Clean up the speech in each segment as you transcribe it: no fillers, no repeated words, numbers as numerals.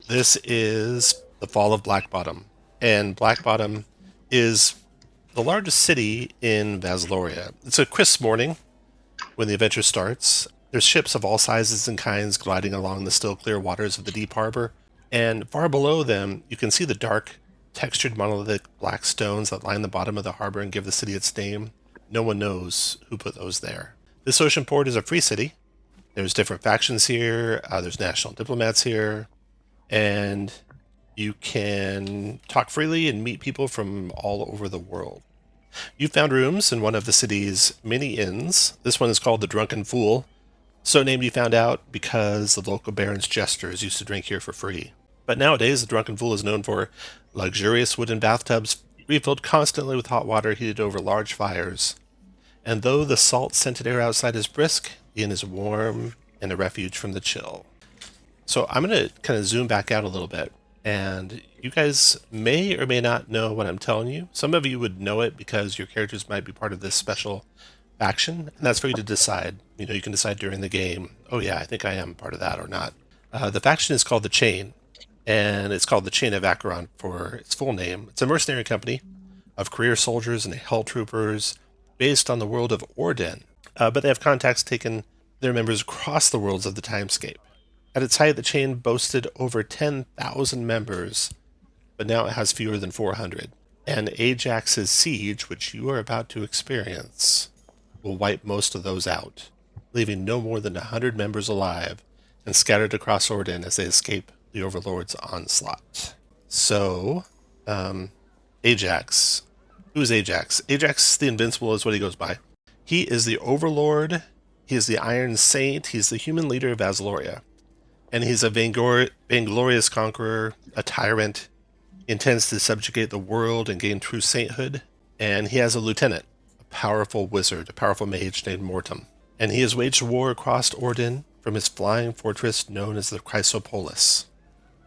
This is the fall of BLACKBOTTOM, and BLACKBOTTOM is the largest city in Vasloria. It's a crisp morning when the adventure starts. There's ships of all sizes and kinds gliding along the still clear waters of the deep harbor, and far below them you can see the dark, textured monolithic black stones that line the bottom of the harbor and give the city its name. No one knows who put those there. This ocean port is a free city. There's different factions here, there's national diplomats here, and you can talk freely and meet people from all over the world. You found rooms in one of the city's many inns. This one is called the Drunken Fool, so named, you found out, because the local baron's jesters used to drink here for free. But nowadays, the Drunken Fool is known for luxurious wooden bathtubs refilled constantly with hot water heated over large fires. And though the salt-scented air outside is brisk, the inn is warm and a refuge from the chill. So I'm going to kind of zoom back out a little bit, and you guys may or may not know what I'm telling you. Some of you would know it because your characters might be part of this special faction, and that's for you to decide. You know, you can decide during the game, oh yeah, I think I am part of that or not. The faction is called the Chain, and it's called the Chain of Acheron for its full name. It's a mercenary company of career soldiers and hell troopers based on the world of Orden, but they have contacts taking their members across the worlds of the Timescape. At its height, the chain boasted over 10,000 members, but now it has fewer than 400. And Ajax's siege, which you are about to experience, will wipe most of those out, leaving no more than 100 members alive and scattered across Orden as they escape the Overlord's onslaught. So, Ajax. Who's Ajax? Ajax the Invincible is what he goes by. He is the Overlord, he is the Iron Saint, he's the human leader of Vasloria. And he's a vainglorious conqueror, a tyrant, intends to subjugate the world and gain true sainthood. And he has a lieutenant, a powerful wizard, a powerful mage named Mortem. And he has waged war across Orden from his flying fortress known as the Chrysopolis.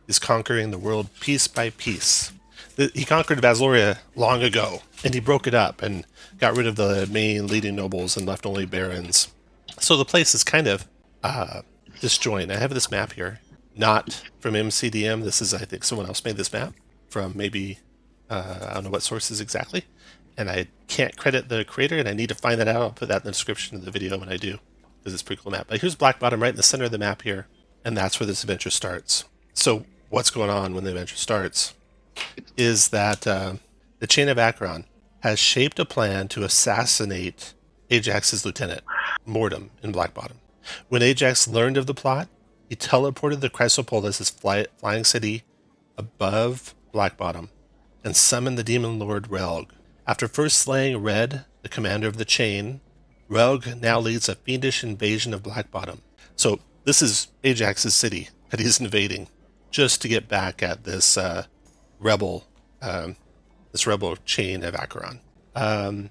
He's conquering the world piece by piece. He conquered Vasloria long ago, and he broke it up and got rid of the main leading nobles and left only barons. So the place is kind of disjoint. I have this map here, not from MCDM. This is, I think, someone else made this map from maybe, I don't know what sources exactly, and I can't credit the creator, and I need to find that out. I'll put that in the description of the video when I do, because it's a pretty cool map. But here's BLACKBOTTOM right in the center of the map here, and that's where this adventure starts. So what's going on when the adventure starts is that the Chain of Acheron has shaped a plan to assassinate Ajax's lieutenant, Mortem, in BLACKBOTTOM. When Ajax learned of the plot, he teleported the Chrysopolis' flying city above BLACKBOTTOM and summoned the demon lord Relg. After first slaying Red, the commander of the Chain, Relg now leads a fiendish invasion of BLACKBOTTOM. So this is Ajax's city that he's invading just to get back at this rebel Chain of Acheron.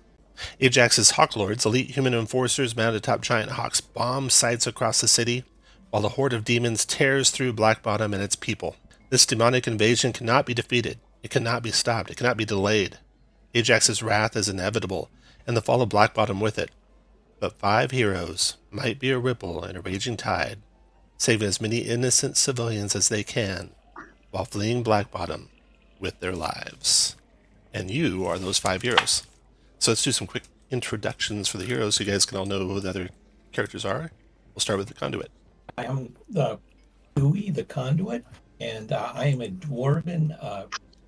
Ajax's Hawklords, elite human enforcers mounted atop giant hawks, bomb sites across the city, while the horde of demons tears through BLACKBOTTOM and its people. This demonic invasion cannot be defeated. It cannot be stopped. It cannot be delayed. Ajax's wrath is inevitable, and the fall of BLACKBOTTOM with it. But 5 heroes might be a ripple in a raging tide, saving as many innocent civilians as they can, while fleeing BLACKBOTTOM with their lives. And you are those 5 heroes. So let's do some quick introductions for the heroes so you guys can all know who the other characters are. We'll start with the Conduit. I am the Dewey, the Conduit, and I am a dwarven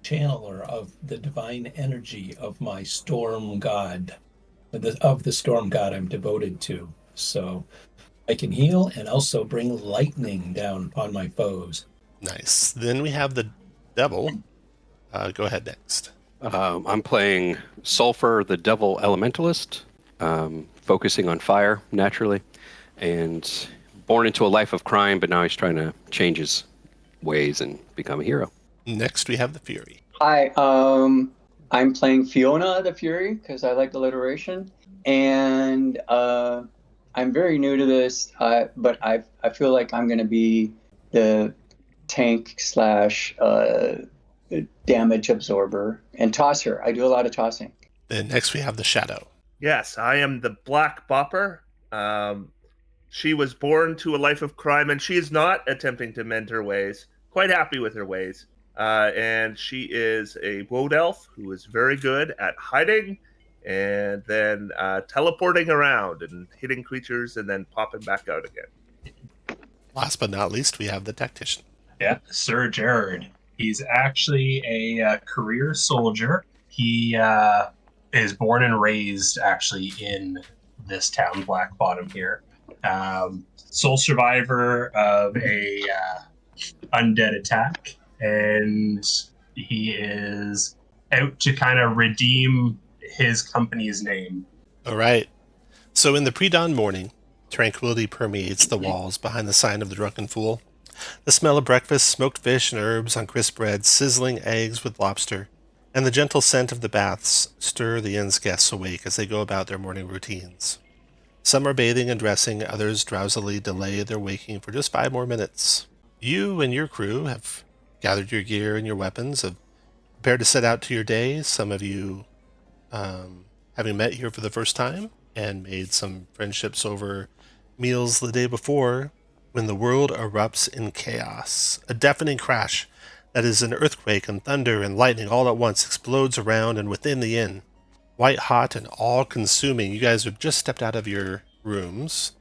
channeler of the divine energy of my storm god, of the storm god I'm devoted to. So I can heal and also bring lightning down upon my foes. Nice. Then we have the Devil. Go ahead next. I'm playing Sulfur, the Devil Elementalist, focusing on fire, naturally, and born into a life of crime, but now he's trying to change his ways and become a hero. Next, we have the Fury. Hi, I'm playing Fiona the Fury because I like alliteration, and I'm very new to this, but I feel like I'm going to be the tank slash damage absorber and tosser. I do a lot of tossing. Then next we have the Shadow. Yes, I am the Black Bopper. She was born to a life of crime, and she is not attempting to mend her ways. quite happy with her ways. And she is a woad elf who is very good at hiding and then teleporting around and hitting creatures and then popping back out again. Last but not least, we have the tactician. Yeah, Sir Jared. He's actually a career soldier. He is born and raised actually in this town, BLACKBOTTOM here. Sole survivor of a undead attack, and he is out to kind of redeem his company's name. All right. So in the pre-dawn morning, tranquility permeates the walls behind the sign of the Drunken Fool. The smell of breakfast, smoked fish and herbs on crisp bread, sizzling eggs with lobster, and the gentle scent of the baths stir the inn's guests awake as they go about their morning routines. Some are bathing and dressing, others drowsily delay their waking for just 5 more minutes. You and your crew have gathered your gear and your weapons, have prepared to set out to your day, some of you having met here for the first time and made some friendships over meals the day before, when the world erupts in chaos. A deafening crash that is an earthquake, and thunder and lightning all at once explodes around and within the inn. White hot and all-consuming, you guys have just stepped out of your rooms,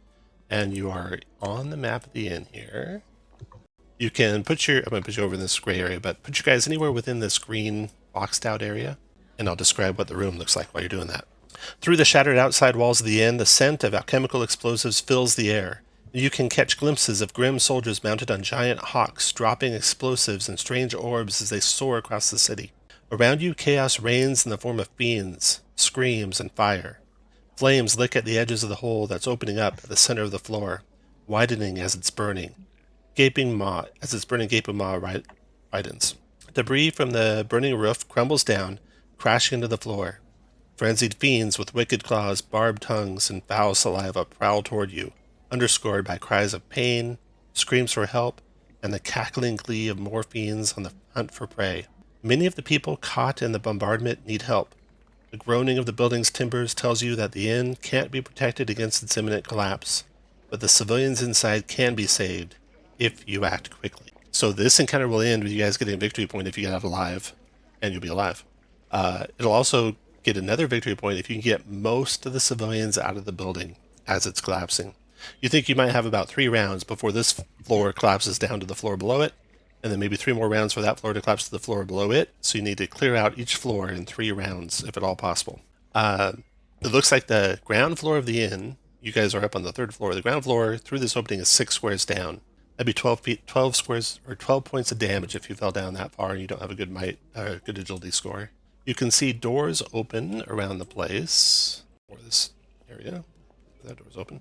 and you are on the map of the inn here. You can I'm going to put you over in this gray area, but put you guys anywhere within this green boxed-out area, and I'll describe what the room looks like while you're doing that. Through the shattered outside walls of the inn, the scent of alchemical explosives fills the air. You can catch glimpses of grim soldiers mounted on giant hawks, dropping explosives and strange orbs as they soar across the city. Around you, chaos reigns in the form of fiends, screams, and fire. Flames lick at the edges of the hole that's opening up at the center of the floor, widening as it's burning. Gaping maw widens. Debris from the burning roof crumbles down, crashing into the floor. Frenzied fiends with wicked claws, barbed tongues, and foul saliva prowl toward you, underscored by cries of pain, screams for help, and the cackling glee of more fiends on the hunt for prey. Many of the people caught in the bombardment need help. The groaning of the building's timbers tells you that the inn can't be protected against its imminent collapse, but the civilians inside can be saved if you act quickly. So this encounter will end with you guys getting a victory point if you get out alive, and you'll be alive. It'll also get another victory point if you can get most of the civilians out of the building as it's collapsing. You think you might have about 3 rounds before this floor collapses down to the floor below it, and then maybe 3 more rounds for that floor to collapse to the floor below it. So you need to clear out each floor in 3 rounds, if at all possible. It looks like the ground floor of the inn, you guys are up on the 3rd floor. The ground floor through this opening is 6 squares down. That'd be 12 squares, or 12 points of damage if you fell down that far and you don't have a good agility score. You can see doors open around the place, or this area. That door's open.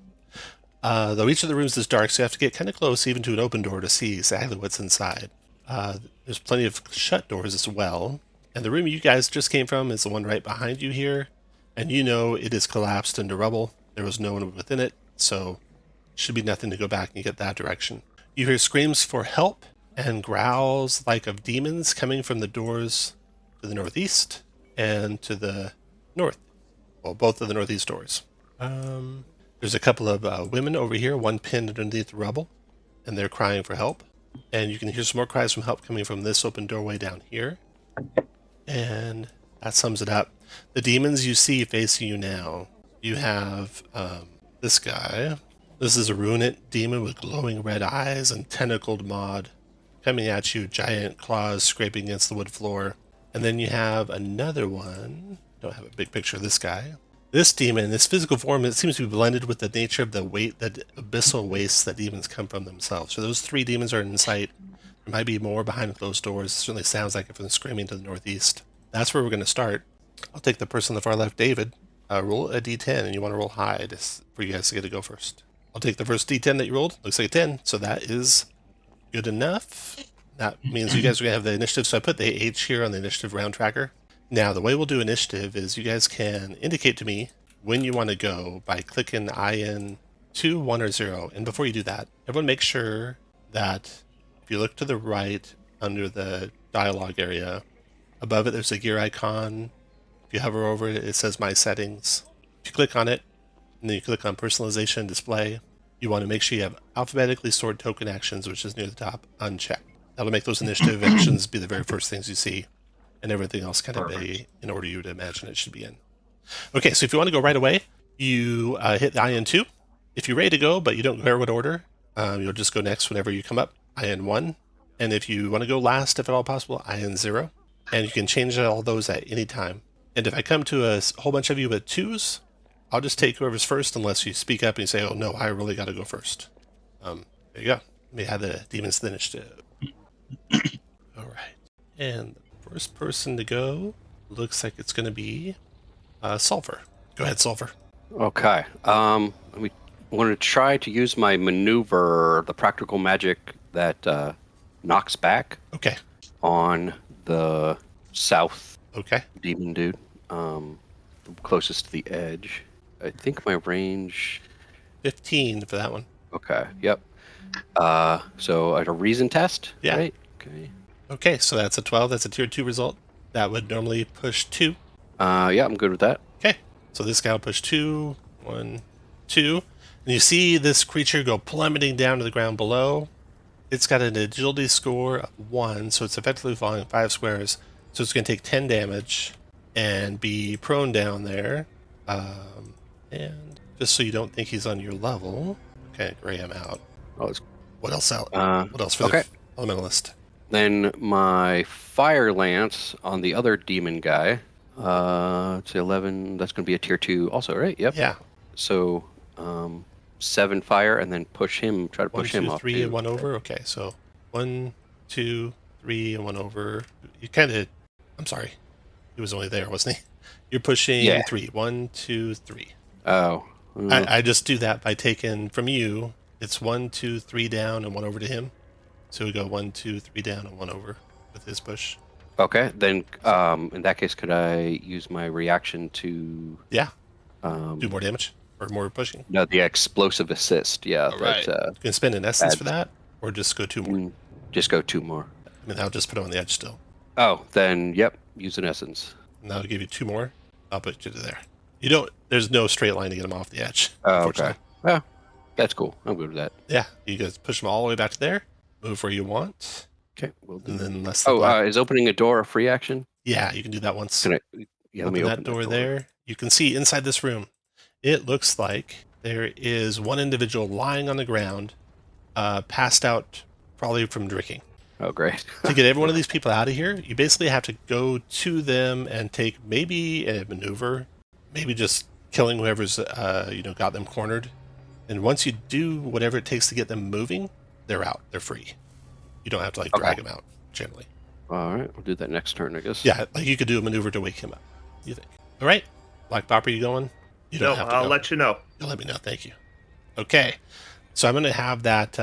Though each of the rooms is dark, so you have to get kind of close even to an open door to see exactly what's inside. There's plenty of shut doors as well. And the room you guys just came from is the one right behind you here. And you know it is collapsed into rubble. There was no one within it, so should be nothing to go back and get that direction. You hear screams for help and growls like of demons coming from the doors to the northeast and to the north. Well, both of the northeast doors. There's a couple of women over here, one pinned underneath the rubble, and they're crying for help. And you can hear some more cries from help coming from this open doorway down here. And that sums it up. The demons you see facing you now, you have this guy. This is a Runit demon with glowing red eyes and tentacled maw coming at you, giant claws scraping against the wood floor. And then you have another one. Don't have a big picture of this guy. This demon, this physical form, it seems to be blended with the nature of the abyssal wastes that demons come from themselves. So those 3 demons are in sight. There might be more behind closed doors. It certainly sounds like it from the screaming to the northeast. That's where we're going to start. I'll take the person on the far left, David. Roll a d10, and you want to roll high for you guys to get to go first. I'll take the first d10 that you rolled. Looks like a 10, so that is good enough. That means you guys are going to have the initiative. So I put the H here on the initiative round tracker. Now, the way we'll do initiative is you guys can indicate to me when you want to go by clicking IN 2, 1, or 0. And before you do that, everyone make sure that if you look to the right under the dialogue area, above it there's a gear icon. If you hover over it, it says My Settings. If you click on it, and then you click on Personalization and Display, you want to make sure you have alphabetically stored token actions, which is near the top, unchecked. That'll make those initiative actions be the very first things you see, and everything else kind of be Perfect. in order you would imagine it should be in. Okay, so if you want to go right away, you hit the IN2. If you're ready to go, but you don't care what order, you'll just go next whenever you come up, IN1. And if you want to go last, if at all possible, IN0. And you can change all those at any time. And if I come to a whole bunch of you with 2s, I'll just take whoever's first unless you speak up and you say, oh no, I really got to go first. There you go. Let me have the demons to the initiative. All right. And the first person to go looks like it's going to be Sulfur. Go ahead, Sulfur. Okay. I'm going to try to use my maneuver, the practical magic that knocks back Okay. on the south Okay. demon dude, closest to the edge. I think my range. 15 for that one. Okay. Yep. So at a reason test. Yeah. Right? Okay. Okay, so that's a 12. That's a tier 2 result. That would normally push 2. Yeah, I'm good with that. Okay, so this guy will push 2, 1, 2. And you see this creature go plummeting down to the ground below. It's got an agility score of 1, so it's effectively falling 5 squares. So it's going to take 10 damage and be prone down there. And just so you don't think he's on your level, okay, gray him out. Oh, it's What else out? Uh, What else for okay. the elementalist? Then my fire lance on the other demon guy. It's 11. That's going to be a tier 2 also, right? Yep. Yeah, So 7 fire, and then push him. Try to 1, push him 2, off. 3, too. and 1 over. Okay, so 1, 2, 3, and 1 over. You kind of. I'm sorry. He was only there, wasn't he? You're pushing Yeah. 3. 1, 2, 3. Oh. I just do that by taking from you. It's 1, 2, 3 down and 1 over to him. So we go 1, 2, 3 down and 1 over with his push. Okay. Then in that case, could I use my reaction to Yeah. Do more damage or more pushing. no, the explosive assist? Yeah. All right. You can spend an essence for that, or just go 2 more. Just go 2 more. I mean, I'll just put it on the edge still. Oh, then yep. Use an essence. And that'll give you 2 more. I'll put you to there. You don't. There's no straight line to get him off the edge. Oh, okay. Unfortunately. Well, that's cool. I'm good with that. Yeah. You guys push him all the way back to there. Move where you want, Okay. We'll do and that. then less. Than Is opening a door a free action? yeah, you can do that once. Can I? Yeah, let me Open open that door there. You can see inside this room. It looks like there is one individual lying on the ground, passed out, probably from drinking. Oh, great. To get every one of these people out of here, you basically have to go to them and take maybe a maneuver, maybe just killing whoever's got them cornered. And once you do whatever it takes to get them moving, they're out. They're free. You don't have to drag them out generally. All right, we'll do that next turn, I guess. Yeah, you could do a maneuver to wake him up. You think? All right, Black Bopper, you going? You No, don't have to I'll go. let you know. You'll let me know. Thank you. Okay, so I'm going to have that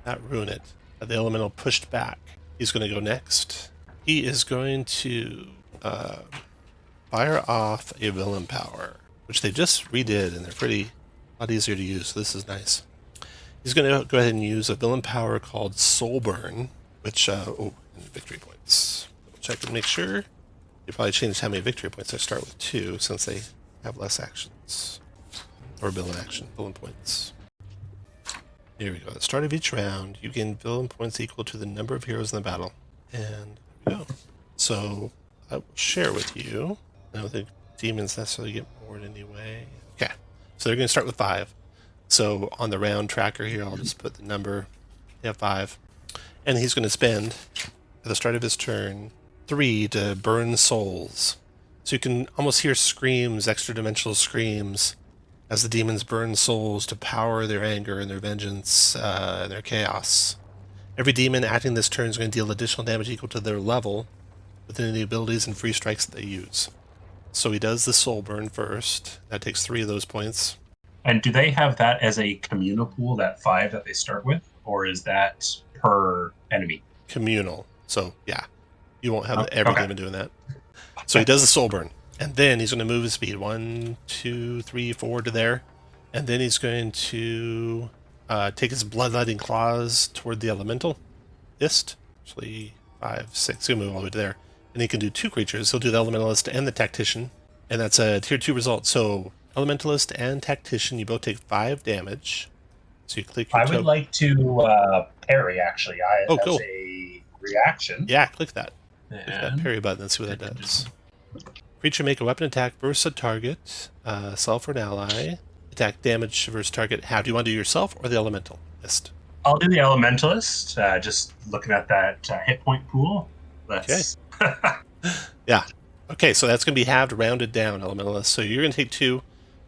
not ruin it. The elemental pushed back. He's going to go next. He is going to fire off a villain power, which they just redid, and they're a lot easier to use. So this is nice. He's going to go ahead and use a villain power called Soul Burn, which and victory points. We'll check and make sure. They probably changed how many victory points. I start with 2 since they have less actions or villain points. Here we go. At the start of each round, you gain villain points equal to the number of heroes in the battle. And there we go. So I will share with you. I don't think demons necessarily get more anyway. Okay. So they're going to start with 5. So on the round tracker here, I'll just put the number. They have 5. And he's going to spend, at the start of his turn, 3 to burn souls. So you can almost hear screams, extra-dimensional screams, as the demons burn souls to power their anger and their vengeance and their chaos. Every demon acting this turn is going to deal additional damage equal to their level within any abilities and free strikes that they use. So he does the soul burn first. That takes 3 of those points. And do they have that as a communal pool, that 5 that they start with? Or is that per enemy? Communal. So, yeah. You won't have every okay. demon doing that. So he does the soul burn. And then he's going to move his speed 1, 2, 3, 4 to there. And then he's going to take his bloodletting claws toward the elemental fist. Actually, 5, 6. He'll move all the way to there. And he can do 2 creatures. He'll do the elementalist and the tactician. And that's a tier 2 result. So elementalist and tactician, you both take 5 damage. So you click your I would like to parry, actually. As cool. a reaction. Yeah, click that. And Click that parry button and see what that does. Creature make a weapon attack versus a target, self or an ally. Attack damage versus target. How do you want to do yourself or the elementalist? I'll do the elementalist. Just looking at that hit point pool. That's... Yeah. Okay, so that's going to be halved, rounded down, elementalist. So you're going to take 2.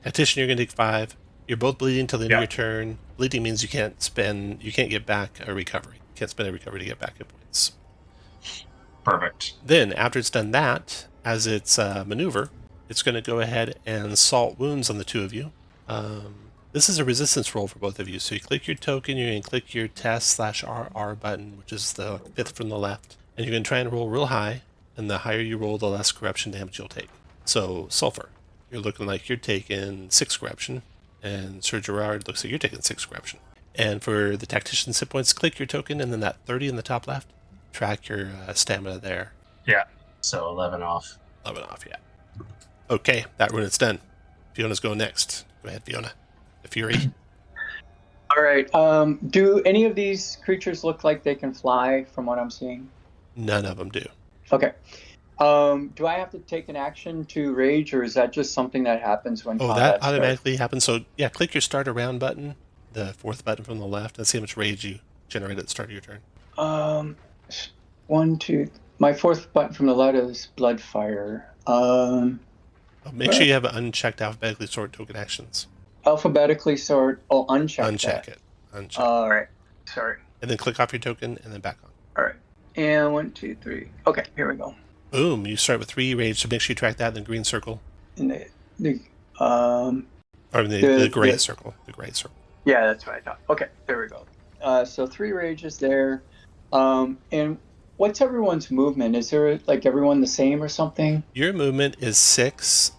Tactician, you're going to take 5. You're both bleeding till the end of your turn. Bleeding means you can't get back a recovery. You can't spend a recovery to get back hit points. Perfect. Then, after it's done that, as its maneuver, it's going to go ahead and salt wounds on the 2 of you. This is a resistance roll for both of you. So you click your token, you're going to click your test/RR button, which is the 5th from the left. And you're going to try and roll real high. And the higher you roll, the less corruption damage you'll take. So, Sulfur, you're looking like you're taking 6 corruption. And Sir Gerard looks like you're taking 6 corruption. And for the Tactician's hit points, click your token, and then that 30 in the top left, track your stamina there. Yeah, so 11 off. 11 off, yeah. Okay, that rune is done. Fiona's going next. Go ahead, Fiona. The Fury. All right. Do any of these creatures look like they can fly from what I'm seeing? None of them do. Okay. Do I have to take an action to rage, or is that just something that happens when combat that automatically happens. So, yeah, click your start a round button, the 4th button from the left, and see how much rage you generate at the start of your turn. 1, 2. My 4th button from the left is Bloodfire. Make sure you have unchecked alphabetically sort token actions. Alphabetically sort. Oh, uncheck it. All right. Sorry. And then click off your token and then back on. All right. And 1, 2, 3. Okay, here we go. Boom. You start with 3 rage, so make sure you track that in the green circle. In the gray circle. The gray circle. Yeah, that's what I thought. Okay, there we go. So 3 rages there. And what's everyone's movement? Is there like everyone the same or something? Your movement is 6.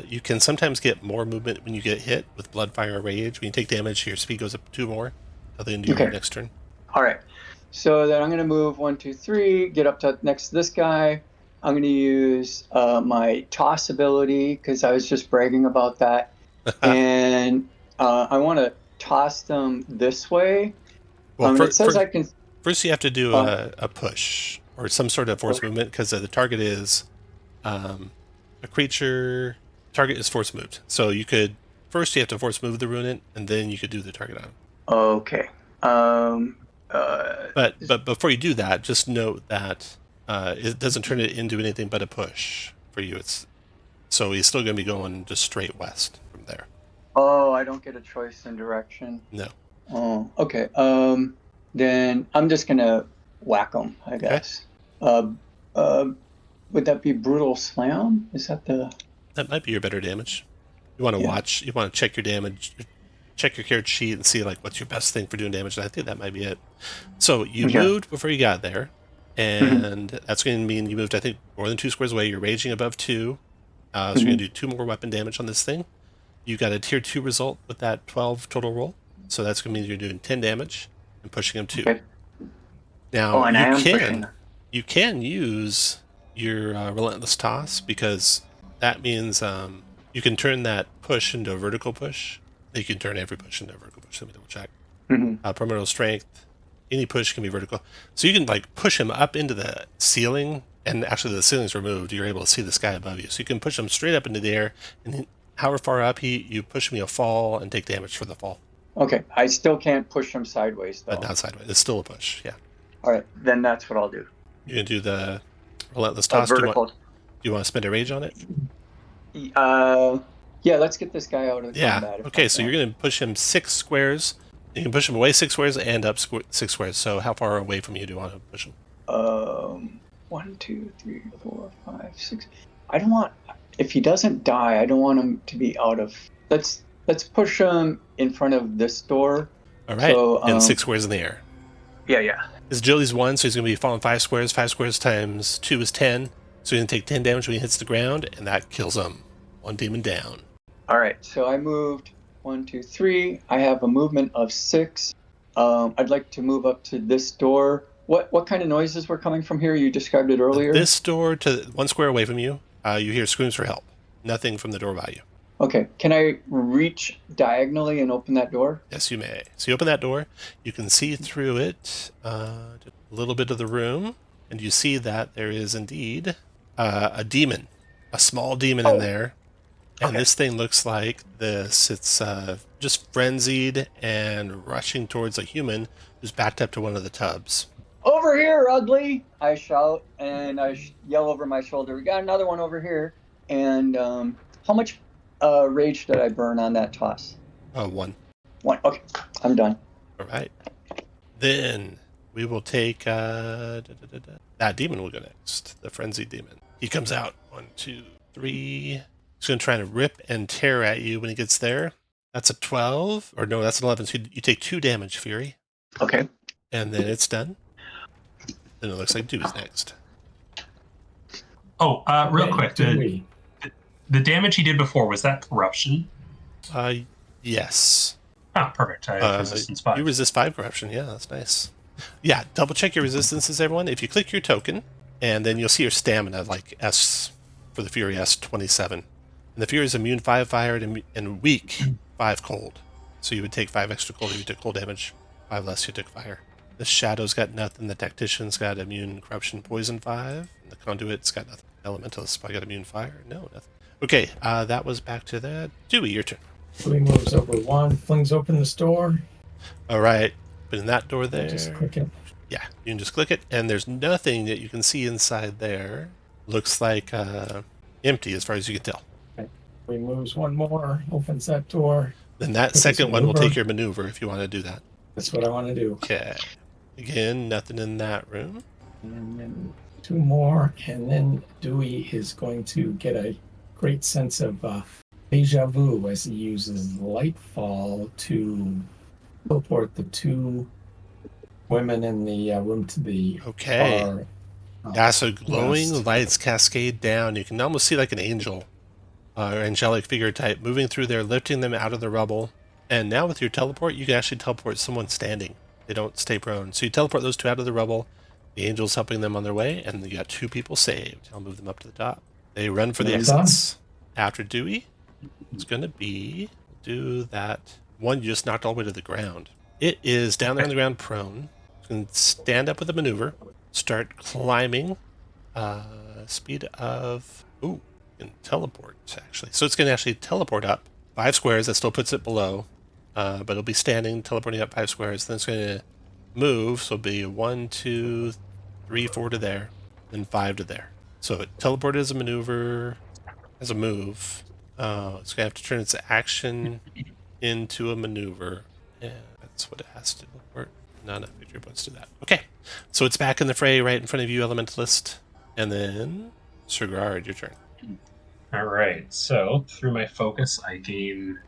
You can sometimes get more movement when you get hit with Bloodfire or Rage. When you take damage, your speed goes up 2 more till the end of your next turn. All right. So then I'm going to move 1, 2, 3, get up to next to this guy. I'm going to use my toss ability because I was just bragging about that. And I want to toss them this way. Well, it says I can... First, you have to do a push or some sort of force movement because the target is a creature. Target is force moved. So you have to force move the runet, and then you could do the target on him. Okay. But before you do that, just note that it doesn't turn it into anything but a push for you. So he's still going to be going just straight west from there. Oh, I don't get a choice in direction. No. Oh, okay. Then I'm just gonna whack him, I guess. Okay. Would that be brutal slam? Is that the? That might be your better damage. You want to watch. You want to check your damage. Check your character sheet and see like what's your best thing for doing damage. And I think that might be it. So you moved before you got there, and that's going to mean you moved, I think, more than 2 squares away. You're raging above 2, so you're going to do 2 more weapon damage on this thing. You got a tier 2 result with that 12 total roll, so that's going to mean you're doing 10 damage and pushing him 2. Okay. Now you can use your relentless toss because that means you can turn that push into a vertical push. You can turn every push into a vertical push. Let me double check. Primordial strength. Any push can be vertical. So you can like push him up into the ceiling, and actually the ceiling's removed. You're able to see the sky above you. So you can push him straight up into the air, and however far up you push him, he'll fall and take damage for the fall. Okay. I still can't push him sideways, though. But not sideways. It's still a push, yeah. All right. Then that's what I'll do. You're going to do the relentless toss. Vertical. Do you want to spend a rage on it? Yeah, let's get this guy out of combat. Okay, so you're going to push him 6 squares. You can push him away 6 squares and up 6 squares. So how far away from you do you want to push him? 1, 2, 3, 4, 5, 6. I don't want... If he doesn't die, I don't want him to be out of... Let's push him in front of this door. All right, and 6 squares in the air. Yeah. His agility's 1, so he's going to be falling 5 squares. 5 squares times 2 is 10. So he's going to take 10 damage when he hits the ground, and that kills him. 1 demon down. All right, so I moved 1, 2, 3. I have a movement of 6. I'd like to move up to this door. What kind of noises were coming from here? You described it earlier. This door to 1 square away from you, you hear screams for help. Nothing from the door by you. Okay. Can I reach diagonally and open that door? Yes, you may. So you open that door. You can see through it a little bit of the room, and you see that there is indeed a demon, a small demon in there. And Okay. this thing looks like this. It's just frenzied and rushing towards a human who's backed up to one of the tubs. Over here, ugly! I shout and I yell over my shoulder. We got another one over here. And how much rage did I burn on that toss? One. One. Okay, I'm done. All right. Then we will take that demon will go next. The frenzied demon. He comes out. 1, 2, 3. He's going to try to rip and tear at you when he gets there. That's a 12. Or no, that's an 11. So you take 2 damage, Fury. Okay. And then it's done. Then it looks like Dewey's next. Oh, real quick. Dewey. The damage he did before, was that corruption? Yes. Ah, perfect. I have resistance 5. You resist 5 corruption. Yeah, that's nice. Yeah, double check your resistances, everyone. If you click your token, and then you'll see your stamina, like S for the Fury S27. And the Fury is immune 5 fire and weak 5 cold. So you would take 5 extra cold if you took cold damage. 5 less you took fire. The Shadow's got nothing. The Tactician's got immune corruption poison 5. And the Conduit's got nothing. Elementalist's probably got immune fire. No, nothing. Okay, that was back to that. Dewey, your turn. Dewey moves over 1, flings open the store. All right, open that door there. Just click it. Yeah, you can just click it, and there's nothing that you can see inside there. Looks like empty as far as you can tell. Dewey moves 1 more, opens that door. Then that Click second his one will maneuver. take your maneuver if you want to do that. That's what I want to do. Okay. Again, nothing in that room. And then 2 more, and then Dewey is going to get a great sense of deja vu as he uses Lightfall to teleport the 2 women in the room to the Okay. far. Yeah, so glowing west. lights cascade down. You can almost see like an angel or angelic figure type moving through there, lifting them out of the rubble. And now with your teleport, you can actually teleport someone standing. They don't stay prone. So you teleport those 2 out of the rubble. The angel's helping them on their way, and you got 2 people saved. I'll move them up to the top. They run for the Well done. exits. After Dewey, it's going to be, do that one you just knocked all the way to the ground. It is down there on the ground prone. You can stand up with a maneuver, start climbing, speed of, you can teleport actually. So it's going to actually teleport up 5 squares. That still puts it below, but it'll be standing, teleporting up 5 squares. Then it's going to move, so it'll be 1, 2, 3, 4 to there, then 5 to there. So it teleported as a maneuver, as a move. It's gonna have to turn its action into a maneuver. Yeah, that's what it has to do. Not enough victory points to do that. Okay, so it's back in the fray right in front of you, Elementalist. And then, Sir Grard, your turn. All right. So through my focus, I gain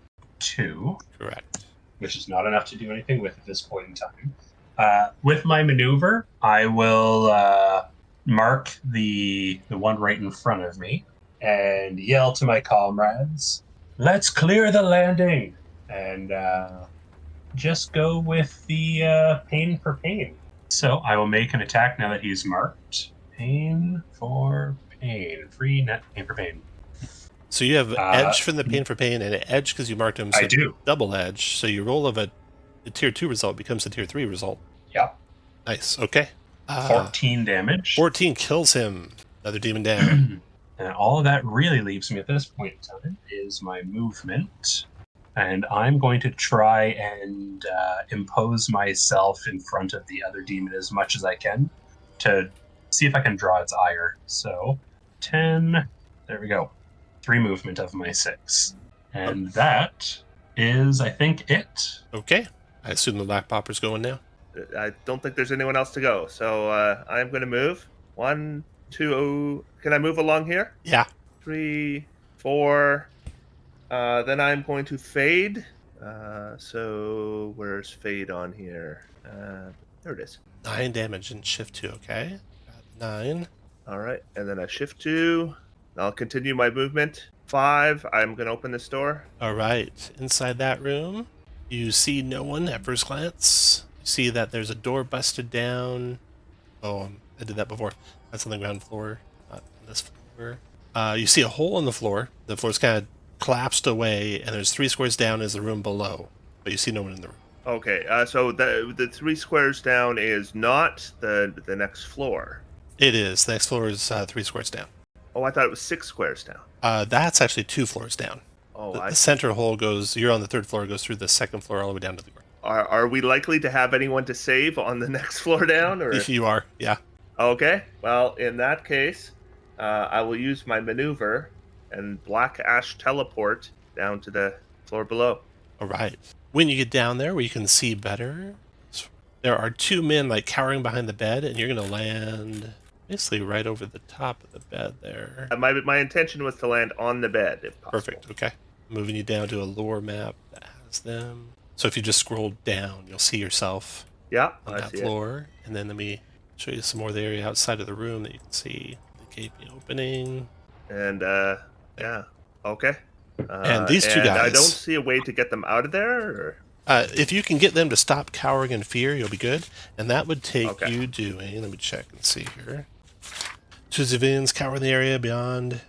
2, Correct. which is not enough to do anything with at this point in time. With my maneuver, I will mark the one right in front of me and yell to my comrades, "Let's clear the landing!" And just go with the pain for pain. So I will make an attack now that he's marked. Pain for pain. Free net pain for pain. So you have edge from the pain for pain and an edge because you marked him. So I do. Double edge. So your roll of a tier 2 result becomes a tier 3 result. Yep. Nice. Okay. 14 damage. 14 kills him. Another demon down. And all that really leaves me at this point in time is my movement. And I'm going to try and impose myself in front of the other demon as much as I can to see if I can draw its ire. So 10, there we go. 3 movement of my 6. And that is, I think, it. Okay. I assume the Black Popper's going now. I don't think there's anyone else to go, so I'm going to move. 1, 2. Can I move along here? Yeah. 3, 4. Then I'm going to fade. So where's fade on here? There it is. 9 damage and shift 2, okay? Got 9. All right, and then I shift 2. I'll continue my movement. 5. I'm going to open this door. All right. Inside that room, you see no one at first glance. You see that there's a door busted down. Oh, I did that before. That's on the ground floor, not on this floor. You see a hole in the floor. The floor's kind of collapsed away, and there's 3 squares down is the room below, but you see no one in the room. Okay, so the 3 squares down is not the next floor. It is. The next floor is 3 squares down. Oh, I thought it was 6 squares down. That's actually 2 floors down. Oh, The center hole goes, you're on the 3rd floor, goes through the 2nd floor all the way down to the ground. Are we likely to have anyone to save on the next floor down? Or If you are, yeah. Okay, well, in that case, I will use my maneuver and black ash teleport down to the floor below. All right. When you get down there where you can see better, there are 2 men like cowering behind the bed, and you're going to land basically right over the top of the bed there. My intention was to land on the bed, if possible. Perfect. Okay. Moving you down to a lore map that has them. So if you just scroll down, you'll see yourself Yeah, on I that see floor. And then let me show you some more of the area outside of the room that you can see the gaping opening. it. And, yeah, okay. And these 2 and I guys. don't see a way to get them out of there, or... If you can get them to stop cowering in fear, you'll be good. And that would take Okay. you doing, let me check and see here. 2 civilians cower in the area beyond.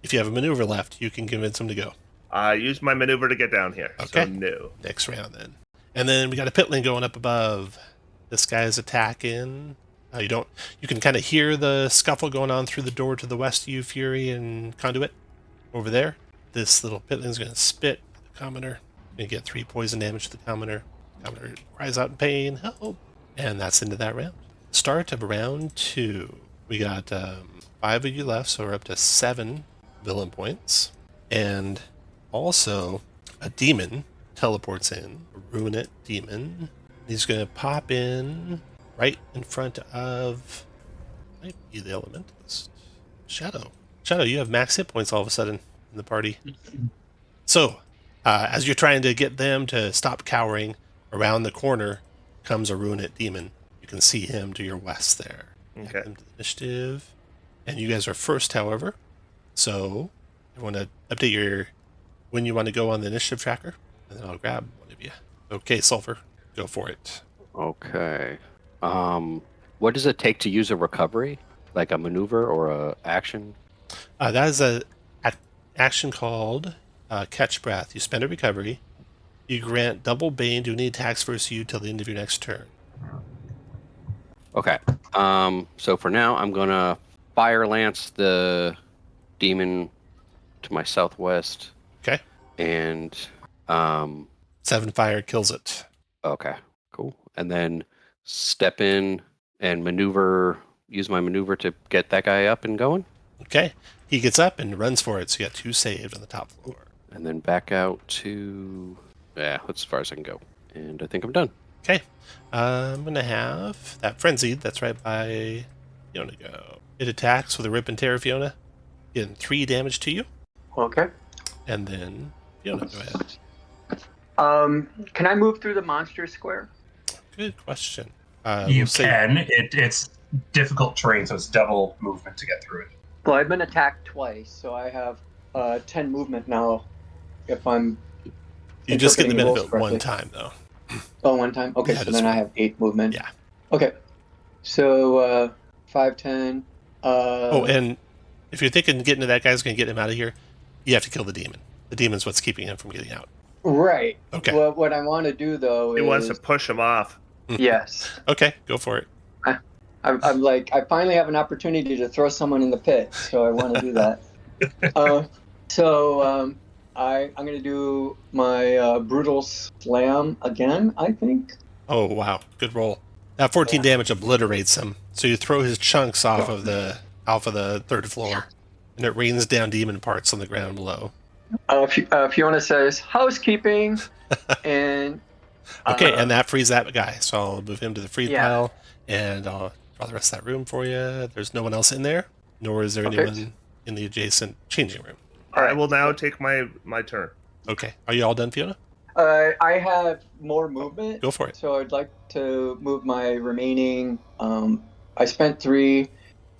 If you have a maneuver left, you can convince them to go. I used my maneuver to get down here, Okay. so no. Next round then. And then we got a pitling going up above. This guy is attacking. You can kind of hear the scuffle going on through the door to the west of you, Fury and Conduit. Over there. This little pitling's going to spit at the commoner. Going to get 3 poison damage to the commoner. Commoner cries out in pain. Help! And that's into that round. Start of round 2. We got 5 of you left, so we're up to 7 villain points. And also, a demon teleports in. A Ruinate demon. He's going to pop in right in front of... might be the Elementalist. Shadow. Shadow, you have max hit points all of a sudden in the party. So, as you're trying to get them to stop cowering, around the corner comes a Ruinate demon. You can see him to your west there. Okay. Back into the initiative. And you guys are first, however. So, I want to update when you want to go on the initiative tracker, and then I'll grab one of you. Okay, Sulfur, go for it. Okay. What does it take to use a recovery? Like a maneuver or a action? That is a action called Catch Breath. You spend a recovery. You grant double bane to any attacks versus you till the end of your next turn. Okay. So for now, I'm gonna fire lance the demon to my southwest. Okay. And 7 fire kills it. okay, cool. And then step in and use my maneuver to get that guy up and going. Okay. He gets up and runs for it, so you got 2 saved on the top floor. And then back out to that's as far as I can go. And I think I'm done. Okay. I'm going to have that Frenzied, that's right by Fiona go. It attacks with a Rip and Tear, Fiona. Getting 3 damage to you. Okay. And then Fiona, go ahead. Can I move through the monster square? Good question. You we'll say- can. It's difficult terrain, so it's double movement to get through it. Well, I've been attacked twice, so I have 10 movement now. If I'm You just get the interpreting benefit rules one correctly. time, though. Oh, one time? Okay, Yeah, so just then I one. have 8 movement. Yeah. Okay. So 5, 10. And if you're thinking getting to that guy's going to get him out of here, you have to kill the demon. The demon's what's keeping him from getting out. Right. Okay. Well, what I want to do though He is wants to push him off. yes. Okay, go for it. I'm like I finally have an opportunity to throw someone in the pit, so I want to do that. I'm going to do my brutal slam again. I think. Oh, wow. Good roll. That 14 damage obliterates him. So you throw his chunks off of the 3rd floor, and it rains down demon parts on the ground below. Fiona says housekeeping, and Okay, and that frees that guy. So I'll move him to the freed Yeah. pile, and I'll draw the rest of that room for you. There's no one else in there, nor is there Perfect. anyone in the adjacent changing room. I will now take my turn. Okay. Are you all done, Fiona? I have more movement. Go for it. So I'd like to move my remaining. I spent 3,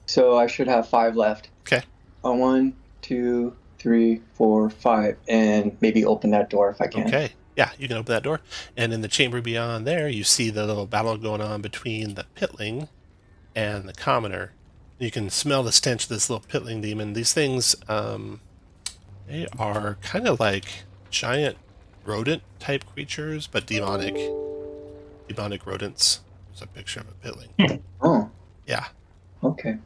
so I should have 5 left. Okay. 1, 2, 3, 4, 5, and maybe open that door if I can. Okay. Yeah, you can open that door. And in the chamber beyond there, you see the little battle going on between the pitling and the commoner. You can smell the stench of this little pitling demon. These things, They are kind of like giant rodent type creatures, but demonic rodents. There's a picture of a pitling. Oh, Yeah. okay.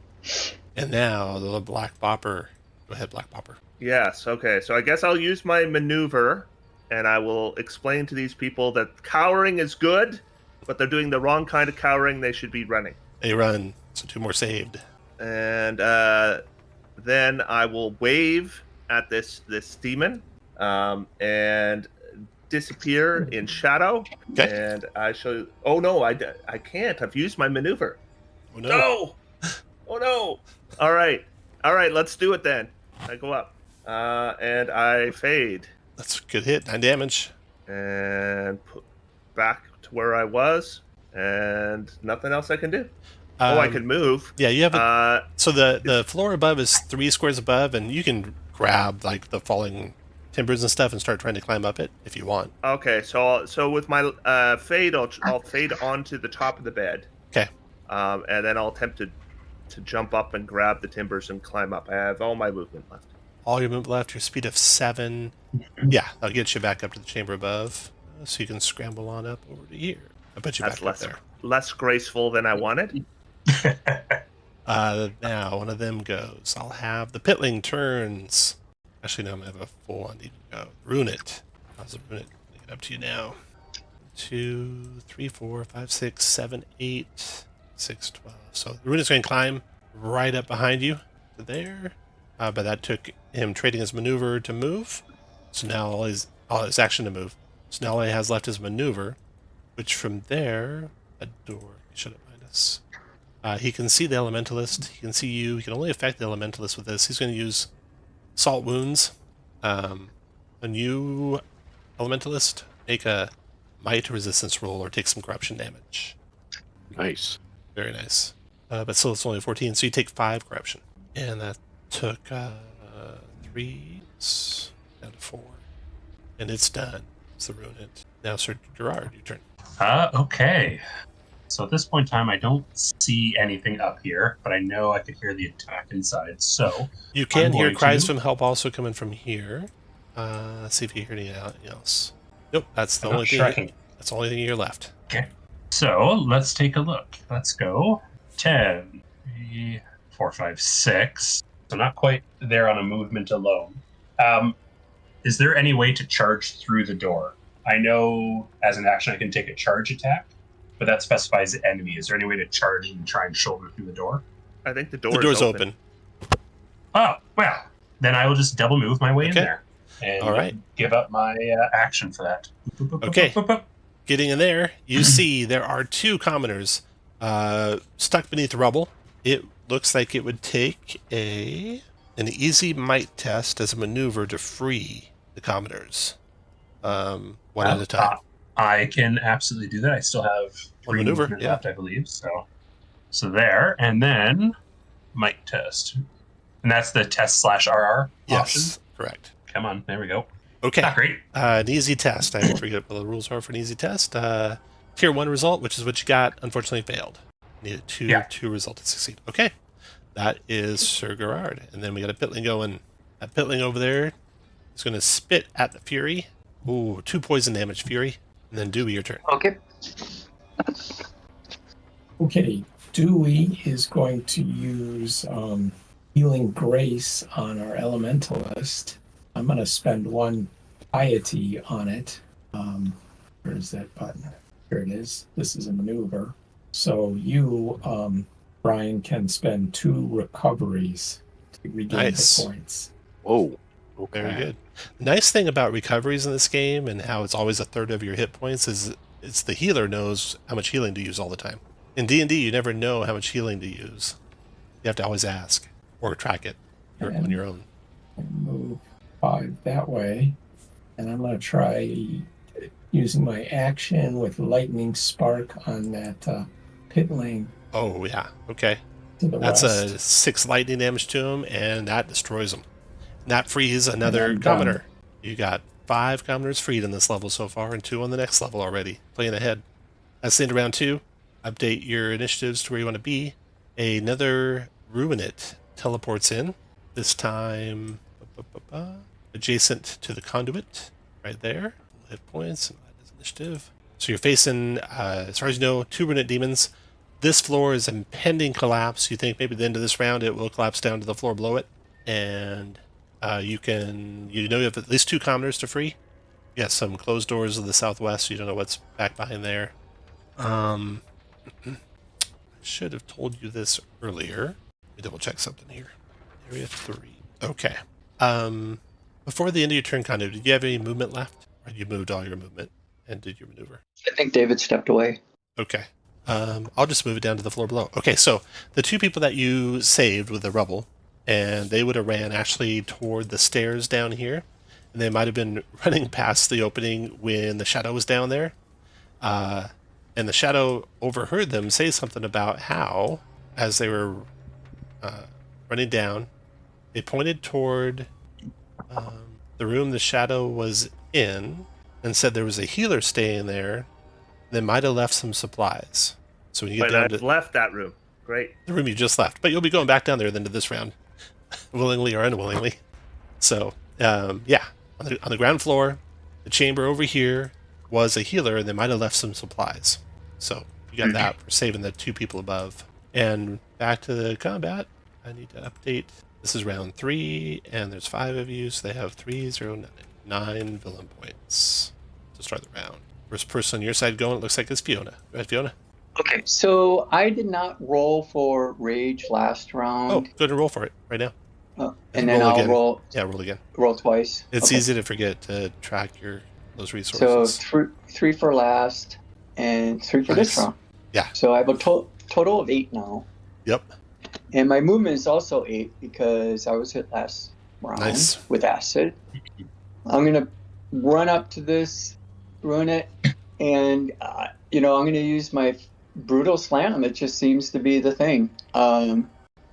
And now the Black Bopper. Go ahead, Black Bopper. Yes, okay. So I guess I'll use my maneuver and I will explain to these people that cowering is good, but they're doing the wrong kind of cowering. They should be running. They run, so 2 more saved. And then I will wave at this demon and disappear in shadow. Okay. And I shall. Oh no, I can't. I've used my maneuver. Oh no. No! Oh no! All right, let's do it then. I go up and I fade That's a good hit. 9 damage. and put back to where I was, and nothing else I can do. I can move. Yeah, you have so the floor above is 3 squares above, and you can grab like the falling timbers and stuff and start trying to climb up it if you want. Okay, so with my fade, I'll fade onto the top of the bed. Okay. And then I'll attempt to jump up and grab the timbers and climb up. I have all my movement left. All your movement left. Your speed of 7. Yeah, that'll get you back up to the chamber above, so you can scramble on up over to here. I bet you That's back up there. less graceful than I wanted. Now one of them goes. I'll have the pitling turns. Actually, no, I'm gonna have a full on need to go. Ruin it. How's the ruin it? Get up to you now. 2, 3, 4, 5, 6, 7, 8, 6, 12. So the ruin is going to climb right up behind you to there. But that took him trading his maneuver to move. So now all his action to move. So now all he has left is maneuver, which from there, a door. Shut it behind us. He can see the elementalist. He can see you. He can only affect the elementalist with this. He's going to use salt wounds. A new elementalist, make a might resistance roll or take some corruption damage. Nice. Very nice. But still, it's only 14, so you take 5 corruption. And that took 3 down to 4. And it's done. It's the ruin it. Now, Sir Gerard, your turn. Okay. So at this point in time, I don't see anything up here, but I know I could hear the attack inside. So You can I'm hear going cries to- from help also coming from here. Let's see if you hear anything else. Nope, that's the I'm not only sure I thing. can- That's the only thing you're left. Okay. So let's take a look. Let's go 10, 3, 4, 5, 6. So not quite there on a movement alone. Is there any way to charge through the door? I know as an action I can take a charge attack, but that specifies the enemy. Is there any way to charge and try and shoulder through the door? I think the The door's open. Oh, well, then I will just double move my way in Okay. there and All right. give up my action for that. Okay. Getting in there, you see there are 2 commoners stuck beneath rubble. It looks like it would take an easy might test as a maneuver to free the commoners, one at a time. I can absolutely do that. I still have 3 maneuver, movement yeah. left, I believe. So there, and then might test, and that's the test /RR option. Yes, correct. Come on, there we go. Okay, Not great. an easy test. I forget what the rules are for an easy test. Tier 1 result, which is what you got, unfortunately failed. Needed 2 result to succeed. Okay, that is Sir Gerard. And then we got a pitling going. That pitling over there is going to spit at the Fury. Ooh, 2 poison damage, Fury. And then Dewey, your turn. Okay. Okay, Dewey is going to use Healing Grace on our Elementalist. I'm going to spend 1 piety on it. Where's that button? Here it is. This is a maneuver. So you, Brian, can spend 2 recoveries to regain Nice. hit points. Whoa. Okay. Very good. The nice thing about recoveries in this game and how it's always a third of your hit points is it's the healer knows how much healing to use all the time. In D&D, you never know how much healing to use. You have to always ask or track it on your own. And move 5 that way. And I'm going to try using my action with Lightning Spark on that pitling Oh, yeah. Okay. to the That's west. a 6 lightning damage to him, and that destroys him. And that frees another And I'm done. commoner. You got 5 commoners freed in this level so far, and 2 on the next level already. Playing ahead. That's the end of round 2. Update your initiatives to where you want to be. Another Ruin It teleports in. This time, adjacent to the conduit, right there. Hit points and that is initiative. So you're facing, as far as you know, 2 Runed Demons. This floor is impending collapse. You think maybe at the end of this round it will collapse down to the floor below it, and you have at least 2 commoners to free. You got some closed doors of the southwest. So you don't know what's back behind there. I should have told you this earlier. Let me double check something here. Area 3. Okay. Before the end of your turn, Conduit, did you have any movement left? Or you moved all your movement and did your maneuver? I think David stepped away. Okay. I'll just move it down to the floor below. Okay, so the 2 people that you saved with the rubble, and they would have ran actually toward the stairs down here, and they might have been running past the opening when the shadow was down there. And the shadow overheard them say something about how, as they were running down, they pointed toward the room the shadow was in and said there was a healer staying there that might have left some supplies. So when you get But down I've to left that room. Great. the room you just left, but you'll be going back down there then to this round, willingly or unwillingly. So yeah, on the ground floor, the chamber over here was a healer, and they might have left some supplies. So you got that for saving the 2 people above. And back to the combat. I need to update. This is round 3, and there's 5 of you, so they have 9 villain points to start the round. First person on your side going, it looks like it's Fiona. Go ahead, Fiona. Okay, so I did not roll for rage last round. Oh, go ahead and roll for it right now. And then I'll again. roll. Yeah, roll again. Roll twice. It's Okay. easy to forget to track those resources. So three for last and 3 for this Nice. round. Yeah. So I have a total of 8 now. Yep. And my movement is also 8 because I was hit last round Nice. with acid. I'm going to run up to this, ruin it, and, I'm going to use my brutal slam. It just seems to be the thing. So I'm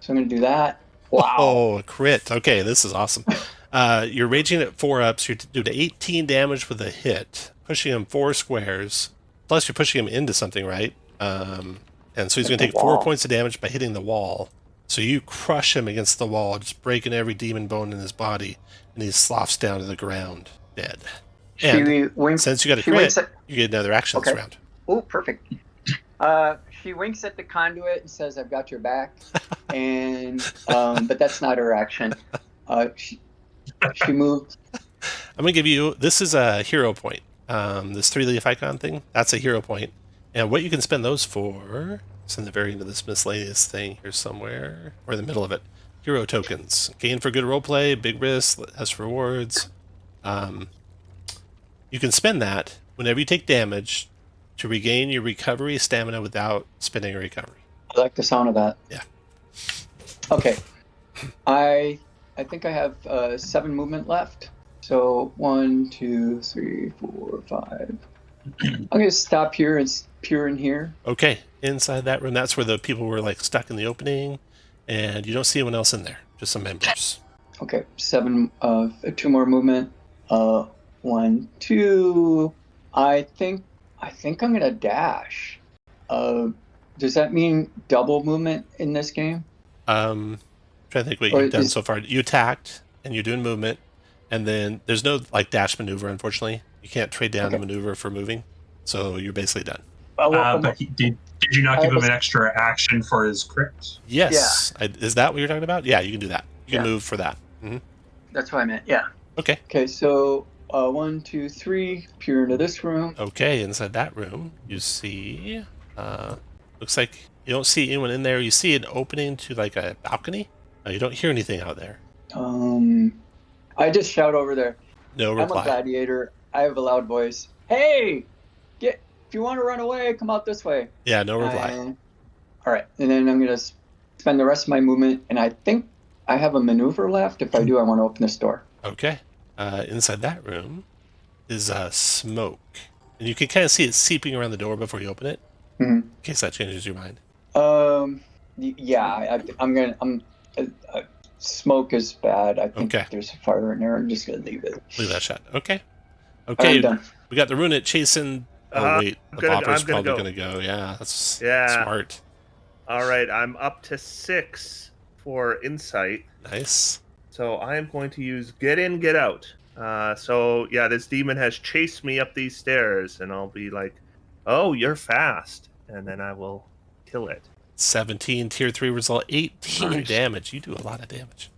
going to do that. Wow. Oh, a crit. Okay, this is awesome. You're raging at 4 up, so you're doing 18 damage with a hit, pushing him 4 squares. Plus, you're pushing him into something, right? And so he's going to take 4 points of damage by hitting the wall. So you crush him against the wall, just breaking every demon bone in his body, and he sloughs down to the ground, dead. And since you got a crit, you get another action this round. Oh, perfect. She winks at the conduit and says, "I've got your back," and but that's not her action. She moved. I'm gonna give you. This is a hero point. This 3-leaf icon thing. That's a hero point, and what you can spend those for. It's in the very end of this miscellaneous thing here somewhere, or in the middle of it. Hero tokens. Gain for good roleplay. Big risk. Has rewards. You can spend that whenever you take damage to regain your recovery stamina without spending a recovery. I like the sound of that. Yeah. Okay. I think I have 7 movement left. So 1, 2, 3, 4, 5. I'm gonna stop here and peer in here. Okay, inside that room, that's where the people were like stuck in the opening, and you don't see anyone else in there. Just some members. Okay, 7. 2 more movement. 1, 2. I think I'm gonna dash. Does that mean double movement in this game? Trying to think what you've done so far. You attacked, and you're doing movement, and then there's no like dash maneuver. Unfortunately, you can't trade down a maneuver for moving, so you're basically done. But did you not give him an extra action for his crit? Yes. Yeah. Is that what you're talking about? Yeah, you can do that. You can move for that. Mm-hmm. That's what I meant. Yeah. Okay. Okay. So 1, 2, 3. Peer into this room. Okay. Inside that room, you see. Looks like you don't see anyone in there. You see an opening to like a balcony. You don't hear anything out there. I just shout over there. No reply. I'm a gladiator. I have a loud voice. Hey, if you want to run away, come out this way. Yeah, no reply. All right, and then I'm gonna spend the rest of my movement, and I think I have a maneuver left. If I do, I want to open this door. Okay. Inside that room is smoke, and you can kind of see it seeping around the door before you open it. Mm-hmm. In case that changes your mind. Yeah, smoke is bad. I think there's a fire in there. I'm just gonna leave it. Leave that shot. Okay. Okay. I'm done. We got the Runit chasing. Oh wait, the Bopper's probably gonna go. Yeah, that's smart. All right, I'm up to 6 for insight. Nice. So I am going to use Get In, Get Out. So yeah, this demon has chased me up these stairs, and I'll be like, "Oh, you're fast," and then I will kill it. 17 tier 3 result, 18 Nice. damage. You do a lot of damage.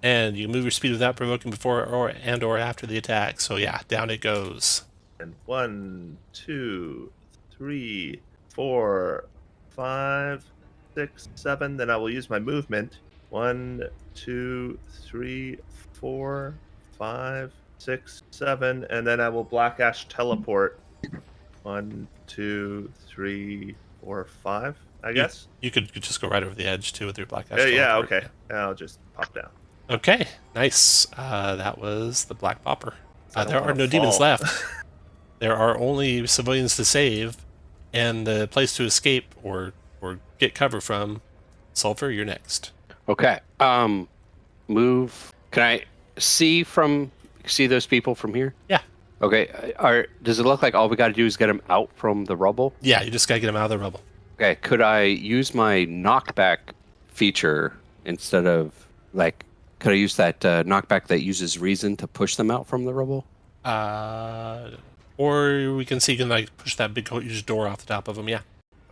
And you move your speed without provoking before or after the attack. So yeah, down it goes. And 1, 2, 3, 4, 5, 6, 7. Then I will use my movement. 1, 2, 3, 4, 5, 6, 7, and then I will Black Ash teleport. 1, 2, 3, 4, 5. I guess. You could just go right over the edge too with your Black Ash. Yeah. teleport. Okay. I'll just pop down. Okay, nice. That was the Black Bopper. I don't There are wanna no demons fall. left. There are only civilians to save, and the place to escape or get cover from. Sulfur, you're next. Okay. Move. Can I see those people from here? Yeah. Okay. Does it look like all we got to do is get them out from the rubble? Yeah, you just gotta get them out of the rubble. Okay. Could I use my knockback feature instead of could I use that knockback that uses reason to push them out from the rubble? Or we can see you can push that big huge door off the top of them. Yeah.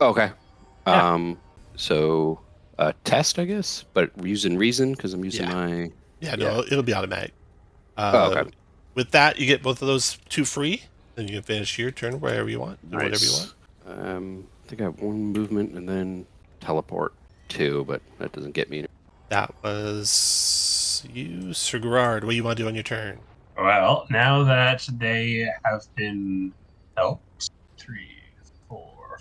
Okay. Yeah. So test, I guess, but using reason because I'm using my. Yeah. No, it'll be automatic. Okay. With that, you get both of those 2 free. Then you can finish your turn wherever you want. Do whatever you want. I think I have 1 movement and then teleport 2, but that doesn't get me. That was you, Sir Gerard. What do you want to do on your turn? Well, now that they have been helped, 3, 4,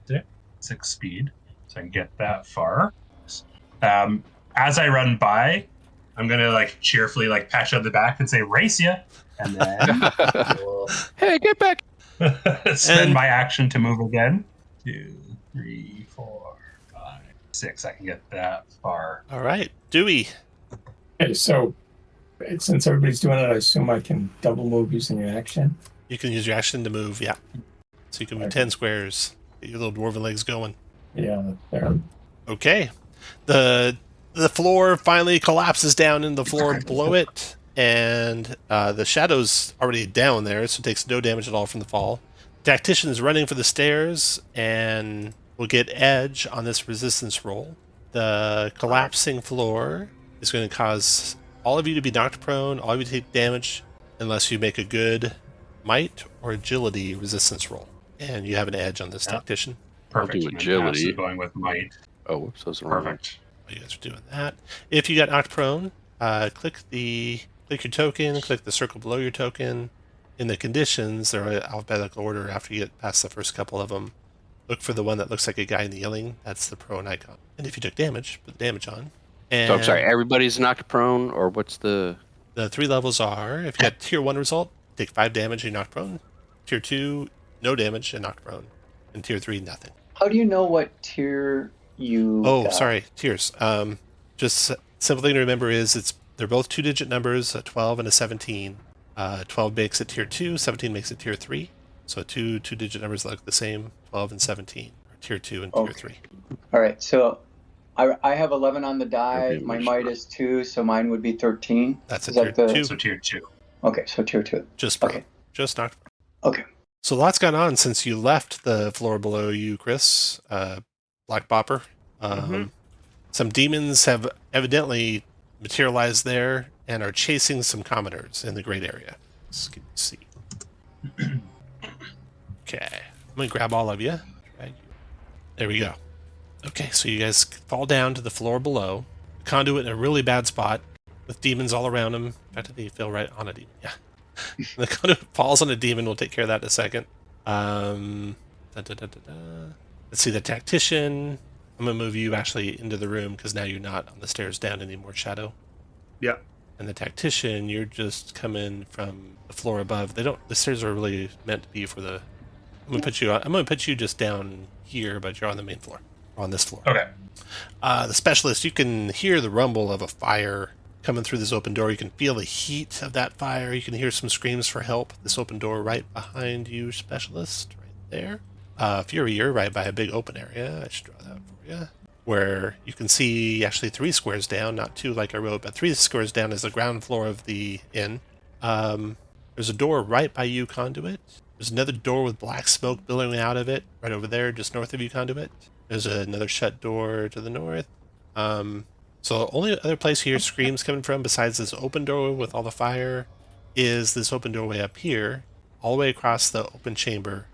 5, 6 speed, so I can get that far. As I run by, I'm gonna cheerfully pat you on the back and say "race ya," and then we'll Hey, get back! spend my action to move again. 2, 3, 4, 5, 6. I can get that far. All right, Dewey. Okay, so since everybody's doing it, I assume I can double move using an action. You can use your action to move. Yeah. So you can move 10 squares. Get your little dwarven legs going. Yeah, there. Okay. The floor finally collapses down in the floor below it, and the shadow's already down there, so it takes no damage at all from the fall. Tactician is running for the stairs and will get edge on this resistance roll. The collapsing floor is going to cause all of you to be knocked prone, all of you to take damage, unless you make a good might or agility resistance roll. And you have an edge on this tactician. Perfect. I'll do I'm agility. absolutely going with might. Oh, whoops, that was the wrong one. Perfect. While you guys are doing that, if you got knocked prone, click your token, click the circle below your token. In the conditions, they're in alphabetical order after you get past the first couple of them. Look for the one that looks like a guy kneeling. That's the prone icon. And if you took damage, put the damage on. And So I'm sorry, everybody's knocked prone, or what's the... the 3 levels are, if you got tier 1 result, take 5 damage and you're knocked prone. Tier 2, no damage and knocked prone. And tier 3, nothing. How do you know what tier you got? Sorry, tiers. Just simple thing to remember is they're both 2-digit numbers, a 12 and a 17. 12 makes it tier 2, 17 makes it tier 3. So two 2-digit numbers look the same, 12 and 17, or tier 2 and tier 3. All right, so I have 11 on the die. Okay, My which might one? is 2, so mine would be 13. That's a Is tier that the- 2. So tier 2. Okay, so tier 2. Just prone. Okay. Just knocked prone. Okay. So lots gone on since you left the floor below you, Chris. Black Bopper. Some demons have evidently materialized there and are chasing some commoners in the great area. Let's see. Okay. I'm going to grab all of you. There we go. Okay, so you guys fall down to the floor below. Conduit in a really bad spot with demons all around him. In fact, they fell right on a demon. Yeah. The conduit falls on a demon. We'll take care of that in a second. Let's see, the tactician. I'm going to move you actually into the room because now you're not on the stairs down anymore, Shadow. Yeah. And the tactician, you're just coming from the floor above. The stairs are really meant to be for the... I'm going to put you just down here, but you're on the main floor. Or on this floor. Okay. The specialist, you can hear the rumble of a fire coming through this open door. You can feel the heat of that fire. You can hear some screams for help. This open door right behind you, specialist, right there. Fury, you're right by a big open area. I should draw that for you. where you can see actually 3 squares down, not 2 like I wrote, but 3 squares down is the ground floor of the inn. There's a door right by you, Conduit. There's another door with black smoke billowing out of it right over there, just north of you, Conduit. There's another shut door to the north. So the only other place you hear screams coming from besides this open doorway with all the fire is this open doorway up here, all the way across the open chamber.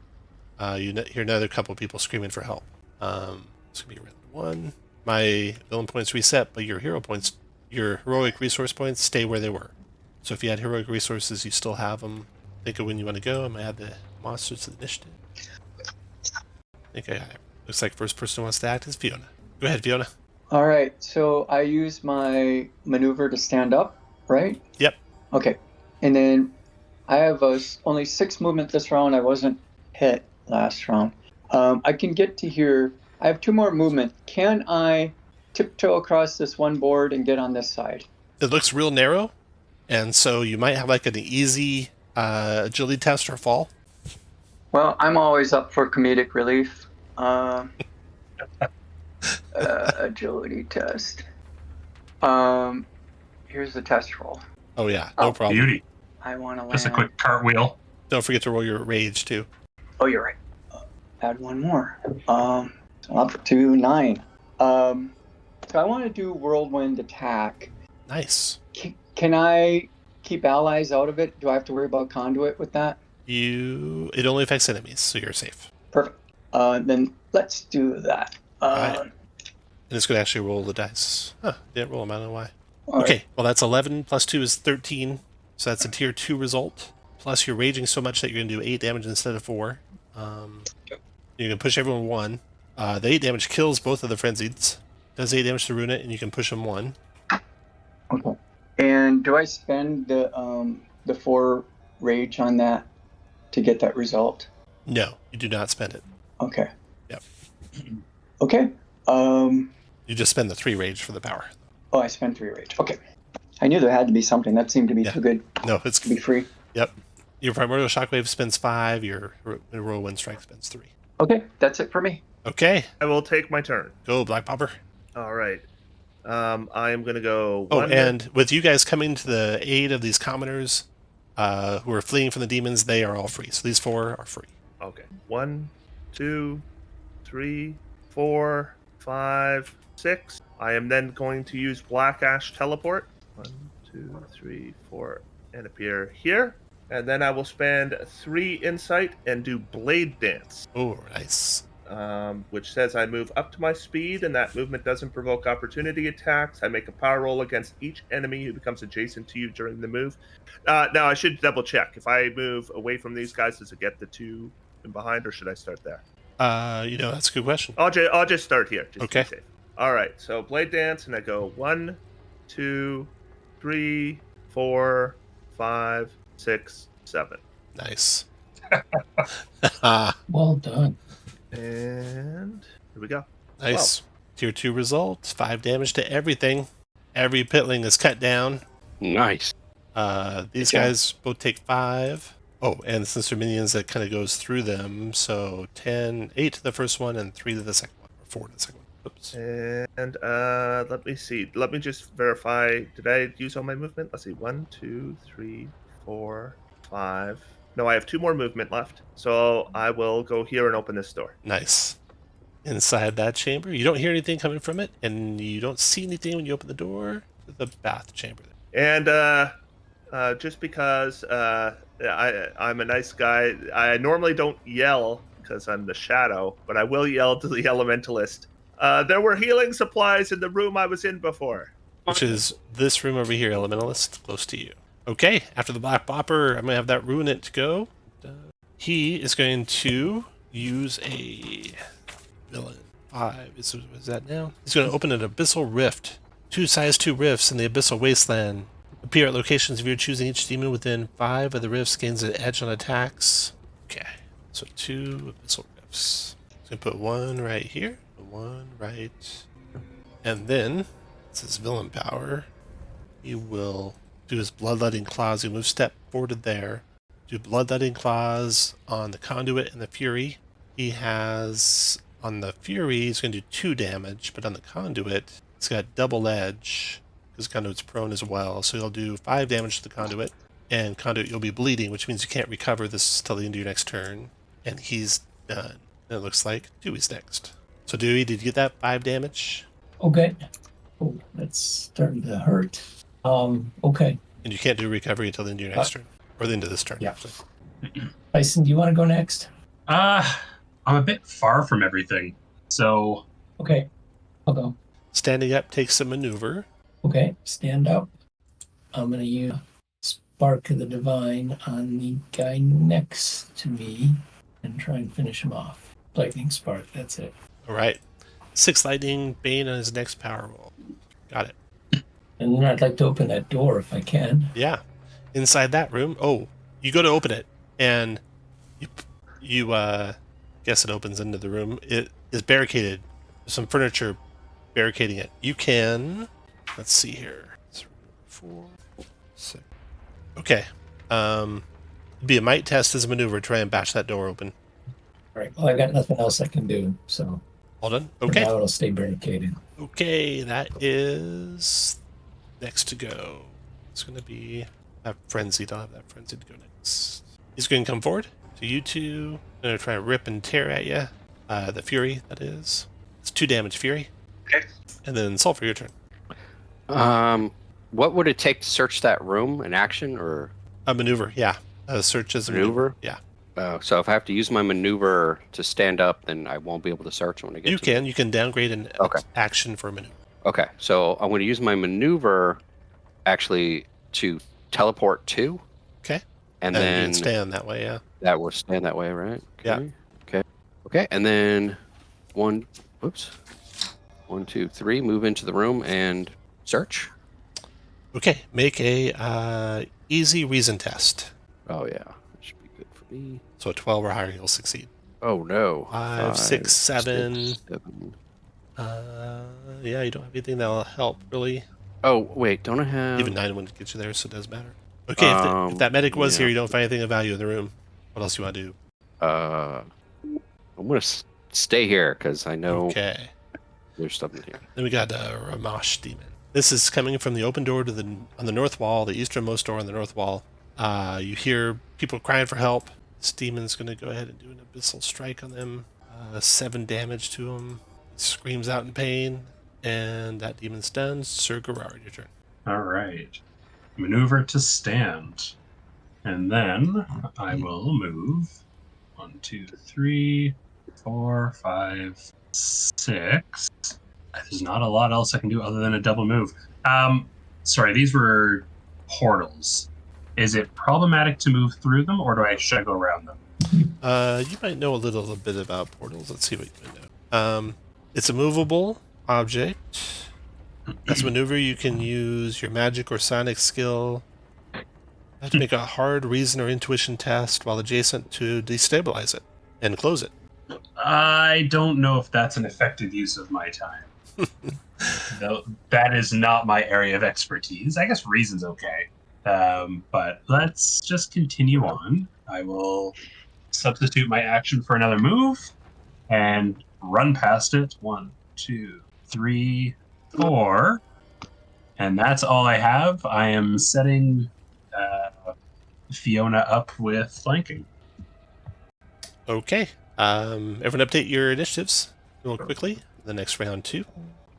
You hear another couple of people screaming for help. It's going to be around 1. My villain points reset, but your hero points, your heroic resource points stay where they were. So if you had heroic resources, you still have them. Think of when you want to go. I'm going to add the monsters to the initiative. I think I got it. Looks like first person who wants to act is Fiona. Go ahead, Fiona. All right, so I use my maneuver to stand up, right? Yep. Okay, and then I have only 6 movement this round. I wasn't hit last round. I can get to here. I have 2 more movement. Can I tiptoe across this one board and get on this side? It looks real narrow, and so you might have like an easy agility test or fall. Well, I'm always up for comedic relief. Agility test. Here's the test roll. Oh yeah, no problem. Beauty. I want to land. Just a quick cartwheel. Don't forget to roll your rage too. Oh, you're right. Add 1 more. Up to 9. So I want to do whirlwind attack. Nice. Can I keep allies out of it? Do I have to worry about conduit with that? It only affects enemies, so you're safe. Perfect. Then let's do that. Right. And it's going to actually roll the dice. Huh, didn't roll them, I don't know why. All Okay, right. well that's 11 plus 2 is 13. So that's a tier 2 result. Plus you're raging so much that you're going to do 8 damage instead of 4. You can push everyone 1. The 8 damage kills both of the frenzieds. Does 8 damage to ruin it, and you can push them 1. Okay. And do I spend the 4 rage on that to get that result? No, you do not spend it. Okay. Yep. Okay. You just spend the 3 rage for the power. Oh, I spent 3 rage. Okay. I knew there had to be something. That seemed to be too good No, it's to be free. Yep. Your primordial shockwave spends 5. Your whirlwind strike spends 3. Okay, that's it for me. Okay, I will take my turn. go Black Popper. All right. I am going to go. Oh, and with you guys coming to the aid of these commoners who are fleeing from the demons, they are all free. So these 4 are free. Okay. 1, 2, 3, 4, 5, 6. I am then going to use Black Ash Teleport. 1, 2, 3, 4, and appear here. And then I will spend 3 Insight and do Blade Dance. Oh, nice. Which says I move up to my speed, and that movement doesn't provoke opportunity attacks. I make a power roll against each enemy who becomes adjacent to you during the move. Now, I should double check. If I move away from these guys, does it get the 2 in behind, or should I start there? That's a good question. I'll just start here. Just Okay. to be safe. All right. So Blade Dance, and I go 1, 2, 3, 4, 5, 6, 7. Nice. Well done. And here we go. Nice. Tier 2 results. 5 damage to everything. Every pitling is cut down. Nice. These guys both take 5. Oh, and since they're minions, that kind of goes through them. So 8 to the first one and 3 to the second one. Or 4 to the second one. Oops. And let me see. Let me just verify. Did I use all my movement? Let's see. 1, 2, 3, 4, 5. No, I have 2 more movement left. So I will go here and open this door. Nice. Inside that chamber, you don't hear anything coming from it, and you don't see anything when you open the door to the bath chamber. And just because I'm a nice guy, I normally don't yell because I'm the shadow, but I will yell to the elementalist. There were healing supplies in the room I was in before. Which is this room over here, Elementalist, close to you. Okay, after the Black Bopper, I'm going to have that Ruinant to go. He is going to use a villain. 5. Is that now? He's going to open an Abyssal Rift. 2 size 2 rifts in the Abyssal Wasteland. Appear at locations of your choosing. Each demon within 5 of the rifts gains an edge on attacks. Okay, so 2 Abyssal Rifts. He's going to put 1 right here. 1 right. And then, this is villain power. He will do his Bloodletting Claws. He moves step forward to there. Do Bloodletting Claws on the Conduit and the Fury. He has On the Fury, he's going to do 2 damage, but on the Conduit, it's got double edge, because Conduit's prone as well. So he'll do 5 damage to the Conduit, and Conduit, you'll be bleeding, which means you can't recover this till the end of your next turn. And he's done. And it looks like Dewey's next. So Dewey, did you get that 5 damage? Okay. Oh, that's starting to hurt. Okay. And you can't do recovery until the end of your next turn, or the end of this turn. Yeah. Tyson, do you want to go next? I'm a bit far from everything, so Okay, I'll go. Standing up takes a maneuver. Okay, stand up. I'm going to use Spark of the Divine on the guy next to me and try and finish him off. Lightning Spark, that's it. All right. 6 lightning, Bane on his next power roll. Got it. And then I'd like to open that door if I can. Yeah. Inside that room, you go to open it, and you guess it opens into the room. It is barricaded. There's some furniture barricading it. You can, let's see here. 3, 4, 6. Okay. It'd be a might test as a maneuver. Try and bash that door open. All right, well, I've got nothing else I can do, so Hold on. for Okay. now it'll stay barricaded. Okay, that is next to go. It's going to be that frenzied. I'll have that frenzied go next. He's going to come forward. So you two are going to try to rip and tear at you. The Fury, that is. It's 2 damage Fury. Okay. And then Sulfur, your turn. What would it take to search that room? An action or A maneuver, yeah. Search as a maneuver? Yeah. So if I have to use my maneuver to stand up, then I won't be able to search when I get You to can. You can downgrade an Okay. action for a maneuver. Okay, so I'm going to use my maneuver actually to teleport 2. Okay. And you then can stand that way, yeah. that will stand that way, right? Yeah. Okay, and then 1, 2, 3, move into the room and search. Okay. Make a easy reason test. Oh, yeah. That should be good for me. So a 12 or higher, you'll succeed. Oh, no. 5, 6, 7. 6, 7. Yeah, you don't have anything that'll help, really. Oh, wait, don't I have... Even 9 wouldn't get you there, so it doesn't matter. Okay, if that medic was here, you don't find anything of value in the room. What else you want to do? I'm going to stay here, because I know Okay. there's something here. Then we got Ramash Demon. This is coming from the open door on the north wall, the easternmost door on the north wall. You hear people crying for help. This demon's going to go ahead and do an Abyssal strike on them. 7 damage to him. He screams out in pain, and that demon's done. Sir Gerard, your turn. all right. Maneuver to stand. And then I will move 1, 2, 3, 4, 5, 6. There's not a lot else I can do other than a double move. Sorry, these were portals. Is it problematic to move through them, or should I go around them? You might know a little bit about portals. Let's see what you know. It's a movable object. As a maneuver, you can use your magic or sonic skill. You have to make a hard reason or intuition test while adjacent to destabilize it and close it. I don't know if that's an effective use of my time. No, that is not my area of expertise. I guess reason's okay. But let's just continue on. I will substitute my action for another move and run past it. 1, 2, 3, 4. And that's all I have. I am setting Fiona up with flanking. Okay. Everyone update your initiatives real quickly. The next round 2.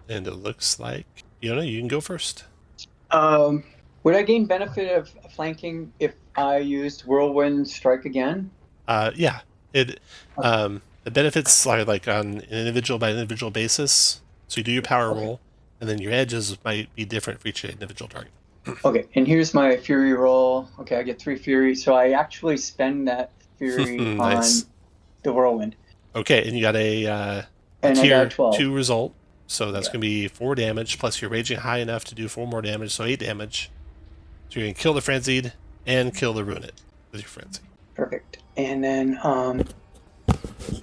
And it looks like, Fiona, you can go first. Would I gain benefit of flanking if I used Whirlwind Strike again? Yeah. The benefits are like on an individual by individual basis. So you do your power roll, and then your edges might be different for each individual target. Okay, and here's my Fury roll. Okay, I get 3 Fury, so I actually spend that Fury Nice. on the Whirlwind. Okay, and you got a And I tier got 12. 2 result. So that's Yeah. going to be 4 damage, plus you're raging high enough to do 4 more damage, so 8 damage. So you're going to kill the Frenzied and kill the Ruin It with your Frenzy. Perfect. And then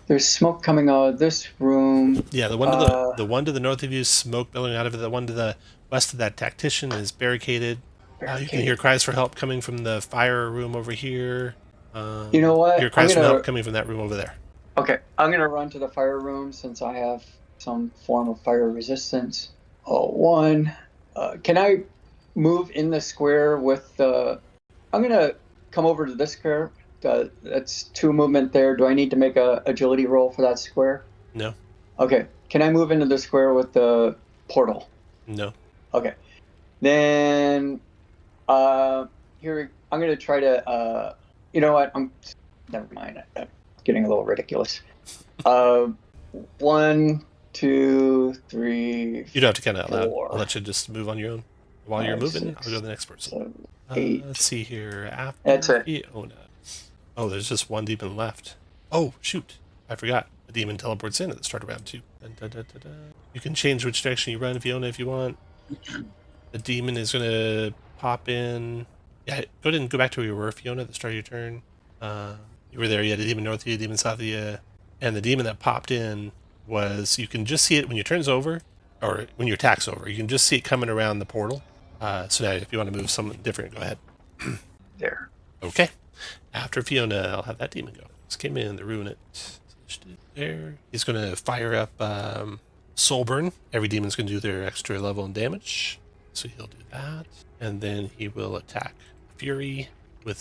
there's smoke coming out of this room. Yeah, the one to the north of you is smoke billowing out of it. The one to the west of that tactician is barricaded. You can hear cries for help coming from the fire room over here. You know what? You hear cries I'm for gonna- help coming from that room over there. Okay, I'm gonna run to the fire room since I have some form of fire resistance. Oh, one. Can I move in the square with the? I'm gonna come over to this square. That's 2 movement there. Do I need to make a agility roll for that square? No. Okay. Can I move into the square with the portal? No. Okay. Then here I'm gonna try to you know what? Never mind. I'm getting a little ridiculous. 1, 2, 3. You don't have to count out loud. 4, I'll let you just move on your own. While you're 5, moving, 6, I'll go to the next person. 7, 8. Let's see here. After That's it. Fiona. Oh, there's just one demon left. Oh, shoot. I forgot. The demon teleports in at the start of round 2. Dun, dun, dun, dun, dun. You can change which direction you run, Fiona, if you want. The demon is going to pop in. Yeah, go ahead and go back to where you were, Fiona, at the start of your turn. You were there. You had a demon north of you, a demon south of you. And the demon that popped in was, you can just see it when your turn's over, or when your attack's over. You can just see it coming around the portal. So now if you want to move something different, go ahead. There. Okay. After Fiona, I'll have that demon go. Just came in to ruin it. There. He's going to fire up Soulburn. Every demon's going to do their extra level and damage. So he'll do that. And then he will attack Fury with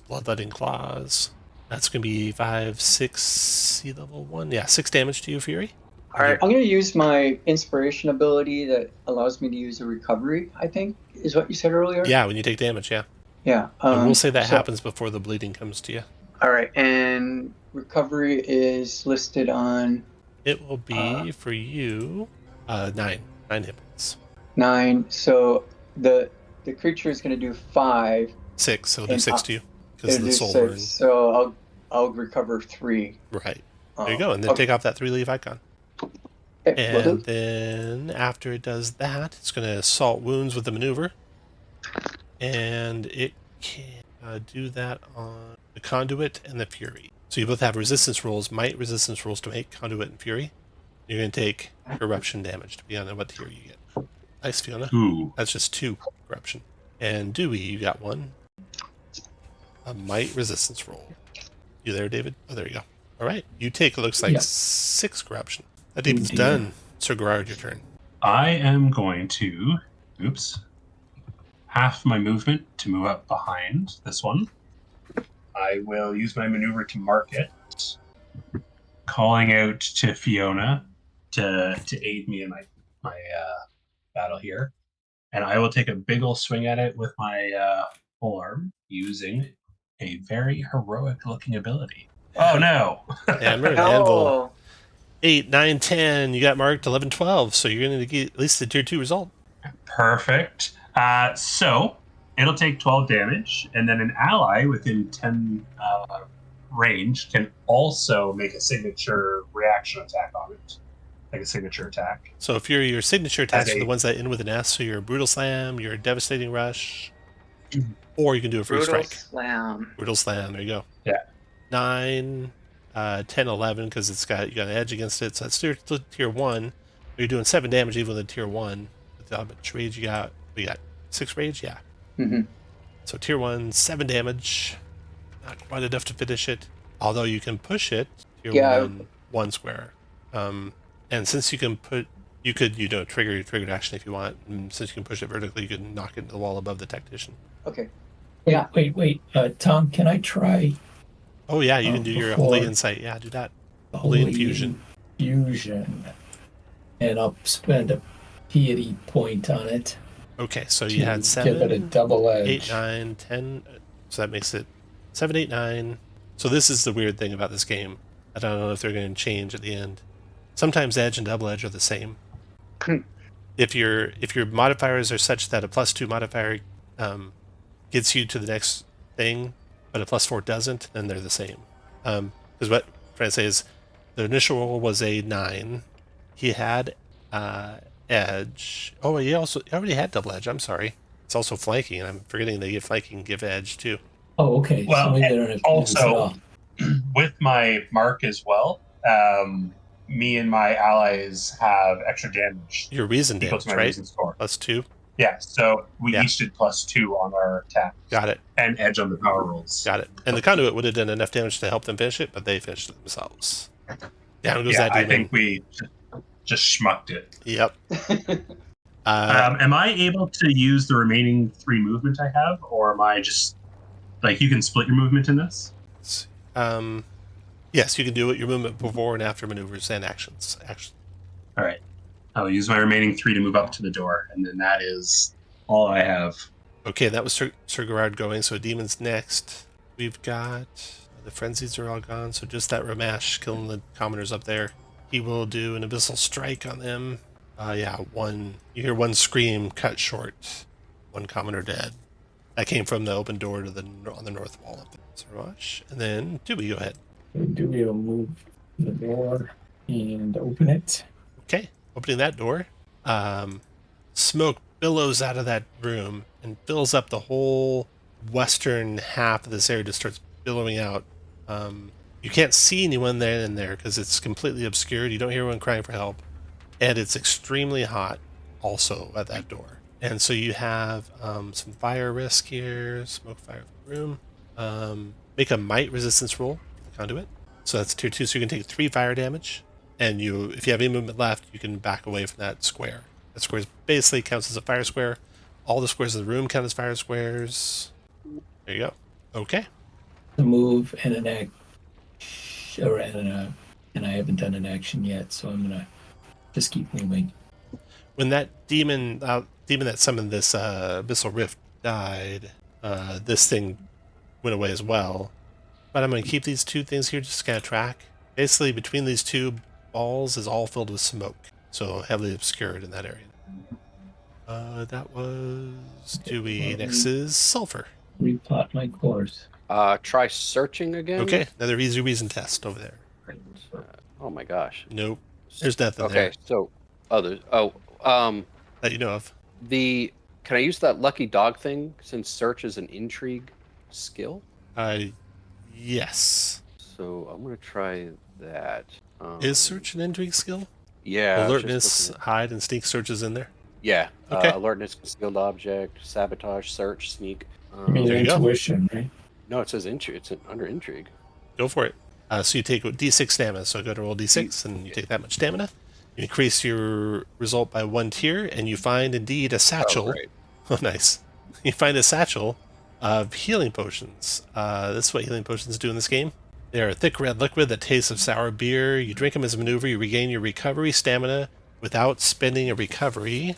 Bloodletting Claws. That's going to be 5, 6, sea level 1. Yeah, 6 damage to you, Fury. All right, I'm going to use my inspiration ability that allows me to use a recovery, I think, is what you said earlier? Yeah, when you take damage, yeah. Yeah. And we'll say that happens before the bleeding comes to you. All right, and recovery is listed on... It will be, for you, 9. 9 hit points. 9, so the creature is going to do 5. 6, so it'll do 6 to you. Because It'll of the do soul 6, burn. so I'll recover 3. Right. There you go, and then take off that 3-leaf icon. Okay, will do. And then after it does that, it's going to assault wounds with the maneuver. And it can do that on the Conduit and the Fury. So you both have resistance rolls, might resistance rolls to make Conduit and Fury. You're going to take corruption damage, depending on what tier you get. Nice, Fiona. Ooh. That's just 2 corruption. And Dewey, you got 1. A might resistance roll. You there, David? Oh, there you go. All right. You take, it looks like 6 corruption. That demon's done. Sir Gerard, your turn. I am going to, half my movement to move up behind this one. I will use my maneuver to mark it, calling out to Fiona to aid me in my battle here. And I will take a big ol' swing at it with my polearm using a very heroic looking ability. Oh no! Hammer and Anvil. 8, 9, 10. You got marked 11, 12. So you're going to get at least the tier 2 result. Perfect. So it'll take 12 damage, and then an ally within 10 range can also make a signature reaction attack on it, like a signature attack. So if your signature attacks are the ones that end with an S, so your Brutal Slam, your Devastating Rush, or you can do a free strike. Slam. Brutal Slam. There you go. Yeah. 9, 10, 11, because you got an edge against it. So that's tier 1. You're doing 7 damage even with a tier 1. With how much rage you got? We got 6 rage? Yeah. Mm-hmm. So tier 1, 7 damage. Not quite enough to finish it. Although you can push it, tier 1 square. And since you can you could trigger your triggered action if you want. And since you can push it vertically, you can knock it into the wall above the tactician. Okay. Wait. Tom, can I try? Oh yeah, you can do your Holy Insight. Yeah, do that. Holy Infusion. And I'll spend a piety point on it. Okay, so you had 7, give it a double edge. 8, 9, 10. So that makes it 7, 8, 9. So this is the weird thing about this game. I don't know if they're going to change at the end. Sometimes edge and double edge are the same. If your modifiers are such that a +2 modifier gets you to the next thing, but a +4 doesn't, then they're the same. Because what I'm trying to say is the initial roll was a 9. He had edge. Oh, he already had double edge. I'm sorry. It's also flanking, and I'm forgetting they give flanking, give edge too. Oh, okay. Well, so maybe they don't have to use it also all. with my mark as well, me and my allies have extra damage. Your reason Equal damage, to my right? reason score. +2. Yeah, so we Yeah. each did +2 on our attack. Got it. And edge on the power rolls. Got it. And the conduit would have done enough damage to help them finish it, but they finished it themselves. Down goes that I demon. think we just schmucked it. Yep. Am I able to use the remaining 3 movement I have, or am I just like you can split your movement in this? Yes, you can do it. Your movement before and after maneuvers and actions. All right. I'll use my remaining 3 to move up to the door, and then that is all I have. Okay, that was Sir Gerard going, so Demon's next. We've got... The frenzies are all gone, so just that Ramash killing the commoners up there. He will do an Abyssal Strike on them. You hear one scream cut short. One commoner dead. That came from the open door to on the north wall up there. So Ramash. And then Dewey, go ahead. Dewey will move the door and open it. Okay, opening that door. Smoke billows out of that room and fills up the whole western half of this area. Just starts billowing out. You can't see anyone in there because it's completely obscured. You don't hear anyone crying for help. And it's extremely hot also at that door. And so you have some fire risk here. Smoke fire from the room. Make a might resistance roll for the conduit. So that's tier 2, so you can take 3 fire damage. And if you have any movement left, you can back away from that square. That square basically counts as a fire square. All the squares in the room count as fire squares. There you go. Okay. The move and an act, and I haven't done an action yet, so I'm gonna just keep moving. When that demon that summoned this Abyssal Rift died, this thing went away as well. But I'm going to keep these 2 things here just to kind of track. Basically, between these 2 balls is all filled with smoke, so heavily obscured in that area. That was Dewey. Next is Sulfur. Replot my course. Try searching again. Okay, another easy reason test over there. Oh my gosh. Nope, there's nothing there. Okay, so others. That you know of. Can I use that lucky dog thing since search is an intrigue skill? Yes. So I'm gonna try that. Is search an intrigue skill? Yeah. Alertness, hide, and sneak searches in there. Yeah. Okay. Alertness, concealed object, sabotage, search, sneak. You mean there you go. intuition, right? No, it says intrigue. It's under intrigue. Go for it. So you take D6 stamina. So go to roll D6, and you take that much stamina. You increase your result by 1 tier, and you find indeed a satchel. Oh, nice. You find a satchel of healing potions. This is what healing potions do in this game. They're a thick red liquid that tastes of sour beer. You drink them as a maneuver. You regain your recovery stamina without spending a recovery.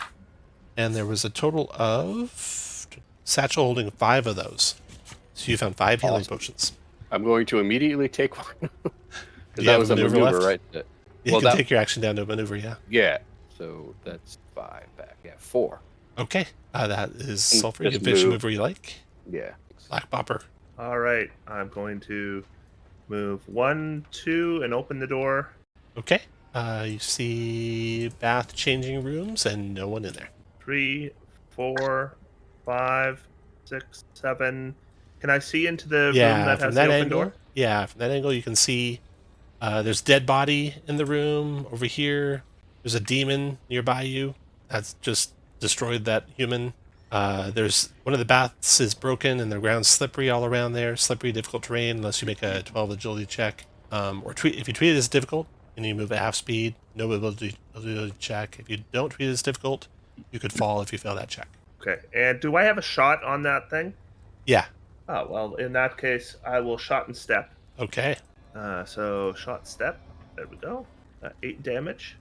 And there was a total of satchel holding 5 of those. So you found 5 healing potions. I'm going to immediately take one. Because You that have was a a maneuver maneuver, left? right? You can take your action down to a maneuver, yeah. Yeah. So that's 5 back. Yeah, 4. Okay. That is Sulfur. You Just can finish a move. maneuver you like. Yeah. Black Bopper. All right, I'm going to move 1, 2, and open the door. Okay. You see bath changing rooms and no one in there. 3, 4, 5, 6, 7. Can I see into the room that has the open door? Yeah, from that angle you can see there's dead body in the room over here. There's a demon nearby you that's just destroyed that human. There's one of the baths is broken and the ground's slippery all around there. Slippery, difficult terrain unless you make a 12 agility check. If you treat it as difficult and you move at half speed, no ability check. If you don't treat it as difficult, you could fall if you fail that check. Okay, and do I have a shot on that thing? Yeah. Oh, well, in that case, I will shot and step. Okay. So, shot, step. There we go. 8 damage.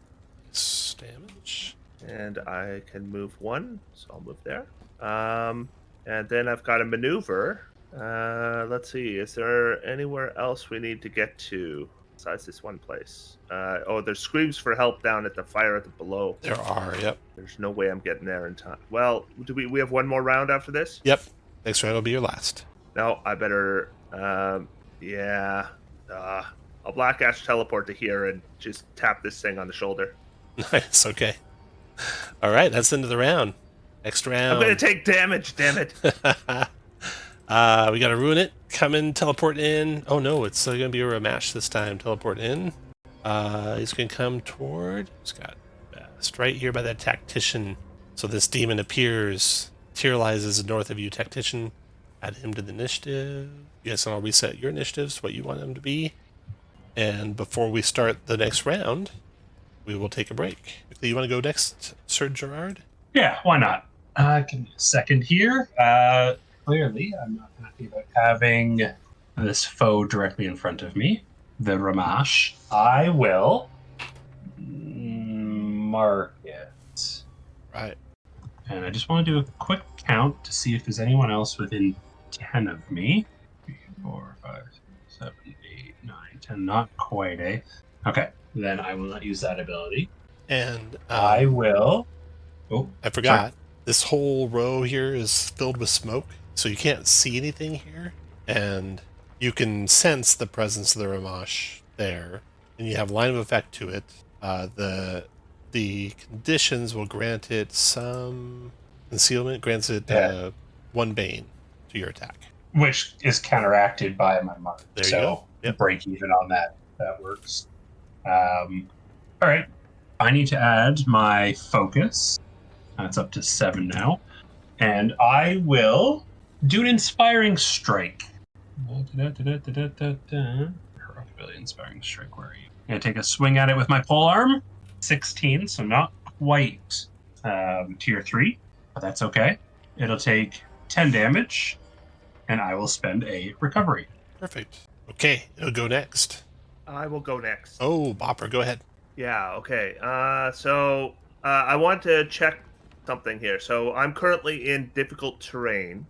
Damage. And I can move 1, so I'll move there. And then I've got a maneuver. Let's see, is there anywhere else we need to get to besides this one place? There's screams for help down at the fire at the below. There are, yep. There's no way I'm getting there in time. Well, do we have one more round after this? Yep. Next round will be your last. No, I better, I'll Black Ash teleport to here and just tap this thing on the shoulder. Nice, okay. All right, that's the end of the round. Next round. I'm going to take damage, damn it. We got to ruin it. Come in, teleport in. Oh no, it's going to be a Ramash this time. Teleport in. He's going to come toward. He's got right here by that tactician So this demon appears, materializes north of you, tactician. Add him to the initiative. You guys can all reset your initiatives, what you want them to be. And before we start the next round, we will take a break. You want to go next, Sir Gerard? Yeah, why not? Give me a second here. Clearly, I'm not happy about having this foe directly in front of me. The Ramash. I will mark it. Right. And I just want to do a quick count to see if there's anyone else within 10 of me. 3, 4, 5, 7, 8, 9, 10. Not quite, eh? Okay, then I will not use that ability. And I will. Oh, I forgot. sorry. This whole row here is filled with smoke, so you can't see anything here. And you can sense the presence of the Ramash there, and you have line of effect to it. The conditions will grant it some concealment, grants it 1 bane to your attack. Which is counteracted by my mark. There you go. Yep. Break even on that. That works. All right. I need to add my focus. That's up to 7 now. And I will do an inspiring strike. Heroic ability, inspiring strike. Where are you? I'm going to take a swing at it with my pole arm. 16, so not quite tier 3. But that's okay. It'll take 10 damage. And I will spend a recovery. Perfect. Okay, it'll go next. I will go next. Oh, Bopper, go ahead. Yeah, okay. So I want to check something here. So I'm currently in difficult terrain.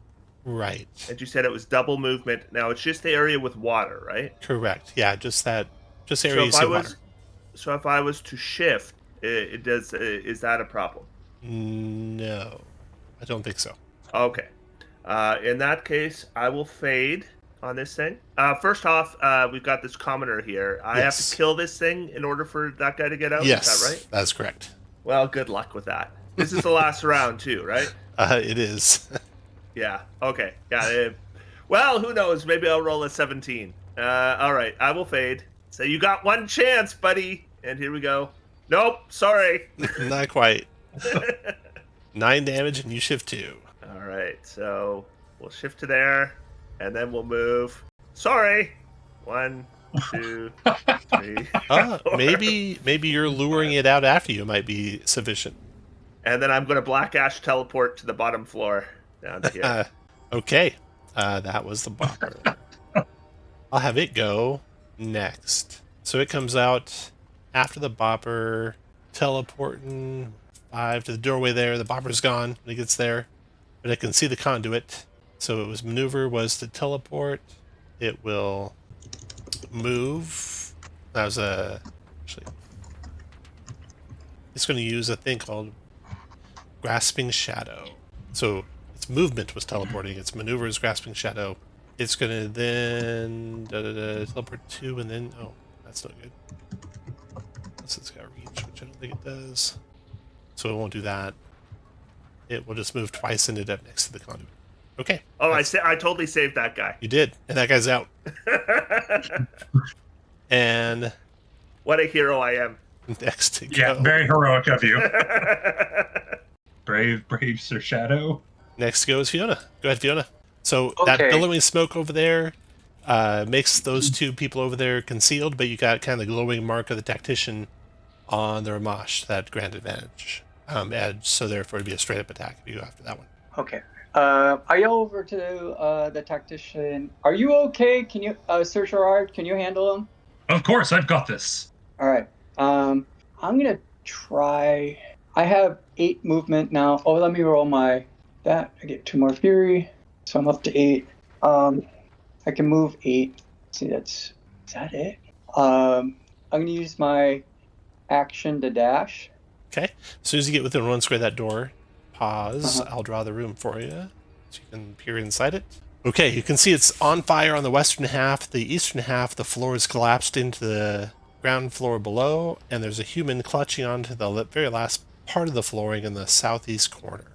Right. And you said it was double movement. Now it's just the area with water, right? Correct. Yeah, just area you see water. So if I was to shift, is that a problem? No, I don't think so. Okay. In that case, I will fade on this thing. First off, we've got this commoner here. I have to kill this thing in order for that guy to get out? Yes, is that right? That's correct. Well, good luck with that. This is the last round too, right? It is. Yeah, okay. Yeah. Well, who knows? Maybe I'll roll a 17. All right, I will fade. So you got 1 chance, buddy. And here we go. Nope, sorry. Not quite. 9 damage and you shift 2. All right, so we'll shift to there, and then we'll move. Sorry. 1, 2, 3. 4. Maybe you're luring it out after you might be sufficient. And then I'm going to Black Ash teleport to the bottom floor down here. Okay, that was the Bopper. I'll have it go next. So it comes out after the Bopper, teleporting 5 to the doorway there. The Bopper's gone when it gets there. But I can see the conduit. So it was maneuver was to teleport. It will move. That was actually, it's going to use a thing called Grasping Shadow. So its movement was teleporting. Its maneuver is Grasping Shadow. It's going to then teleport 2 and then... Oh, that's not good. Unless it's got reach, which I don't think it does. So it won't do that. It will just move twice and end up next to the conduit. Okay. Oh, I totally saved that guy. You did, and that guy's out. And what a hero I am. Next to go. Yeah, very heroic of you. Brave Sir Shadow. Next to go is Fiona. Go ahead, Fiona. So Okay. that billowing smoke over there makes those 2 people over there concealed, but you got kind of the glowing mark of the tactician on the Ramash, that grand advantage edge, so therefore it'd be a straight up attack if you go after that one. Okay. Are you over to the tactician? Are you okay? Can you, Sir Gerard, can you handle him? Of course, I've got this. All right. I'm gonna try. I have 8 movement now. Oh, let me roll that. I get 2 more fury, so I'm up to 8. I can move 8. Let's see, is that it? I'm gonna use my action to dash. Okay. As soon as you get within 1 square of that door, pause. I'll draw the room for you, so you can peer inside it. Okay, you can see it's on fire on the western half. The eastern half, the floor is collapsed into the ground floor below, and there's a human clutching onto the very last part of the flooring in the southeast corner.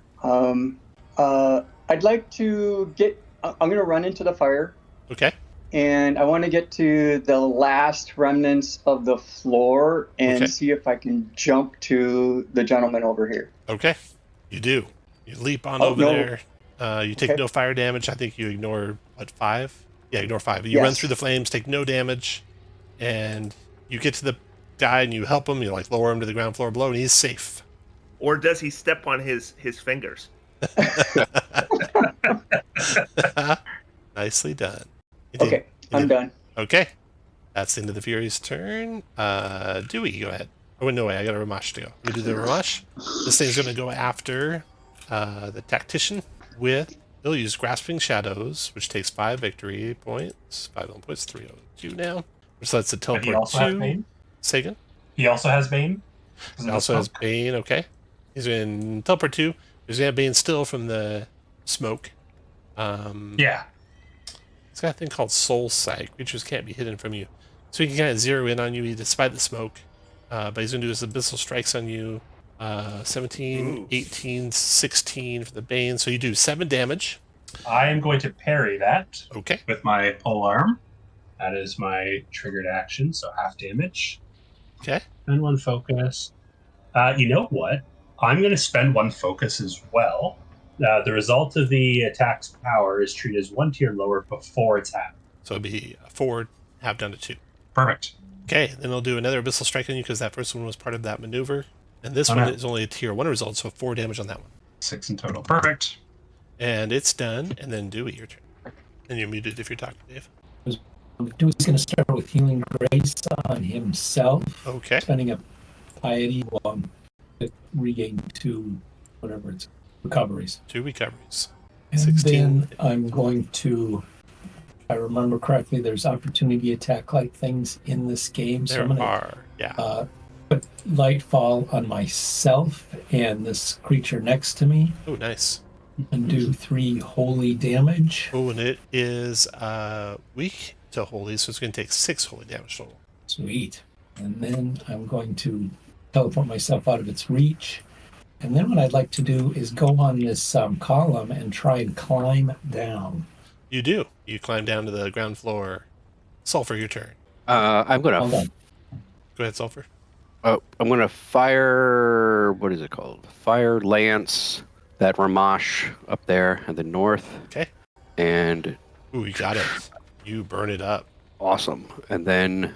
I'd like to get... I'm going to run into the fire. Okay. And I want to get to the last remnants of the floor and see if I can jump to the gentleman over here. Okay. You do. You leap on Oh, over no. there. You take Okay. no fire damage. I think you ignore, what, 5? Yeah, ignore 5. You run Yes. through the flames, take no damage, and you get to the guy and you help him. You like lower him to the ground floor below, and he's safe. Or does he step on his fingers? Nicely done. Okay, I'm done. Okay. That's the end of the Fury's turn. Dewey, go ahead. Oh, no way. I got a Ramash to go. You do the Ramash. This thing's going to go after the Tactician with... He'll use Grasping Shadows, which takes 5 victory points. 5 villain points, 302 now. Which lets it But teleport he also has 2. Bane. Say again? He also has Bane. He also has Bane, okay. He's going to teleport 2. He's going to have Bane still from the smoke. Yeah. It's got a thing called Soul Sight. Creatures can't be hidden from you. So he can kind of zero in on you despite the smoke. But he's going to do his Abyssal Strikes on you. 17, Ooh. 18, 16 for the Bane. So you do 7 damage. I am going to parry that Okay. with my pole arm. That is my triggered action, so half damage. Okay. And 1 focus. You know what? I'm going to spend 1 focus as well. The result of the attack's power is treated as 1 tier lower before it's halved. So it'd be 4, half down to 2. Perfect. Okay. Then he'll do another Abyssal Strike on you because that first one was part of that maneuver. And this Oh, one no. is only a tier 1 result, so 4 damage on that one. 6 in total. Perfect. And it's done. And then Dewey, your turn. And you're muted if you're talking, Dave. Dewey's going to start with Healing Grace on himself, Okay. spending a piety while regain 2, whatever it's, recoveries. 2 recoveries. And 16. then I'm going to, if I remember correctly, there's opportunity attack like things in this game. So There I'm going to are. Yeah. put Lightfall on myself and this creature next to me Oh, nice. and do 3 holy damage. Oh, and it is weak to holy, so it's going to take 6 holy damage total. Sweet. And then I'm going to teleport myself out of its reach. And then what I'd like to do is go on this column and try and climb down. You do. You climb down to the ground floor. Sulfur, your turn. I'm Hold gonna. on. Go ahead, Sulfur. I'm gonna fire. What is it called? Fire lance that Ramash up there in the north. Okay. And Ooh, you got it. You burn it up. awesome. And then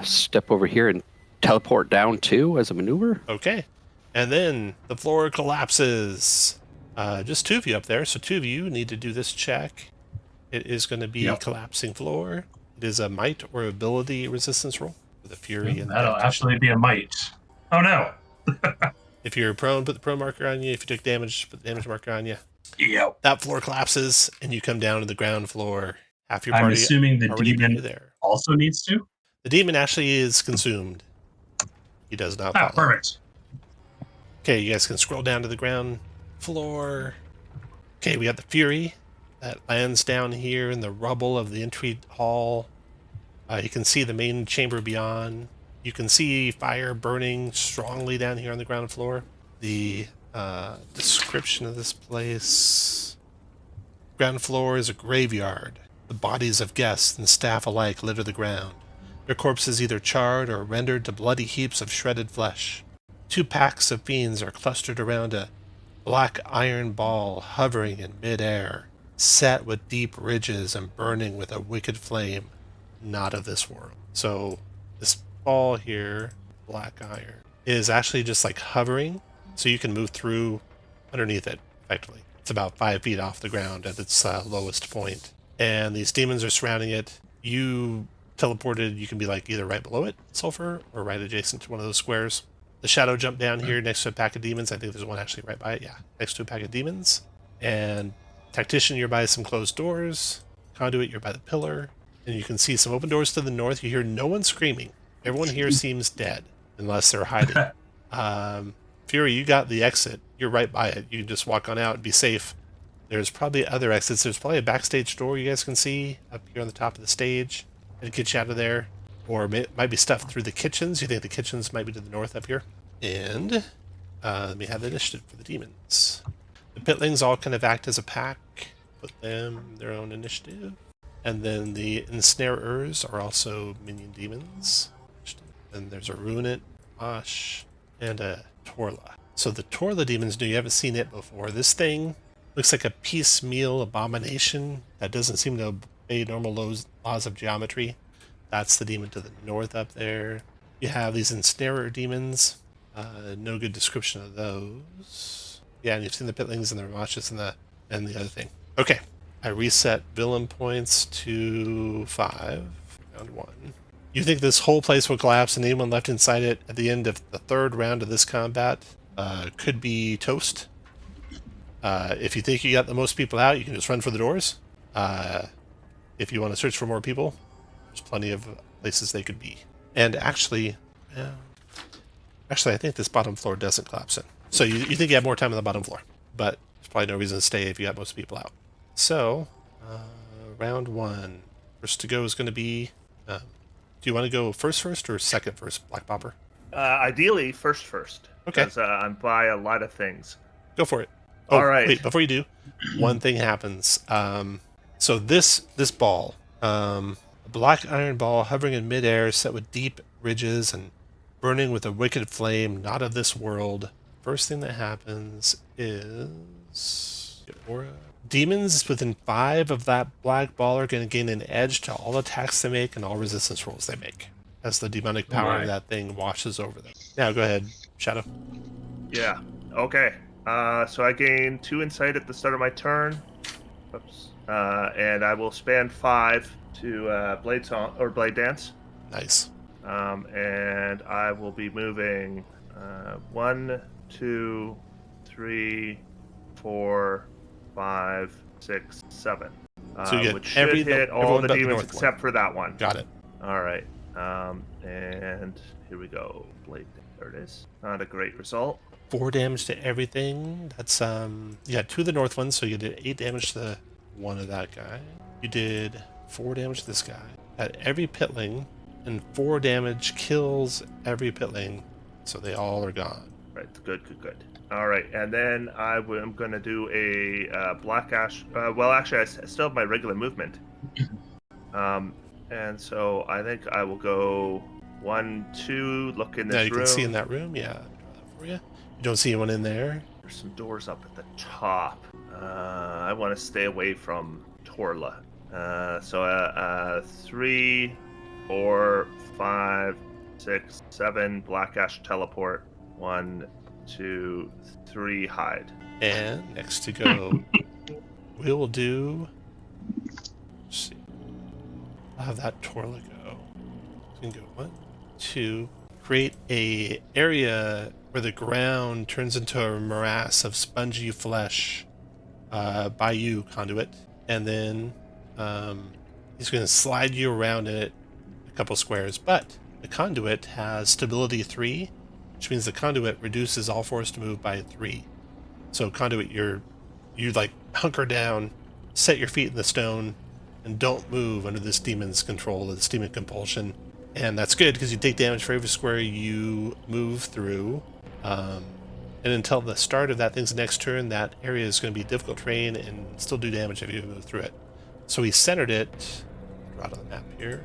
step over here and teleport down too as a maneuver. Okay. And then the floor collapses. Just 2 of you up there, so 2 of you need to do this check. It is going to be collapsing floor. It is a might or ability resistance roll with a fury. And That'll actually be a might. Oh no. if you're prone, put the prone marker on you. If you took damage, put the damage marker on you. Yep. That floor collapses, and you come down to the ground floor. Half your I'm party assuming the already demon be there. also needs to. The demon actually is consumed. He does not follow. Perfect. Okay, you guys can scroll down to the ground floor. Okay, we got the Fury that lands down here in the rubble of the entry hall. You can see the main chamber beyond. You can see fire burning strongly down here on the ground floor. The description of this place. Ground floor is a graveyard. The bodies of guests and staff alike litter the ground. Their corpses either charred or rendered to bloody heaps of shredded flesh. 2 packs of fiends are clustered around a black iron ball hovering in midair, set with deep ridges and burning with a wicked flame, not of this world. So this ball here, black iron, is actually just like hovering, so you can move through underneath it, effectively. It's about 5 feet off the ground at its lowest point. And these demons are surrounding it. You teleported, you can be like either right below it, Sulfur, or right adjacent to one of those squares. The shadow jumped down here next to a pack of demons. I think there's one actually right by it. Yeah, next to a pack of demons. And Tactician, you're by some closed doors. Conduit, you're by the pillar. And you can see some open doors to the north. You hear no one screaming. Everyone here seems dead, unless they're hiding. Fury, you got the exit. You're right by it. You can just walk on out and be safe. There's probably other exits. There's probably a backstage door you guys can see up here on the top of the stage. It'll get you out of there. Or it might be stuff through the kitchens. You think the kitchens might be to the north up here. And let me have the initiative for the demons. The pitlings all kind of act as a pack. Put them their own initiative. And then the ensnarers are also minion demons. Then there's a Runit, Ash, and a Torla. So the Torla demons, you haven't seen it before. This thing looks like a piecemeal abomination that doesn't seem to obey normal laws of geometry. That's the demon to the north up there. You have these ensnarer demons. No good description of those. Yeah, and you've seen the pitlings and the ramachas and the other thing. Okay, I reset villain points to 5. Round 1. You think this whole place will collapse and anyone left inside it at the end of the 3rd round of this combat could be toast. If you think you got the most people out, you can just run for the doors. If you want to search for more people, there's plenty of places they could be. And actually, I think this bottom floor doesn't collapse in. So you think you have more time on the bottom floor, but there's probably no reason to stay if you got most people out. So, round 1. First to go is going to be... do you want to go first or second first, Black Popper? Ideally, first. Okay. Because I'm by a lot of things. Go for it. Oh, all right. Wait, before you do, one thing happens. So this ball, a black iron ball hovering in midair, set with deep ridges and burning with a wicked flame, not of this world. First thing that happens is aura. Demons within 5 of that black ball are going to gain an edge to all attacks they make and all resistance rolls they make, as the demonic power of that thing washes over them. Now go ahead, Shadow. Yeah. Okay. So I gain 2 insight at the start of my turn. Oops. And I will spend 5 to Blade Dance. Nice. And I will be moving 1, 2, 3, 4, 5, 6, 7. So you get which should hit all the demons except for that one. Got it. All right. And here we go. Blade. There it is. Not a great result. 4 damage to everything. That's you got 2 of the north ones, so you did 8 damage to one of that guy. You did 4 damage to this guy. At every pitling, and 4 damage kills every pitling, so they all are gone. Right. Good. All right, and then I'm going to do a Black Ash. Well, actually, I still have my regular movement. And so I think I will go 1, 2, look in this room. Now you can see in that room, yeah. I'll draw that for you. You don't see anyone in there. There's some doors up at the top. I want to stay away from Torla. So 3, 4, 5, 6, 7 Black Ash teleport. 1, 2, 3 hide. And next to go, we will do. Let's see. I'll have that Torla go. You can go 1, 2. Create a area where the ground turns into a morass of spongy flesh by you, Conduit. And then he's going to slide you around in it a couple squares. But the Conduit has stability 3, which means the Conduit reduces all force to move by 3. So Conduit, you like hunker down, set your feet in the stone, and don't move under this demon's control, this demon compulsion. And that's good because you take damage for every square you move through. And until the start of that thing's next turn, that area is going to be difficult terrain and still do damage if you move through it. So he centered it. Draw it on the map here.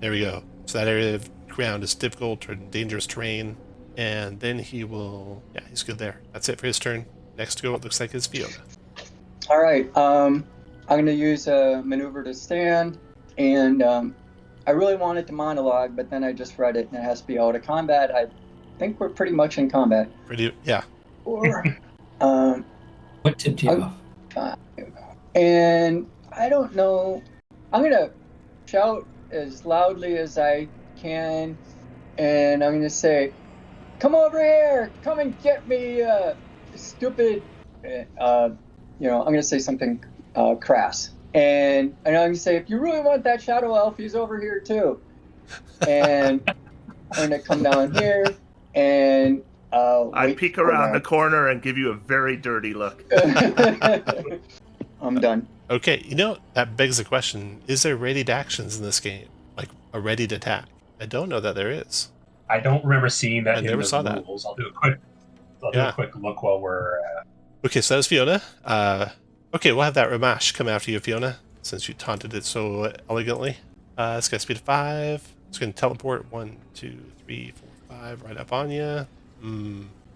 There we go. So that area of ground is difficult or dangerous terrain. And then he will... Yeah, he's good there. That's it for his turn. Next to go, it looks like is Fiona. All right. I'm going to use a maneuver to stand. And I really wanted to monologue, but then I just read it and it has to be out of combat. I think we're pretty much in combat. Yeah. Or, What tipped you off? And I don't know. I'm going to shout as loudly as I can. And I'm going to say, come over here. Come and get me, stupid. I'm going to say something crass. And I'm going to say, if you really want that shadow elf, he's over here too. And I'm going to come down here and I peek around the corner and give you a very dirty look. I'm done. Okay, that begs the question, is there readied actions in this game? Like a readied attack? I don't know that there is. I don't remember seeing that I in never the saw that. rules. I'll do a quick look while we're... Okay, so that was Fiona. Okay, we'll have that Ramash come after you, Fiona, since you taunted it so elegantly. It's got speed of 5. It's going to teleport 1, 2, 3, 4, 5 right up on you.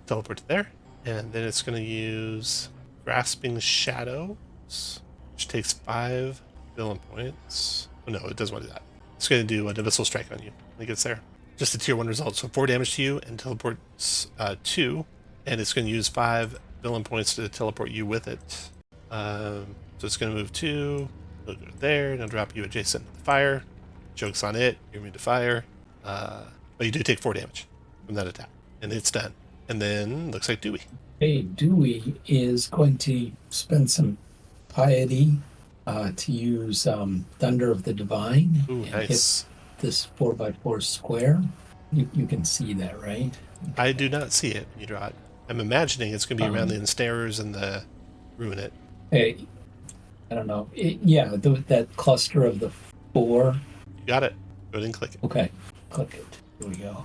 Teleport to there. And then it's going to use Grasping Shadows, which takes 5 villain points. Oh, no, it doesn't want to do that. It's going to do an Abyssal Strike on you when it gets there. Just a tier 1 result. So 4 damage to you and teleports 2. And it's going to use 5 villain points to teleport you with it. So it's going to move 2. It'll go there. And it'll drop you adjacent to the fire. Joke's on it. You're immune to fire. But you do take 4 damage from that attack. And it's done. And then looks like Dewey. Hey, Dewey is going to spend some piety to use Thunder of the Divine. Ooh, and nice. hit this 4x4 square. You can see that, right? I do not see it when you draw it. I'm imagining it's going to be around the ensnarers and the ruin it. Hey, I don't know. That cluster of the 4. You got it. Go ahead and click it. Okay, click it. Here we go.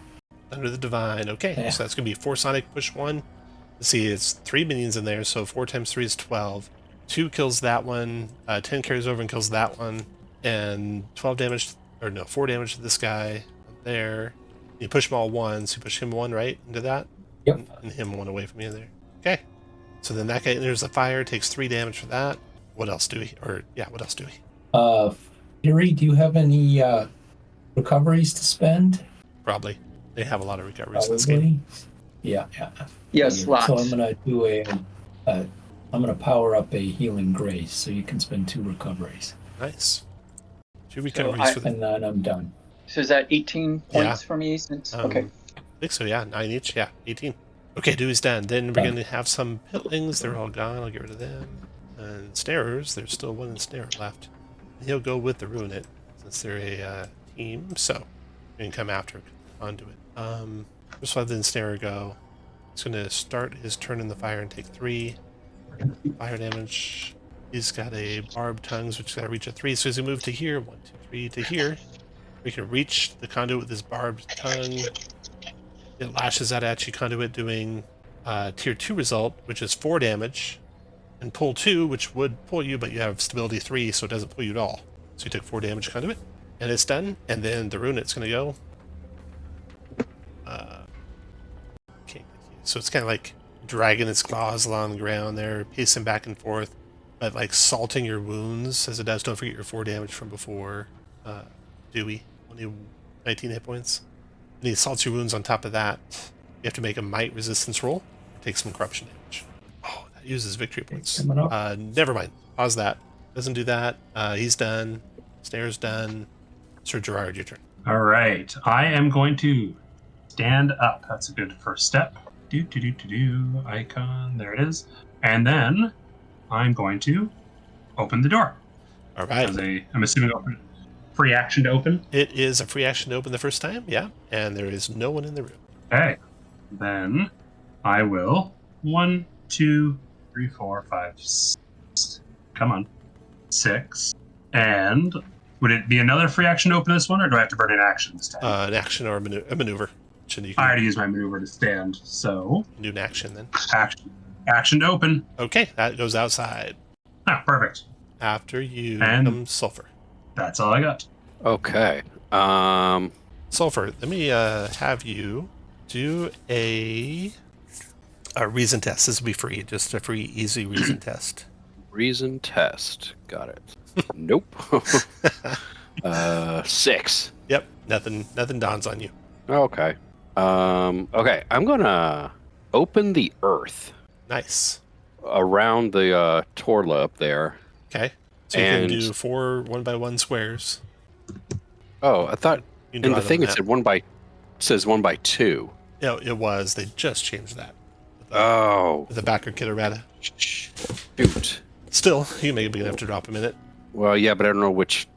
Under the Divine. Okay, Yeah. so that's going to be 4 Sonic Push 1. Let's see, it's 3 minions in there, so 4 times 3 is 12. 2 kills that one. 10 carries over and kills that one. And 4 damage to this guy there. You push them all 1, so you push him 1 right into that? Yep. And him 1 away from you there. Okay. So then that guy enters the fire, takes 3 damage for that. What else do we? What else do we? Fury, do you have any recoveries to spend? Probably. They have a lot of recoveries in this game. Probably. Yeah. Yes, lots. So I'm gonna do I'm gonna power up a Healing Grace, so you can spend 2 recoveries, Nice. 2 So recoveries for the... and then I'm done. So is that 18 points for me? Okay. I think so, yeah. 9 each, yeah. 18. Okay, Dewey's done. Then we're going to have some pitlings. They're all gone. I'll get rid of them. And snarers. There's still 1 ensnarer left. He'll go with the Ruin It, since they're a team. So, we can come after onto it. Just let the ensnarer go. He's going to start his turn in the fire and take 3 fire damage. He's got a barbed tongues, which is got to reach a 3. So as he moves to here, 1, 2, 3 to here, we can reach the conduit with his barbed tongue. It lashes out at you, conduit, doing tier 2 result, which is 4 damage, and pull 2, which would pull you, but you have stability 3, so it doesn't pull you at all. So you took 4 damage, conduit, and it's done. And then the Ruin It's going to go. Okay, so it's kind of like dragging its claws along the ground there, pacing back and forth, but like salting your wounds as it does. Don't forget your 4 damage from before. Dewey, only 19 hit points. And he salts your wounds on top of that. You have to make a might resistance roll. Take some corruption damage. Oh, that uses victory points. Never mind. Pause that. Doesn't do that. He's done. Snare's done. Sir Gerard, your turn. All right. I am going to stand up. That's a good first step. Icon. There it is. And then I'm going to open the door. All right. I'm assuming free action to open. It is a free action to open the first time, yeah. And there is no one in the room. Okay. Then I will 1, 2, 3, 4, 5, 6. Come on. 6. And would it be another free action to open this one, or do I have to burn an action this time? An action or a maneuver. I already used my maneuver to stand, so do an action then. Action to open. Okay, that goes outside. Ah, perfect. After you And come Sulfur. That's all I got. Okay. Sulfur, let me have you do a reason test. This will be free, just a free, easy reason test. Reason test. Got it. Nope. 6. Yep, nothing dawns on you. Okay. Okay, I'm gonna open the earth Nice. around the Torla up there. Okay, so you can do 4 1x1 squares. Oh, I thought You in can draw the them thing that. it says 1 by 2. Yeah, it was. They just changed that. Oh, The backer kid errata. shoot. Still, you may be gonna have to drop a minute. Well, yeah, but I don't know which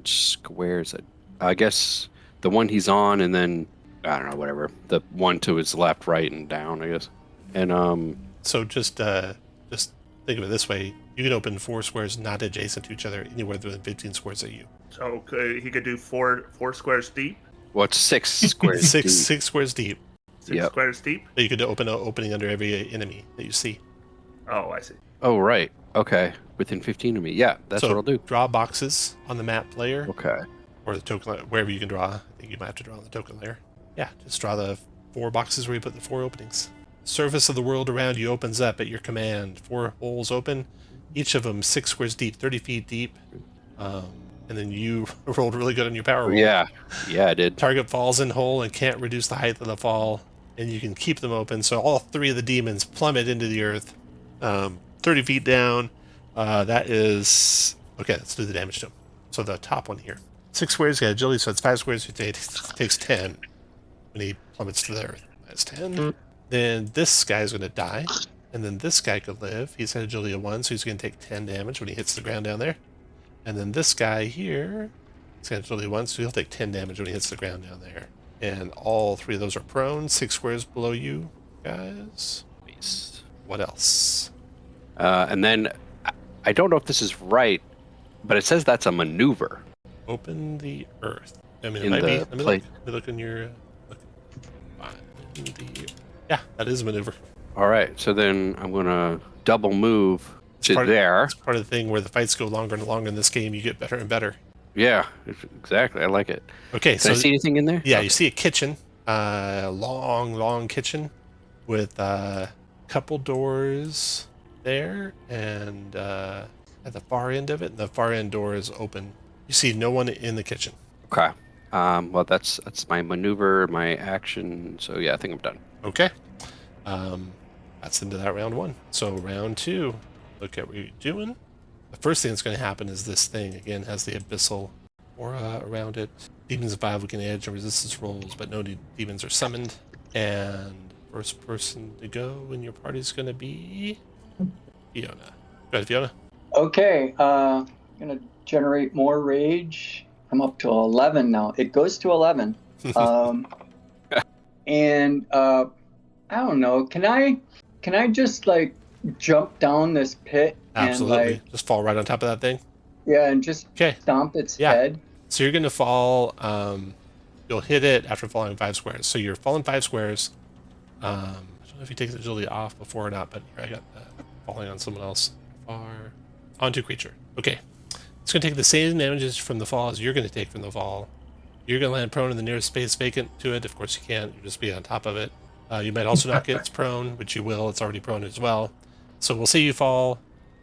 squares it. I guess the one he's on, and then I don't know, whatever. The one to his left, right, and down, I guess. And So just think of it this way: you can open 4 squares not adjacent to each other, anywhere within 15 squares of you. So he could do four squares deep. well, it's 6 squares. deep. Six squares deep. 6 Yep. squares deep. That you could open an opening under every enemy that you see. Oh, I see. Oh, right. Okay, within 15 of me. Yeah, that's So what I'll do. Draw boxes on the map layer Okay. or the token layer, wherever you can draw. I think you might have to draw on the token layer. Yeah, just draw the 4 boxes where you put the 4 openings. Surface of the world around you opens up at your command. 4 holes open, each of them 6 squares deep, 30 feet deep. And then you rolled really good on your power roll. Yeah, I did. Target falls in hole and can't reduce the height of the fall, and you can keep them open. So all 3 of the demons plummet into the earth, 30 feet down. That is... Okay, let's do the damage to him. So the top one here. 6 squares, got agility, so it's 5 squares. He takes 10 when he plummets to the earth. That's 10. Then this guy's going to die, and then this guy could live. He's got agility of 1, so he's going to take 10 damage when he hits the ground down there. And then this guy here, he's got agility 1, so he'll take 10 damage when he hits the ground down there. And all 3 of those are prone, 6 squares below you guys. Nice. What else? And then, I don't know if this is right, but it says that's a maneuver. Open the earth. I mean, it In might be. the Let me plate. look in your... Yeah, that is a maneuver. All right, so then I'm going to double move to part there. It's part of the thing where the fights go longer and longer in this game. You get better and better. Yeah, exactly. I like it. Okay, Can so I see anything in there? yeah, you see a kitchen, long kitchen with a couple doors there, and at the far end of it, the far end door is open. You see no one in the kitchen. Okay. Well, that's my maneuver, my action. So yeah, I think I'm done. Okay. That's into that round 1. So round 2, look at what you're doing. The first thing that's going to happen is this thing, again, has the Abyssal aura around it. Demons of 5 can edge and resistance rolls, but no demons are summoned. And first person to go in your party is going to be Fiona. Go ahead, Fiona. Okay, I'm gonna generate more rage. I'm up to 11 now. It goes to 11. And I don't know. Can I just like jump down this pit Absolutely. and like Just fall right on top of that thing. and just stomp its head? So you're going to fall, you'll hit it after falling 5 squares. So you're falling 5 squares. I don't know if you take the agility off before or not, but here I got falling on someone else. Far onto creature. Okay. It's going to take the same damages from the fall as you're going to take from the fall. You're going to land prone in the nearest space vacant to it. Of course you can't. You'll just be on top of it. You might also not get its prone, which you will. It's already prone as well. So we'll say you fall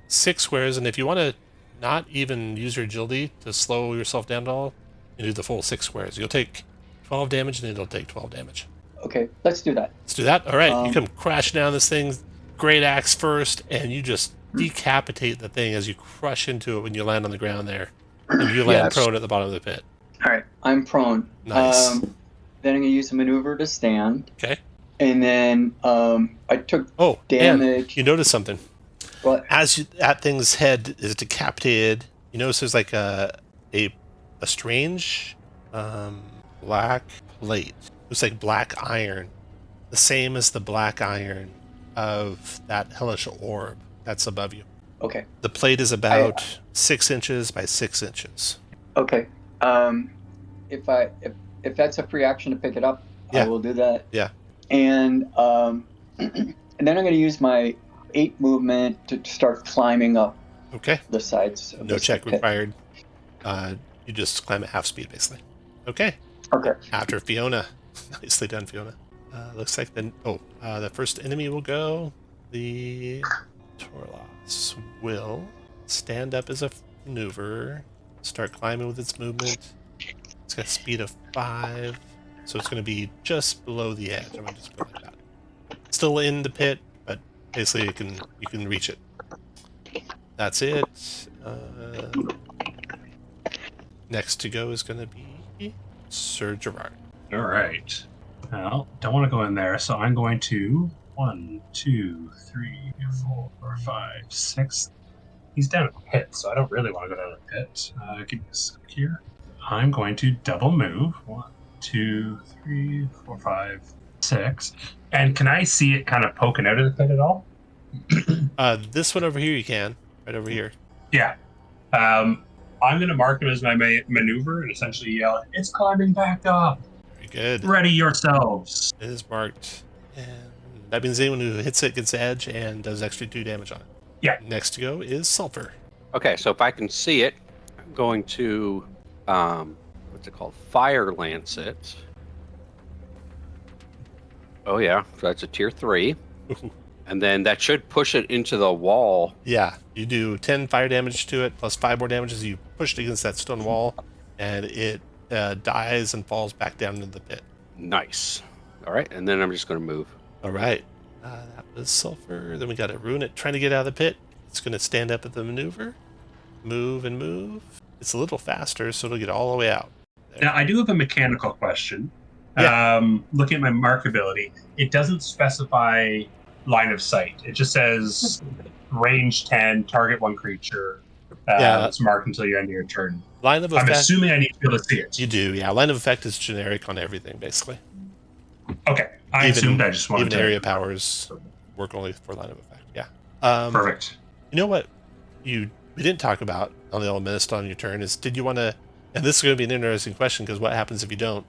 6 squares, and if you want to not even use your agility to slow yourself down at all, you do the full 6 squares. You'll take 12 damage, and it'll take 12 damage. Okay, let's do that. Let's do that. All right, you come crashing down this thing, great axe first, and you just decapitate the thing as you crush into it when you land on the ground there. And you land prone at the bottom of the pit. All right, I'm prone. Nice. Then I'm gonna use a maneuver to stand. Okay. And then I took And damage. you notice something. What? As that thing's head is decapitated, you notice there's like a strange black plate. Looks like black iron, the same as the black iron of that hellish orb that's above you. Okay. The plate is about 6 inches by 6 inches. Okay. If that's a free action to pick it up, Yeah. I will do that. Yeah. And and then I'm going to use my 8 movement to start climbing up Okay. the sides. Of No this check pit. required. You just climb at half speed, basically. Okay. Okay. After Fiona. Nicely done, Fiona. Looks like the first enemy will go. The Torlos will stand up as a maneuver, start climbing with its movement. It's got a speed of 5, so it's going to be just below the edge. I'm going to just put it like that. Still in the pit, but basically you can reach it. That's it. Next to go is going to be Sir Gerard. All right. Well, don't want to go in there, so I'm going to 1, 2, 3, 4, 5, 6. He's down in the pit, so I don't really want to go down the pit. Give me a sec here. I'm going to double move. 1, 2, 3, 4, 5, 6. And can I see it kind of poking out of the pit at all? This one over here you can. Right over here. Yeah. I'm going to mark him as my maneuver and essentially yell, "It's climbing back up. Very good. Ready yourselves." It is marked. And that means anyone who hits it gets edge and does extra 2 damage on it. Yeah. Next to go is Sulfur. Okay, so if I can see it, I'm going to, what's it called? Fire Lance it. Oh yeah, so that's a tier 3. And then that should push it into the wall. Yeah, you do 10 fire damage to it, plus 5 more damage as you push it against that stone wall, and it dies and falls back down into the pit. Nice. All right, and then I'm just going to move. All right. That was sulfur. Then we got to ruin it trying to get out of the pit. It's going to stand up at the maneuver. Move and move. It's a little faster, so it'll get all the way out. There. Now, I do have a mechanical question. Yeah. Looking at my markability, it doesn't specify line of sight. It just says range 10, target one creature. It's marked until you end your turn. Line of effect. I'm assuming I need to be able to see it. You do, yeah. Line of effect is generic on everything, basically. Okay, I assumed. I just wanted even to. Area powers work only for line of effect. Yeah. Perfect. You know what we didn't talk about on the Elementist on your turn is, did you want to, and this is going to be an interesting question because what happens if you don't,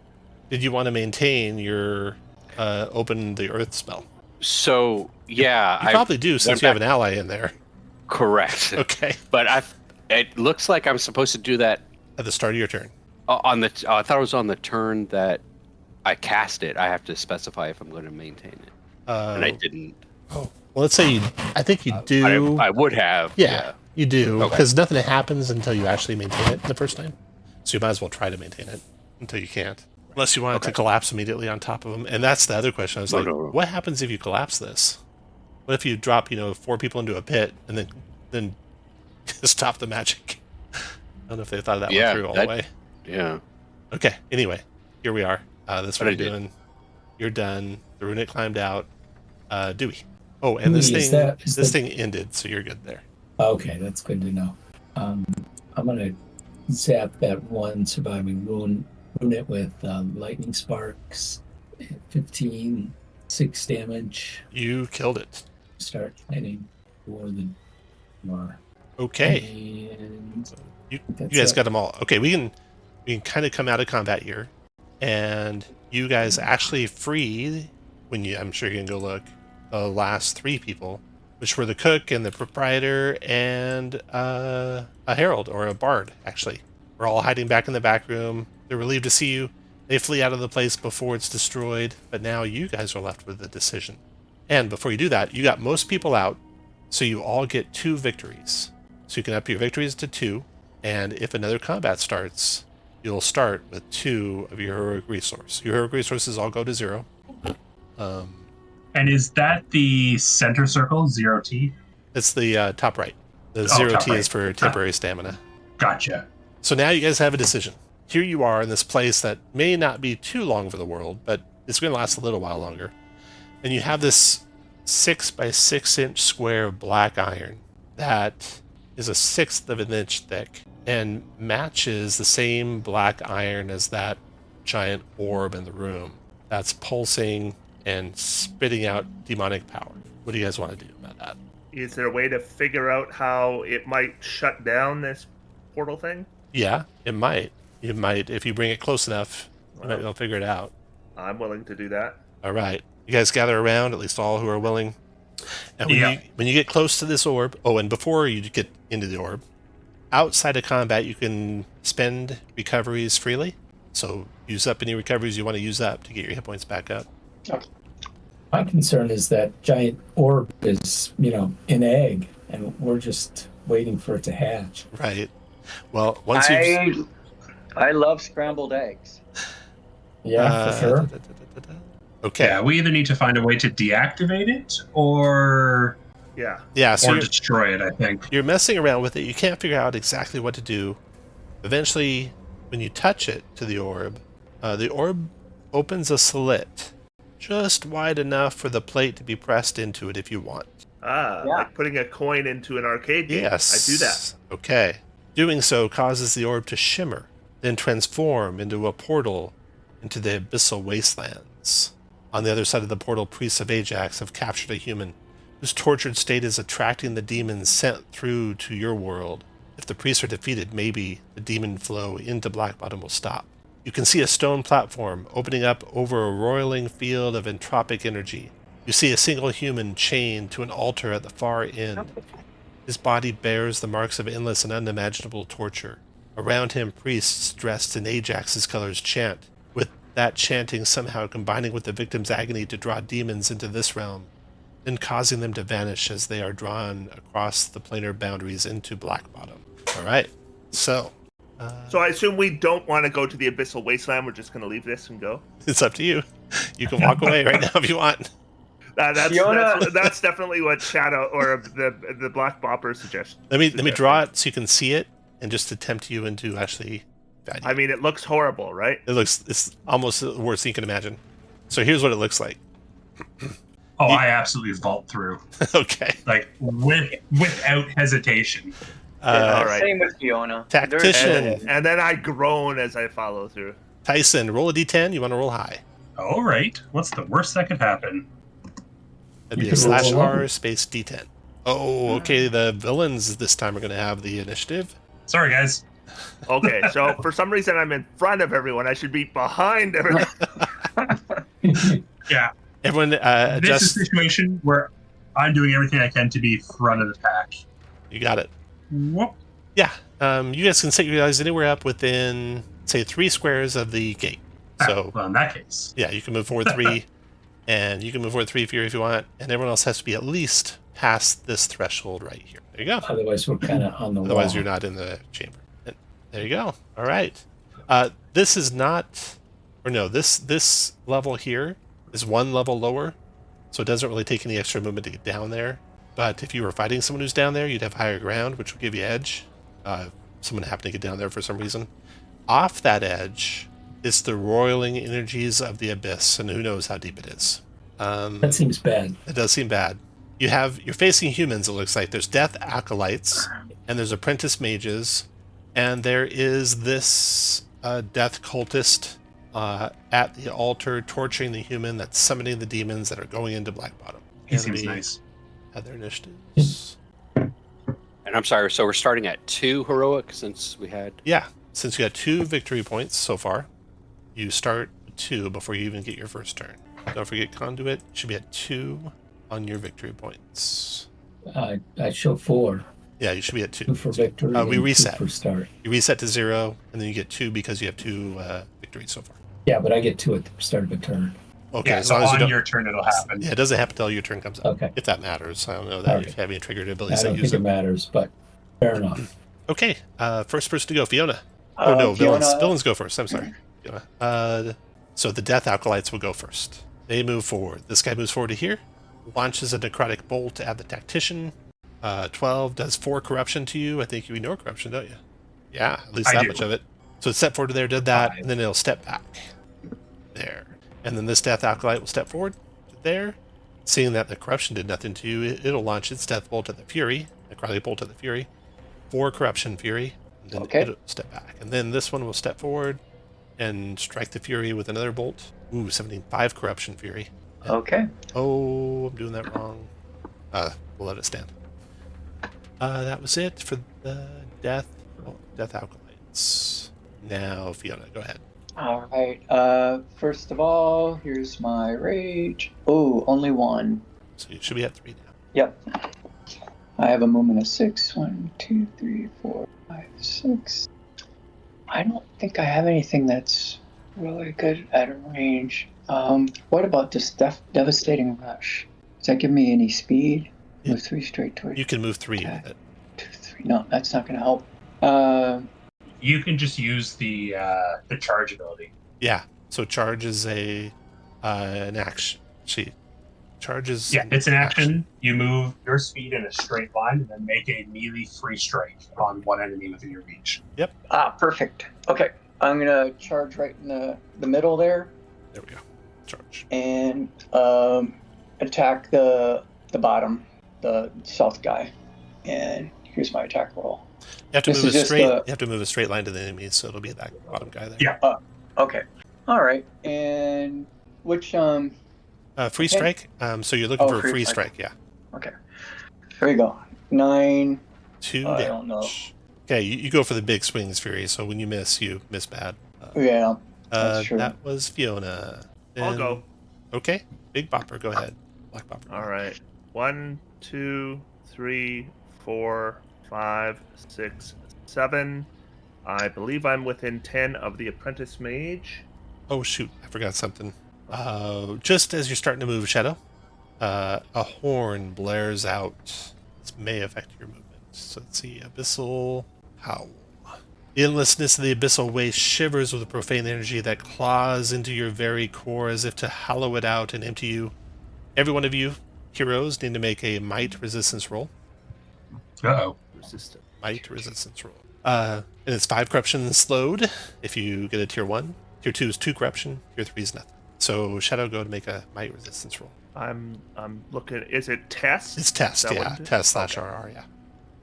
did you want to maintain your open the earth spell? So, yeah. You probably do since you have an ally in there. Correct. Okay. But it looks like I'm supposed to do that at the start of your turn. I thought it was on the turn that I cast it. I have to specify if I'm going to maintain it. And I didn't. Oh. Well, let's say I think you do. I would have. Yeah, you do. Okay. Because nothing happens until you actually maintain it the first time. So you might as well try to maintain it until you can't. Unless you want it to collapse immediately on top of them. And that's the other question. I was what happens if you collapse this? What if you drop, 4 people into a pit and then stop the magic? I don't know if they thought of that one through all the way. Yeah. Okay, anyway, here we are. That's what you're doing. You're done. The runic climbed out. Dewey. Oh, and this thing ended, so you're good there. Okay, that's good to know. I'm going to zap that one surviving rune it with lightning sparks, 15, 6 damage. You killed it. Start heading for the door. Okay. And so you guys got them all. Okay, we can kind of come out of combat here, and you guys actually free I'm sure you can go look, the last 3 people, which were the cook and the proprietor and a herald or a bard. Actually, we're all hiding back in the back room. They're relieved to see you. They flee out of the place before it's destroyed, but now you guys are left with the decision. And before you do that, you got most people out, so you all get 2 victories. So you can up your victories to 2, and if another combat starts, you'll start with 2 of your heroic resource. Your heroic resources all go to 0. And is that the center circle, 0T? It's the top right. The 0T is for temporary stamina. Gotcha. So now you guys have a decision. Here you are in this place that may not be too long for the world, but it's going to last a little while longer. And you have this 6 by 6 inch square of black iron that is 1/6 of an inch thick and matches the same black iron as that giant orb in the room that's pulsing and spitting out demonic power. What do you guys want to do about that? Is there a way to figure out how it might shut down this portal thing? Yeah, it might. You might, if you bring it close enough, you might be able to figure it out. I'm willing to do that. All right. You guys gather around, at least all who are willing. And when you get close to this orb, and before you get into the orb, outside of combat, you can spend recoveries freely. So use up any recoveries you want to use up to get your hit points back up. My concern is that giant orb is, an egg, and we're just waiting for it to hatch. Right. Well, once I love scrambled eggs. Yeah, for sure. Okay. Yeah, we either need to find a way to deactivate it or so destroy it, I think. You're messing around with it. You can't figure out exactly what to do. Eventually, when you touch it to the orb opens a slit just wide enough for the plate to be pressed into it if you want. Like putting a coin into an arcade game. Yes. I do that. Okay. Doing so causes the orb to shimmer, then transform into a portal into the Abyssal wastelands. On the other side of the portal, priests of Ajax have captured a human whose tortured state is attracting the demons sent through to your world. If the priests are defeated, maybe the demon flow into BLACKBOTTOM will stop. You can see a stone platform opening up over a roiling field of entropic energy. You see a single human chained to an altar at the far end. His body bears the marks of endless and unimaginable torture. Around him, priests dressed in Ajax's colors chant, with that chanting somehow combining with the victim's agony to draw demons into this realm, and causing them to vanish as they are drawn across the planar boundaries into Blackbottom. All right, so So I assume we don't want to go to the Abyssal Wasteland. We're just going to leave this and go. it's up to you. You can walk away right now if you want. That's definitely what Shadow or the Black Bopper suggests. Let me draw it so you can see it, and just to tempt you into actually. I mean, it looks horrible, right? It's almost the worst you can imagine. So here's what it looks like. Oh, I absolutely vault through. Okay. Like, without hesitation. All right. Same with Fiona. Tactician. And then I groan as I follow through. Tyson, roll a d10. You want to roll high. All right. What's the worst that could happen? That'd be You a can roll /r alone. space d10. Oh, okay. The villains this time are going to have the initiative. Sorry, guys. Okay, so for some reason I'm in front of everyone. I should be behind everyone. Yeah. Everyone This adjust. is a situation where I'm doing everything I can to be front of the pack. You got it. Whoop. Yeah. You guys can set your guys anywhere up within, say, 3 squares of the gate. So, Well, in that case. yeah, you can move forward 3, and you can move forward 3 if you want, and everyone else has to be at least past this threshold right here. There you go. Otherwise, we're kind of on the Otherwise, wall. you're not in the chamber. And there you go. All right. This is not, or no, this level here is 1 level lower, so it doesn't really take any extra movement to get down there. But if you were fighting someone who's down there, you'd have higher ground, which would give you edge. Someone happened to get down there for some reason. Off that edge is the roiling energies of the abyss, and who knows how deep it is. That seems bad. It does seem bad. You're facing humans, it looks like. There's death acolytes, and there's apprentice mages, and there is this death cultist at the altar torturing the human that's summoning the demons that are going into Blackbottom. He seems nice. Had their initiatives. And I'm sorry, so we're starting at 2 heroic since we had. Yeah, since you got 2 victory points so far, you start at 2 before you even get your first turn. Don't forget Conduit should be at 2 on your victory points. I show 4. Yeah, you should be at 2. 2 for victory. We and 2 reset. for start. You reset to 0, and then you get 2 because you have 2 victories so far. Yeah, but I get 2 at the start of a turn. Okay, Yeah, as so long as you on don't. your turn it'll happen. Yeah, it doesn't happen until your turn comes up. Okay. If that matters. I don't know that All you right. have any triggered I abilities that don't use think it it. matters, but fair enough. Okay, first person to go, Fiona. Oh no, villains. Fiona- Villains go first. I'm sorry, Fiona. So the death acolytes will go first. They move forward. This guy moves forward to here, launches a necrotic bolt at the tactician. 12 does 4 corruption to you. I think you ignore corruption, don't you? Yeah, at least I that do. much of it. So it step forward to there, did that, 5. and then it'll step back. There. And then this death acolyte will step forward to there. Seeing that the corruption did nothing to you, it'll launch its death bolt at the fury, necrotic bolt at the fury. 4 corruption fury. And then Okay. it'll step back. And then this one will step forward and strike the fury with another bolt. Ooh, 5 corruption fury. Okay. Oh, I'm doing that wrong. We'll let it stand. That was it for the death acolytes. Now, Fiona, go ahead. All right. First of all, here's my rage. Oh, only 1. So you should be at 3 now. Yep. I have a movement of 6. 1, 2, 3, 4, 5, 6. I don't think I have anything that's really good at range. What about this devastating rush? Does that give me any speed? Move 3 straight towards. You can move 3 Okay. with it. 2, 3. No, that's not going to help. You can just use the charge ability. Yeah. So charge is an action. Charges. Yeah, it's an action. You move your speed in a straight line and then make a melee free strike on one enemy within your reach. Perfect. Okay, I'm going to charge right in the middle there There we go. Charge. and attack the bottom, the south guy. And here's my attack roll. You have to This move is a just straight. the- You have to move a straight line to the enemy, so it'll be that bottom guy there. Yeah. Okay. All right. And which Free Okay. strike. So you're looking Oh, for a free free strike. strike. Yeah. okay. Here we go. 9. 2 I damage. don't know. Okay, you go for the big swings, Fury. So when you miss bad. Yeah. That's true. That was Fiona. I'll Then- go. Okay, Big Bopper, go ahead. Black Bopper. All right. 1, 2, 3, 4, 5, 6, 7. I believe I'm within 10 of the apprentice mage. Oh, shoot. I forgot something. Just as you're starting to move, Shadow, a horn blares out. This may affect your movement. So let's see. Abyssal Howl. The endlessness of the abyssal waste shivers with a profane energy that claws into your very core as if to hollow it out and empty you. Every one of you, heroes, need to make a might resistance roll. Uh-oh. Resistant. Might resistance roll. And it's 5 corruption slowed if you get a tier 1. Tier 2 is 2 corruption. Tier 3 is nothing. So Shadow, go to make a might resistance roll. I'm looking. Is it test? It's test, Is that yeah. what it is? Test / Okay. RR, yeah.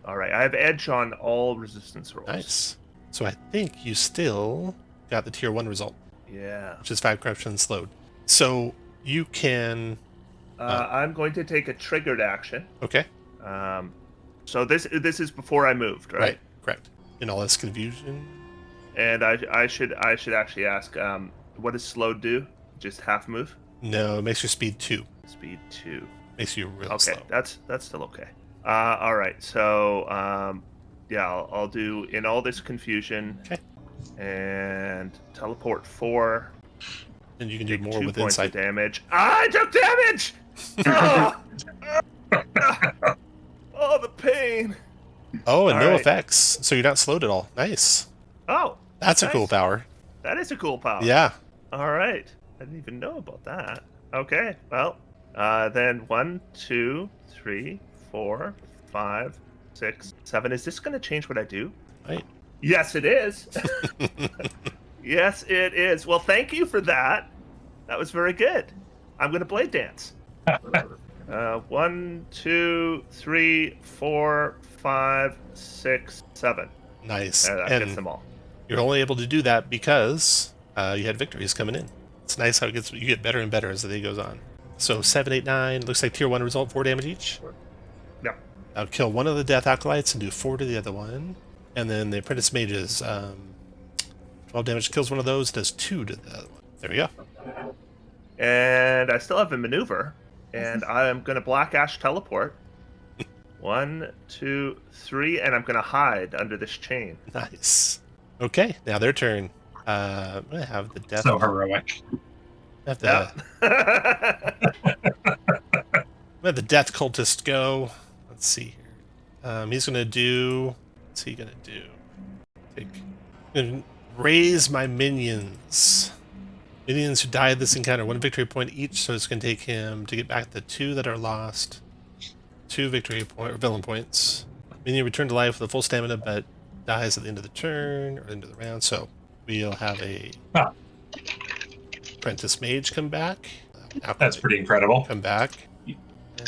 All right. I have edge on all resistance rolls. Nice. So I think you still got the tier 1 result, Yeah. which is 5 corruption slowed. So you can... I'm going to take a triggered action. Okay. So this is before I moved, right? Right. Correct. In all this confusion. And I should actually ask, what does slow do? Just half move? No, it makes your speed 2. Speed 2. Makes you real Okay, slow. that's still okay. All right. So yeah, I'll do in all this confusion. Okay. And teleport 4. And you can do Take more 2 with points of insight. damage. I took damage. Oh! Oh, the pain. Oh, and All no right. effects. So you're not slowed at all. Nice. Oh, That's a cool Nice. power. that is a cool power. Yeah. All right. I didn't even know about that. Okay. Well, then 1, 2, 3, 4, 5, 6, 7. Is this going to change what I do? Right. Yes, it is. Yes, it is. Well, thank you for that. That was very good. I'm going to blade dance. 1, 2, 3, 4, 5, 6, 7. Nice. That gets And them all. you're only able to do that because you had victories coming in. It's nice how you get better and better as the day goes on. So 7, 8, 9. Looks like tier 1 result, 4 damage each. Yeah. I'll kill one of the death acolytes and do 4 to the other one. And then the apprentice mages, 12 damage kills one of those, does 2 to the other one. There we go. And I still have a maneuver, and I'm going to Black Ash teleport. 1, 2, 3, and I'm going to hide under this chain. Nice. Okay, now their turn. I'm gonna have the death. So heroic. Have the, Let the death cultist go. Let's see here. He's gonna do. What's he gonna do? Gonna raise my minions. Minions who died this encounter 1 victory point each, so it's gonna take him to get back the 2 that are lost. 2 victory point or villain points. Minion returned to life with a full stamina, but dies at the end of the turn or end of the round. So we'll have a apprentice mage come back. That's pretty incredible. Come back.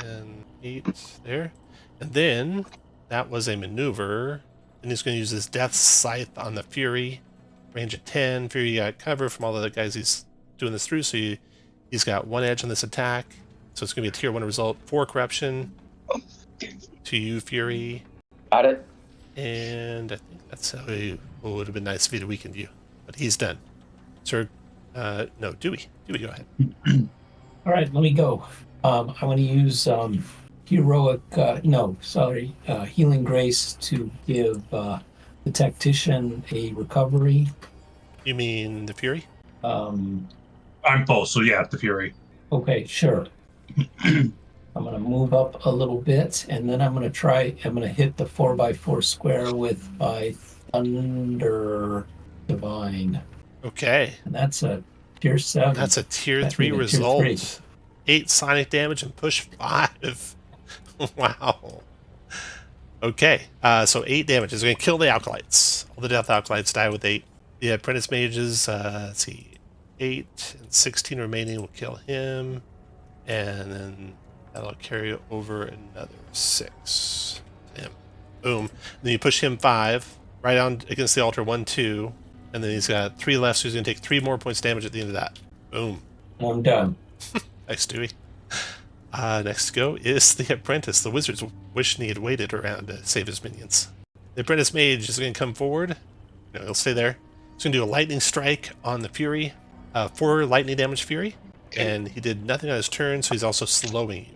And 8 there. And then that was a maneuver. And he's going to use his death scythe on the Fury. Range of 10. Fury got cover from all the other guys he's doing this through. So he's got 1 edge on this attack. So it's going to be a tier 1 result. 4 corruption. To you, Fury. Got it. And I think that's how it would have been nice if he'd weakened you. But he's done. Sir, no, Dewey. Dewey, go ahead. All right, let me go. I want to use healing grace to give the tactician a recovery. You mean the Fury? Um, I'm full, so yeah, the Fury. okay, sure. I'm going to move up a little bit, and then I'm going to hit the 4x4 square with my Thunder Divine. Okay. And that's a tier 7. That's a tier That's 3 a tier result. 3. 8 sonic damage and push 5. Wow. Okay. So 8 damage is going to kill the acolytes. All the death acolytes die with 8. The apprentice mages, let's see, 8 and 16 remaining will kill him. And then that'll carry over another 6 to him. Boom. And then you push him 5 right on against the altar, 1, 2. And then he's got 3 left, so he's going to take 3 more points damage at the end of that. Boom. I'm done. Nice, Dewey. Next to go is the apprentice. The wizards wish he had waited around to save his minions. The apprentice mage is going to come forward. No, he'll stay there. He's going to do a lightning strike on the Fury. 4 lightning damage Fury. And he did nothing on his turn, so he's also slowing you.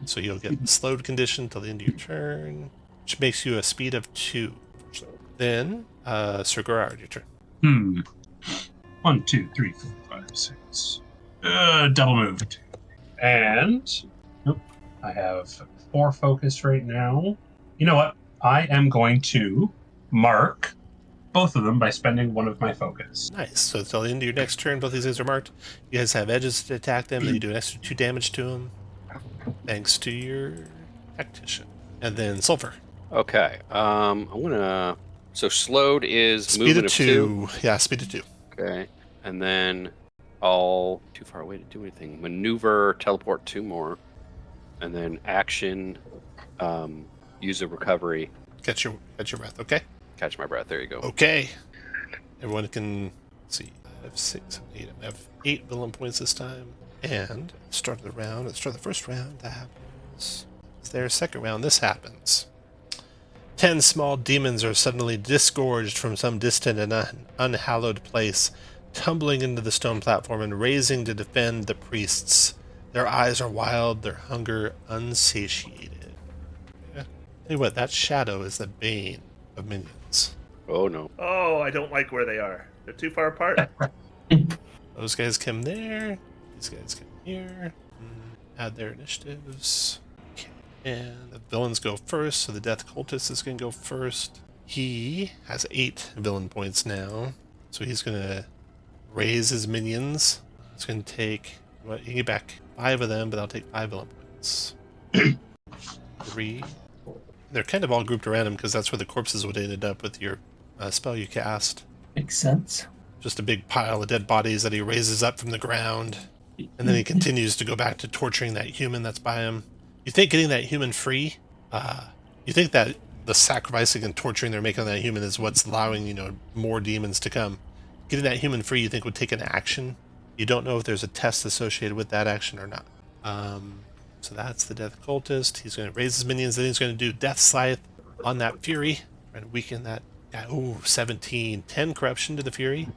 So you'll get the slowed condition till the end of your turn, which makes you a speed of 2. Then, Sir Gerard, your turn. 1, 2, 3, 4, 5, 6. Double moved. And nope, I have 4 focus right now. You know what? I am going to mark both of them by spending 1 of my focus. Nice. So until the end of your next turn, both these guys are marked. You guys have edges to attack them, then you do an extra 2 damage to them, thanks to your tactician. And then Sulfur. Okay. I'm gonna. So slowed is Speed movement of of 2. Yeah, speed of 2. Okay. And then I'll too far away to do anything. Maneuver, teleport 2 more, and then action. Use a recovery. Catch your breath. Okay. Catch my breath. There you go. Okay. Everyone can see. I have 6, 7, 8. I have 8 villain points this time. And at the start of the round, at the start of the first round, that happens. Their second round, this happens. 10 small demons are suddenly disgorged from some distant and unhallowed place, tumbling into the stone platform and raising to defend the priests. Their eyes are wild, their hunger unsatiated. Yeah. Tell you what, that shadow is the bane of minions. Oh no. Oh, I don't like where they are. They're too far apart. Those guys come there. These guys come here. Add their initiatives. Okay. And the villains go first, so the Death Cultist is going to go first. He has 8 villain points now, so he's going to raise his minions. He's going to take, well, you can get back 5 of them, but I'll take 5 villain points. 3. They're kind of all grouped around him because that's where the corpses would have ended up with your spell you cast. Makes sense. Just a big pile of dead bodies that he raises up from the ground. And then he continues to go back to torturing that human that's by him. You think getting that human free, you think that the sacrificing and torturing they're making on that human is what's allowing, more demons to come. Getting that human free, you think would take an action. You don't know if there's a test associated with that action or not. So that's the Death Cultist. He's going to raise his minions, then he's going to do Death Scythe on that Fury. Trying to weaken that guy. Ooh, 17. 10 corruption to the Fury.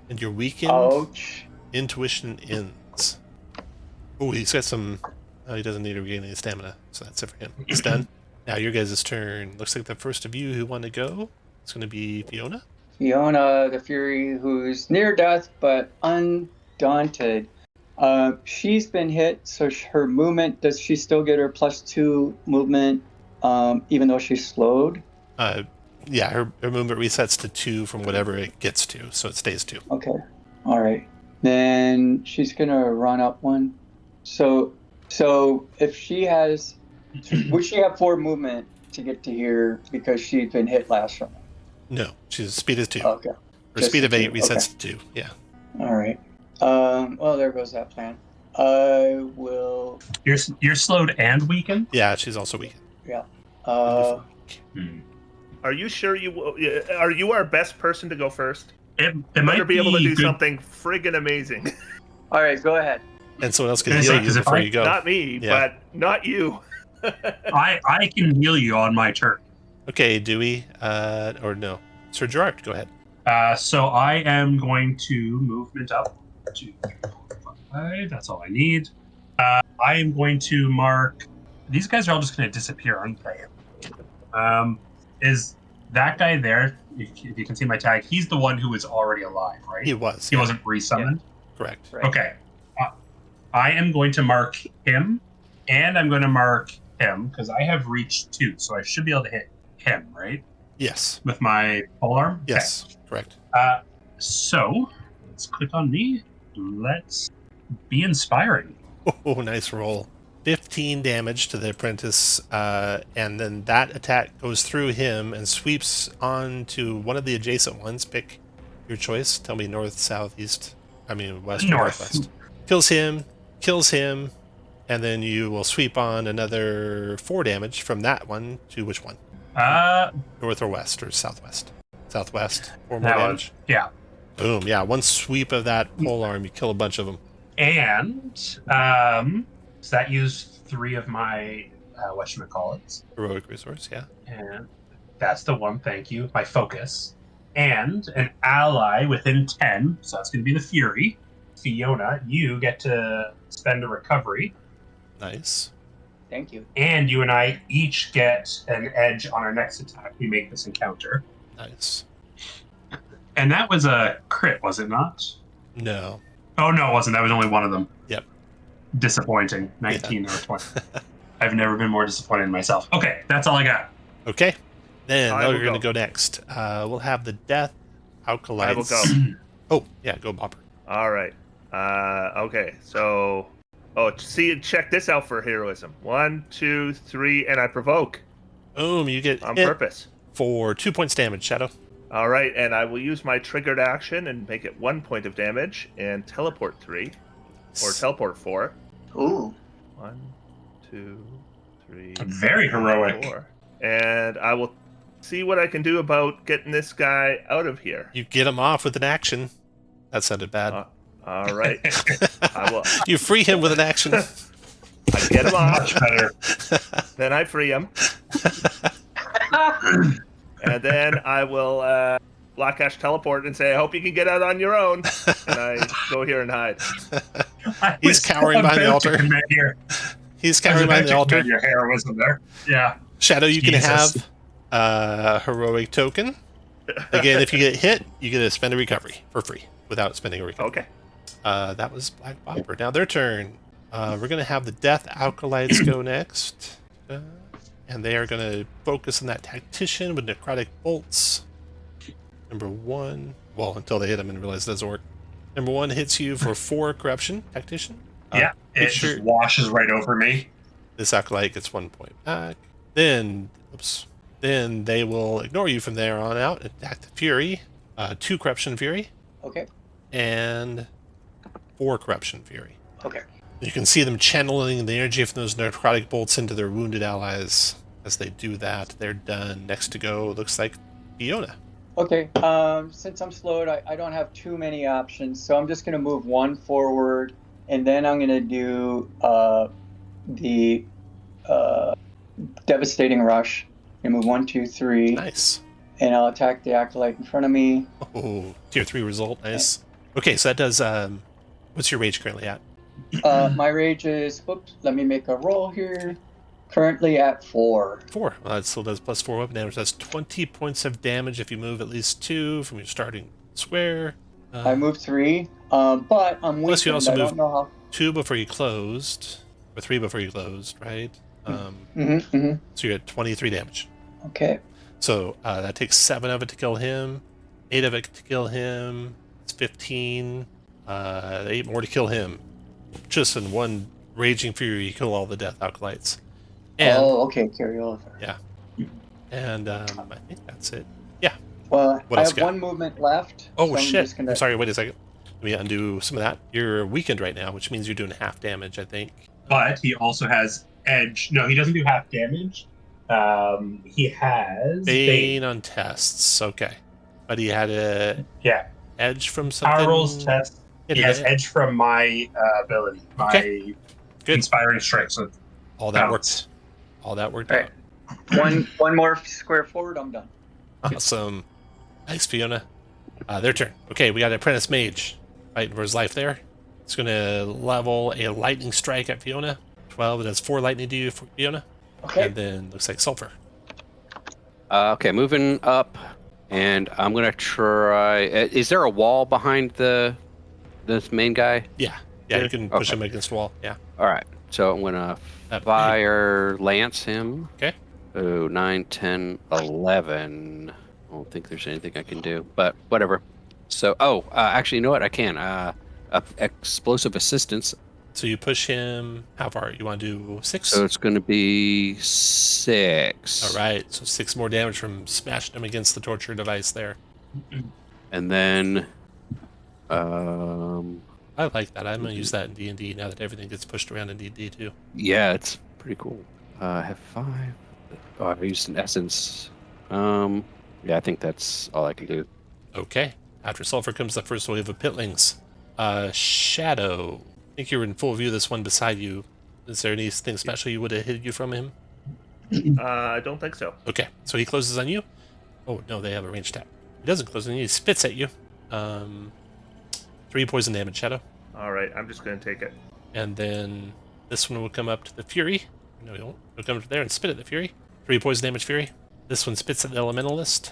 And you're weakened. Ouch. Intuition ends. Oh, he's got some... Oh, he doesn't need to regain any stamina, so that's it for him. It's done. Now your guys' turn. Looks like the first of you who want to go, it's going to be Fiona. Fiona, the Fury, who's near death but undaunted. She's been hit, so her movement, does she still get her +2 movement, even though she's slowed? Yeah, her movement resets to 2 from whatever it gets to, so it stays 2. Okay. All right. Then she's going to run up 1. So if she has... would she have 4 movement to get to here because she's been hit last round? No, she's speed is 2. Okay. Her speed of 8 resets to 2, yeah. All right. Well, there goes that plan. I will... You're slowed and weakened? Yeah, she's also weakened. Yeah. Are you sure are you our best person to go first? It Better might be able to do good. something friggin' amazing. All right, go ahead. And someone else can Gonna heal say, you 'cause if before I- you go. Not me, Yeah. but not you. I can heal you on my turn. Okay, Dewey, or no. Sir Gerard, go ahead. So I am going to movement up. 2, 3, 4, 5. That's all I need. I am going to mark. These guys are all just going to disappear, aren't they? Is that guy there? If you can see my tag, he's the one who is already alive, right? He was. He yeah, wasn't resummoned. correct. Right. Okay. I am going to mark him, and I'm going to mark him because I have reached 2, so I should be able to hit him, right? Yes. With my polearm. Okay. Yes. Correct. So let's click on me. Let's be inspiring. Oh, nice roll. 15 damage to the apprentice, and then that attack goes through him and sweeps onto one of the adjacent ones. Pick your choice. Tell me north, south, east. West or North. northwest. Kills him, and then you will sweep on another 4 damage from that one to which one? North or west or southwest? Southwest. 4 more That one. damage. Yeah. Boom. Yeah, one sweep of that polearm, you kill a bunch of them. And so that used 3 of my whatchamacallits. Heroic resource, yeah. And that's the one, thank you. My focus. And an ally within 10, so that's going to be the Fury. Fiona, you get to spend a recovery. Nice. Thank you. And you and I each get an edge on our next attack. We make this encounter. Nice. And that was a crit, was it not? No. Oh, no, it wasn't. That was only one of them. Yep. Disappointing. 19 or 20. I've never been more disappointed in myself. Okay, that's all I got. Okay. Then I will you're going to go. go next. We'll have the Death Alkalites. I will go. Oh, yeah, go Bopper. All right. Okay. So, check this out for heroism. 1, 2, 3, and I provoke Boom, you get on hit purpose. for 2 points damage, Shadow. All right, and I will use my triggered action and make it 1 point of damage and teleport 3 or teleport 4. Ooh. 1, 2, 3. Very heroic. 4. And I will see what I can do about getting this guy out of here. You get him off with an action. That sounded bad. All right. I will. You free him with an action. I get him off. Much better. Then I free him. And then I will Black Ash teleport and say, I hope you can get out on your own. And I go here and hide. He's cowering behind the altar. He's cowering behind the altar. Your heroism there. Yeah. Shadow, you can Jesus. have a heroic token. Again, if you get hit, you get to spend a recovery for free without spending a recovery. Okay. That was Black Bopper. Now their turn. We're going to have the Death Alkalites go next. And they are going to focus on that Tactician with Necrotic Bolts. Number 1. Well, until they hit him and realize it doesn't work. Number 1 hits you for 4 corruption, Tactician. Yeah, it just washes right over me. This Acolyte gets 1 point back. Then they will ignore you from there on out and attack the Fury. 2 Corruption Fury. Okay. And 4 Corruption Fury. Okay. You can see them channeling the energy from those necrotic bolts into their wounded allies. As they do that, they're done. Next to go looks like Fiona. Okay. Since I'm slowed, I don't have too many options, so I'm just going to move 1 forward, and then I'm going to do the Devastating Rush. And move 1, 2, 3. Nice. And I'll attack the Acolyte in front of me. Oh, tier 3 result. Nice. Okay, so that does. What's your rage currently at? My rage is. Whoops. Let me make a roll here. Currently at 4. 4. Well, that still does plus 4 weapon damage. That's 20 points of damage if you move at least 2 from your starting square. I moved 3, but I'm weakened. Plus, you also I moved don't know how. 2 before you closed, or 3 before you closed, right? So So you're at 23 damage. Okay. So that takes 7 of it to kill him, 8 of it to kill him. It's 15. 8 more to kill him. Just in one raging fury, you kill all the Death Alkalites. And, Okay. Carry over. Yeah. And I think that's it. Yeah. Well, What I else have you got? 1 movement left. Oh, so I'm shit. just gonna- I'm sorry, wait a second. Let me undo some of that. You're weakened right now, which means you're doing half damage, I think. But he also has edge. No, he doesn't do half damage. He has Bane on tests. Okay. But he had a Yeah. edge from something. Power rolls test. Yeah, He has edge from my ability. My Okay. Good. inspiring strength. So All that bounce. worked. All that worked All right. out. One more square forward. I'm done. Awesome. Nice, Fiona. Their turn. Okay, we got Apprentice Mage fighting for his life there. It's going to level a lightning strike at Fiona. 12. It does 4 lightning to you, for Fiona. Okay. And then looks like Sulfur. Okay, moving up, and I'm gonna try. Is there a wall behind this main guy? Yeah. Yeah, you can push Okay. him against the wall. Yeah. All right, so I'm gonna That- fire lance him. Okay. Oh, 9, 10, 11. I don't think there's anything I can do, but whatever. So, actually, you know what? I can. Explosive assistance. So you push him. How far? You want to do 6? So it's going to be 6. All right. So 6 more damage from smashing him against the torture device there. And then, I like that. I'm going to use that in D&D now that everything gets pushed around in D&D too. yeah, it's pretty cool. I have 5. Oh, I've used an essence. Yeah, I think that's all I can do. Okay. After Sulfur comes the first wave of Pitlings. Shadow. I think you're in full view of this one beside you. Is there anything special you would have hid you from him? I don't think so. Okay. So he closes on you? Oh, no, they have a ranged tap. He doesn't close on you. He spits at you. 3 poison damage, Shadow. All right, I'm just going to take it. And then this one will come up to the Fury. No, he won't. He'll come up there and spit at the Fury. 3 poison damage, Fury. This one spits at the Elementalist.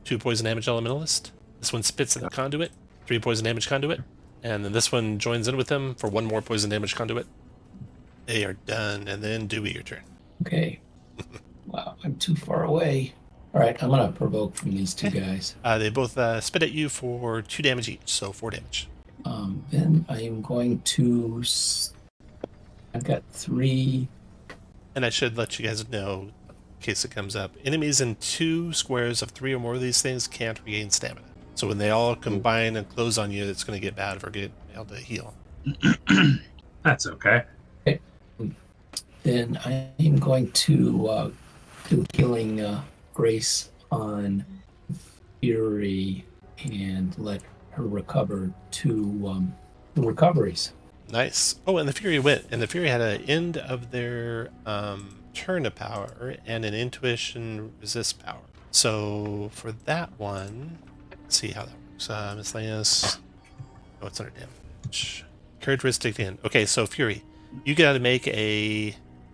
2 poison damage, Elementalist. This one spits at the Conduit. 3 poison damage, Conduit. And then this one joins in with them for one more poison damage conduit. They are done. And then Dewey, your turn. Okay. Wow, I'm too far away. All right, I'm gonna provoke from these two guys. They both spit at you for 2 damage each, so 4 damage. Then I am going to. I've got 3. And I should let you guys know, in case it comes up, enemies in 2 squares of 3 or more of these things can't regain stamina. So when they all combine and close on you, it's going to get bad for getting able to heal. That's okay. Okay. Then I am going to do healing grace on Fury and let her recover 2 recoveries. Nice. Oh, and the Fury went. And the Fury had an end of their turn of power and an intuition resist power. So for that one, let's see how that works. Miscellaneous. Oh, it's under damage. Characteristic end. Okay, so Fury, you got to make a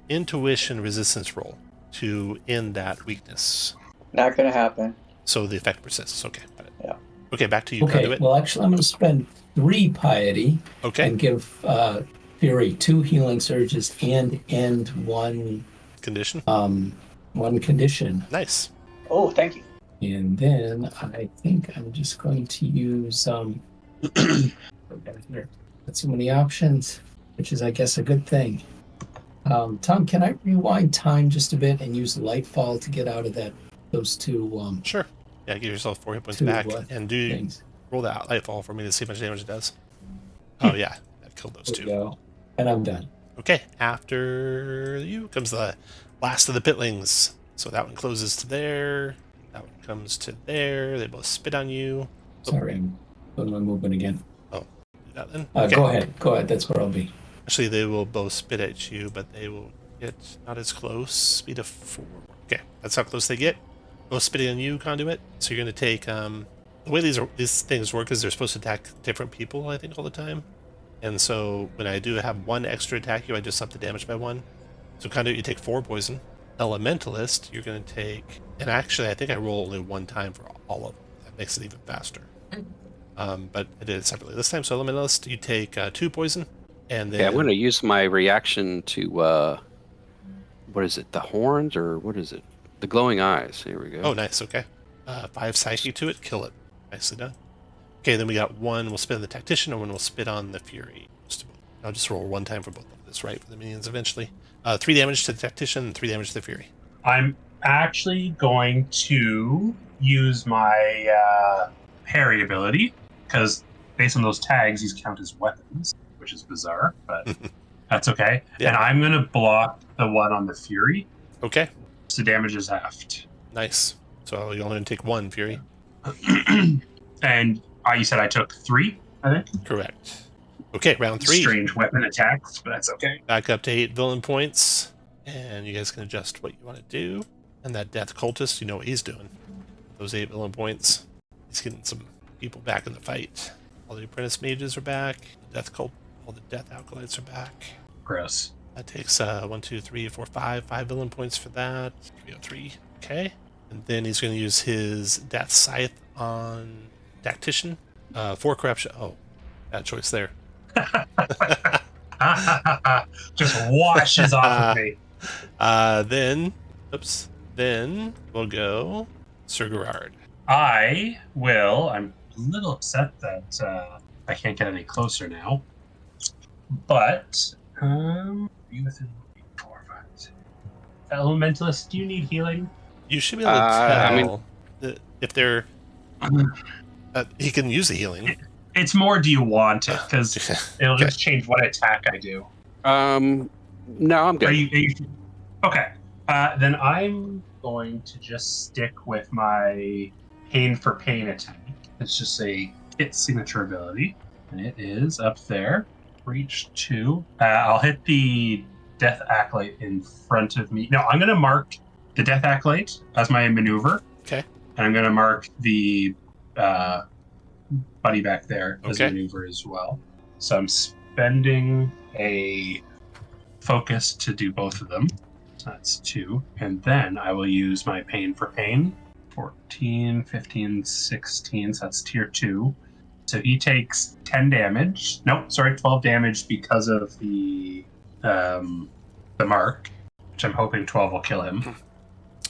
intuition resistance roll to end that weakness. Not gonna happen. So the effect persists. Okay, got it. Yeah. Okay, back to you, Okay, Conduit. well, actually, I'm going to spend 3 piety Okay, and give Fury 2 healing surges and end one condition. one condition. Nice. Oh, thank you. And then I think I'm just going to use got so many options, which is I guess a good thing. Tom, can I rewind time just a bit and use Lightfall to get out of those 2 Sure. Yeah, give yourself 4 hit points 2 back and do things? roll that Lightfall for me to see how much damage it does. Oh yeah, that killed those There we 2. go. And I'm done. Okay, after you comes the last of the pitlings. So that one closes to there. That one comes to there. They both spit on you. Sorry, I'm doing my movement again. Oh, do that then. Go ahead. Go ahead. That's where I'll be. Actually, they will both spit at you, but they will get not as close. Speed of 4. Okay, that's how close they get. Both spitting on you, Conduit. So you're going to take... the way these things work is they're supposed to attack different people, I think, all the time. And so when I do have one extra attack you, I just up the damage by 1. So Conduit, you take 4 poison. Elementalist, you're going to take... And actually, I think I roll only 1 time for all of them. That makes it even faster. But I did it separately this time. So Elementalist, you take 2 poison. And then... Okay, I'm going to use my reaction to, what is it, the horns, or what is it? The glowing eyes. Here we go. Oh, nice. Okay. 5 psychic to it. Kill it. Nicely done. Okay, then we got 1 will spit on the Tactician, and 1 will spit on the Fury. I'll just roll 1 time for both of this, right? For the minions eventually. 3 damage to the Tactician, and 3 damage to the Fury. I'm actually going to use my parry ability, because based on those tags, these count as weapons, which is bizarre, but that's okay. Yeah. And I'm going to block the one on the Fury, Okay. so damage is halved. Nice. So you only take 1 Fury. And you said I took 3, I think? Correct. Okay, round 3. Strange weapon attacks, but that's okay. Back up to 8 villain points. And you guys can adjust what you want to do. And that Death Cultist, you know what he's doing. Those 8 villain points. He's getting some people back in the fight. All the Apprentice Mages are back. All the Death Acolytes are back. Gross. That takes 1, 2, 3, 4, 5 villain points for that. 303. Okay. And then he's going to use his Death Scythe on Tactician. 4 corruption. Oh, bad choice there. Just washes off of me. Then we'll go Sir Gerard. I'm a little upset that I can't get any closer now. But, are you within 4, 5, 6? Elementalist, do you need healing? You should be able to tell if they're. He can use the healing. It's more, do you want it? Because it'll Okay. just change what attack I do. No, I'm good. Are you okay? Then I'm going to just stick with my pain for pain attack. It's just a hit signature ability, and it is up there. Reach 2. I'll hit the Death Acolyte in front of me. No, I'm going to mark the Death Acolyte as my maneuver. Okay. And I'm going to mark the buddy back there as a Okay. maneuver as well. So I'm spending a focus to do both of them. So that's 2. And then I will use my pain for pain. 14, 15, 16. So that's tier 2. So he takes 10 damage. Nope, sorry, 12 damage because of the mark, which I'm hoping 12 will kill him.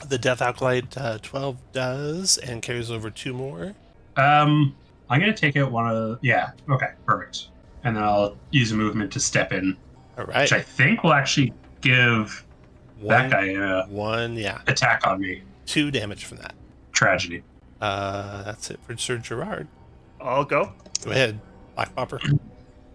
The Death Acolyte 12 does and carries over 2 more. I'm going to take out one of... Yeah, okay, perfect. And then I'll use a movement to step in, All right. which I think will actually give that guy one, yeah. attack on me. 2 damage from that. Tragedy. That's it for Sir Gerard. I'll go. Go ahead, Black Popper.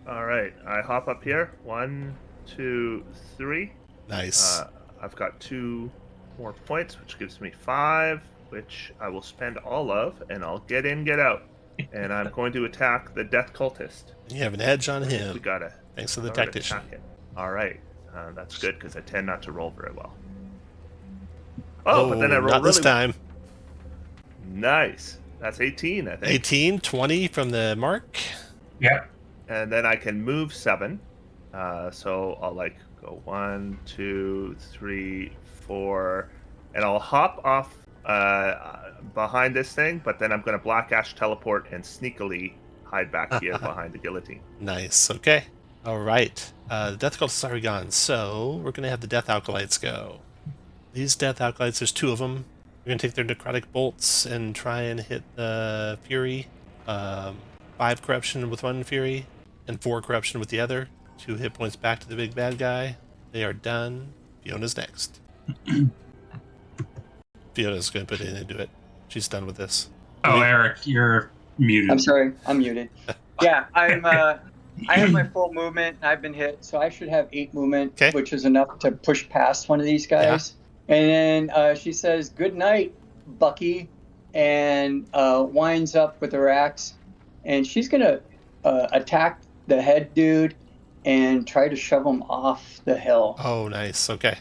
All right, I hop up here. 1, 2, 3. Nice. I've got 2 more points, which gives me 5, which I will spend all of, and I'll get in, get out. And I'm going to attack the Death Cultist. You have an edge on We him. gotta. Thanks to the gotta tactician. attack him. All right, that's good because I tend not to roll very well. Oh, but then I roll not really this time. Nice. That's 18, I think. 18, 20 from the mark. Yep. And then I can move 7. So I'll go 1, 2, 3, 4, and I'll hop off behind this thing. But then I'm going to Black Ash teleport and sneakily hide back here behind the guillotine. Nice. Okay. All right. The Death Cultists are gone, so we're going to have the Death Acolytes go. These Death Acolytes, there's 2 of them. We're going to take their necrotic bolts and try and hit the Fury. 5 corruption with 1 Fury and 4 corruption with the other. 2 hit points back to the big bad guy. They are done. Fiona's next. Fiona's going to put it in and do it. She's done with this. Oh, Eric, you're muted. I'm sorry, I'm muted. Yeah, I have my full movement. I've been hit, so I should have 8 movement, Okay. which is enough to push past one of these guys. And then she says, "Good night, Bucky," and winds up with her axe, and she's gonna attack the head dude and try to shove him off the hill. Oh, nice. Okay.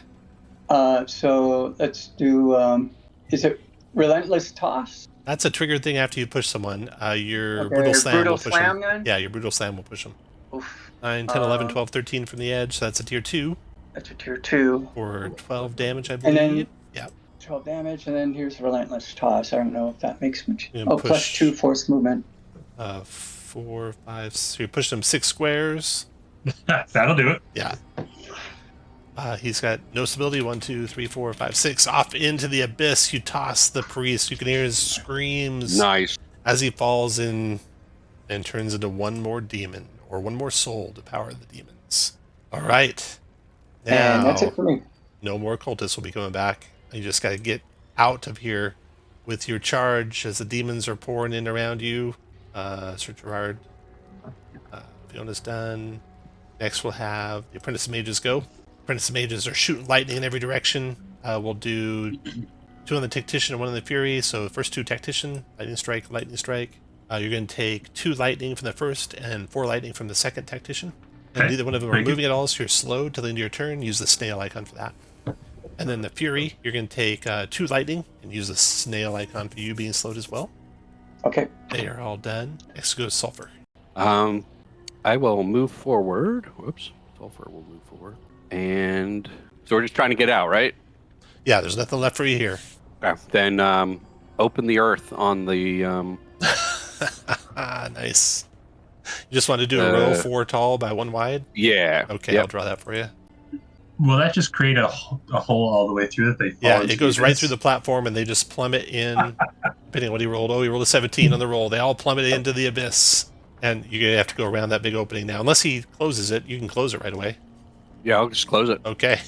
So let's do. Is it Relentless Toss? That's a triggered thing after you push someone. Your Okay, Brutal Slam Brutal will push Slam him. then? Yeah, your Brutal Slam will push him. Oof. 9, 10, 11, 12, 13 from the edge. So that's a tier 2 That's a tier 2. for 12 damage, I believe. And then- yeah. 12 damage, and then here's Relentless Toss. I don't know if that makes much. Yeah, Oh, push. plus 2 force movement. 4, 5. So you pushed him 6 squares. That'll do it. Yeah. He's got no stability. 1, 2, 3, 4, 5, 6. Off into the abyss. You toss the priest. You can hear his screams Nice. as he falls in and turns into one more demon or one more soul to power the demons. All right. Now, And that's it for me. no more cultists will be coming back. You just got to get out of here with your charge as the demons are pouring in around you. Sir Gerard. Fiona's done. Next we'll have the Apprentice Mages go. Apprentice Mages are shooting lightning in every direction. We'll do 2 on the Tactician and 1 on the Fury. So the first 2 Tactician, Lightning Strike, Lightning Strike. You're going to take 2 lightning from the first and 4 lightning from the second Tactician. And Okay. neither one of them are Very good. moving at all, so you're slowed till the end of your turn. Use the snail icon for that. And then the Fury, you're going to take 2 lightning and use the snail icon for you being slowed as well. Okay. They are all done. Next goes Sulfur. I will move forward. Whoops. Sulfur will move forward. And so we're just trying to get out, right? Yeah, there's nothing left for you here. Okay. Then open the earth on the... Nice. You just want to do a row 4 tall by 1 wide? Yeah. Okay, Yep. I'll draw that for you. Will that just create a hole all the way through that they fall Yeah, into it goes the right abyss? through the platform and they just plummet in, depending on what he rolled. Oh, he rolled a 17 on the roll. They all plummet into the abyss. And you're going to have to go around that big opening now. Unless he closes it, you can close it right away. Yeah, I'll just close it. Okay.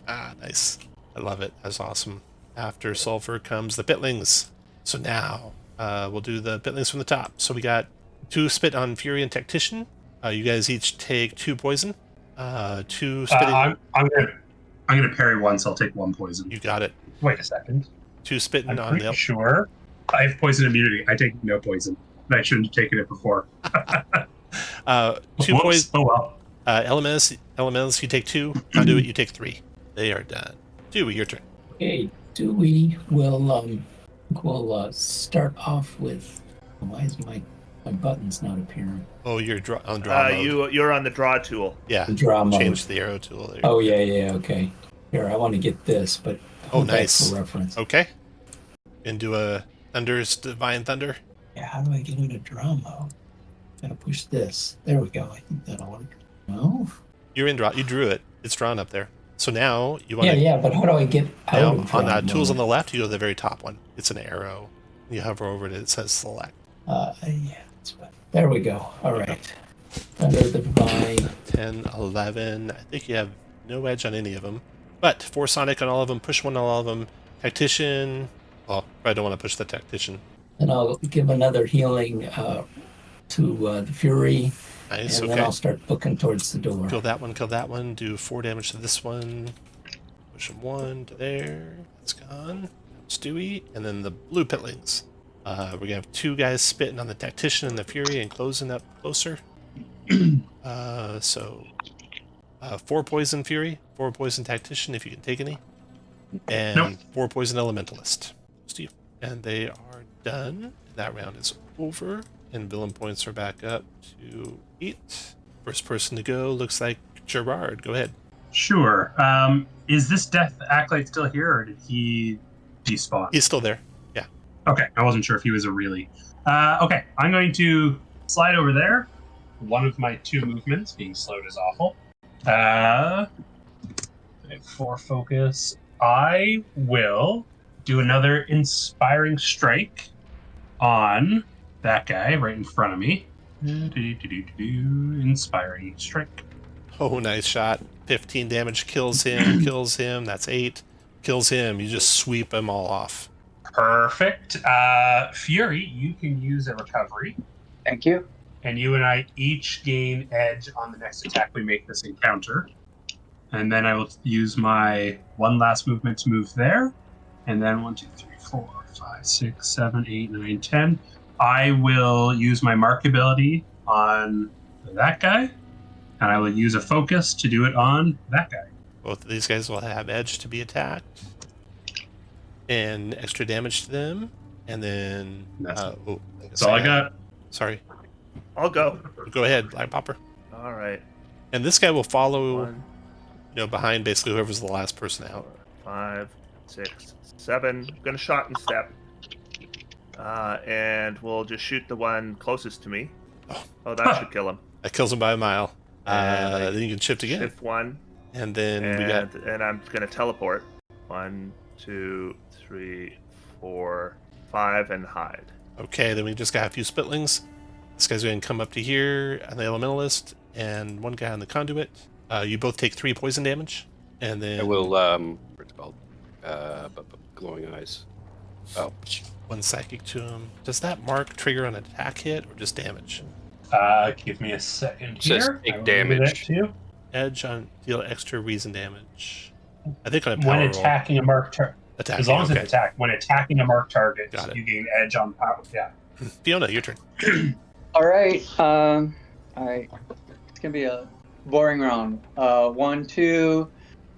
Nice. I love it. That's awesome. After Sulfur comes the Pitlings. So now we'll do the Pitlings from the top. So we got 2 spit on Fury and Tactician. You guys each take 2 poison. 2 spitting. I'm gonna parry once. I'll take 1 poison. You got it. Wait a second. 2 spitting I'm on pretty the. sure I have poison immunity. I take no poison. I shouldn't have taken it before. 2 Whoops. poison. Oh well. Elementals, you take 2. Conduit, you take 3. They are done. Dewey, your turn. Okay, Dewey will start off with. Why is my button's not appearing? Oh, you're on draw mode. You're on the draw tool. Yeah, The draw mode. change the arrow tool. There. Oh yeah, okay. Here, I want to get this, but Oh, hold that nice. for reference. Okay. And do a Thunder's Divine Thunder. Yeah, how do I get into draw mode? Gotta push this. There we go. I think that'll work. No? You're in draw. You drew it. It's drawn up there. So now you want Yeah, to. yeah, but how do I get out Now of on that tools on mode? the left, you go to the very top one. It's an arrow. You hover over it. It says select. Yeah, that's better. There we go. All right. Under the divine. 10, 11. I think you have no edge on any of them. But 4 Sonic on all of them. Push 1 on all of them. Tactician. Well, I don't want to push the Tactician. And I'll give another healing to the Fury. Nice, And okay. then I'll start booking towards the door. Kill that one, kill that one. Do 4 damage to this one. Push him 1 to there. It's gone. Stewie. And then the blue pitlings. We're going to have 2 guys spitting on the Tactician and the Fury and closing up closer. 4 poison Fury, 4 poison Tactician if you can take any. And Nope. 4 poison Elementalist. Steve. And they are done. That round is over. And villain points are back up to 8. First person to go looks like Gerard. Go ahead. Sure. Is this Death Acolyte still here, or did he despawn? He's still there. Yeah. Okay, I wasn't sure if he was a really. Okay, I'm going to slide over there. One of my 2 movements, being slowed is awful. 4 focus. I will do another inspiring strike on that guy right in front of me. Inspiring strike. Oh, nice shot. 15 damage. Kills him. Kills him. That's 8. Kills him. You just sweep them all off. Perfect. Fury, you can use a recovery, Thank you. and you and I each gain edge on the next attack we make this encounter. And then I will use my 1 last movement to move there. And then 1, 2, 3, 4, 5, 6, 7, 8, 9, 10. I will use my mark ability on that guy. And I will use a focus to do it on that guy. Both of these guys will have edge to be attacked. And extra damage to them. And then... That's that's all I got. Sorry. I'll go. Go ahead, Black Popper. All right. And this guy will follow, 1, behind basically whoever's the last person out. 5, 6, 7. Gonna shot and step. And we'll just shoot the one closest to me. Oh, that should kill him. That kills him by a mile. And I Then you can shift again. Shift 1. And then we got... And I'm gonna teleport. 1, 2, 3, 4, 5, and hide. Okay, then we just got a few spitlings. This guy's going to come up to here on the Elementalist, and 1 guy on the Conduit. You both take 3 poison damage. And then... I will, what's it called? Glowing eyes. Oh, 1 psychic to him. Does that mark trigger an attack hit or just damage? Give me a second It says here. take I will do damage. that too. Edge on deal extra reason damage. I think on a power When roll. attacking a marked target. Attacking, As long as okay. it's attack. When attacking a marked target, Got it. you gain edge on power. Yeah. Fiona, your turn. All right. All right. It's gonna be a boring round. 1, 2,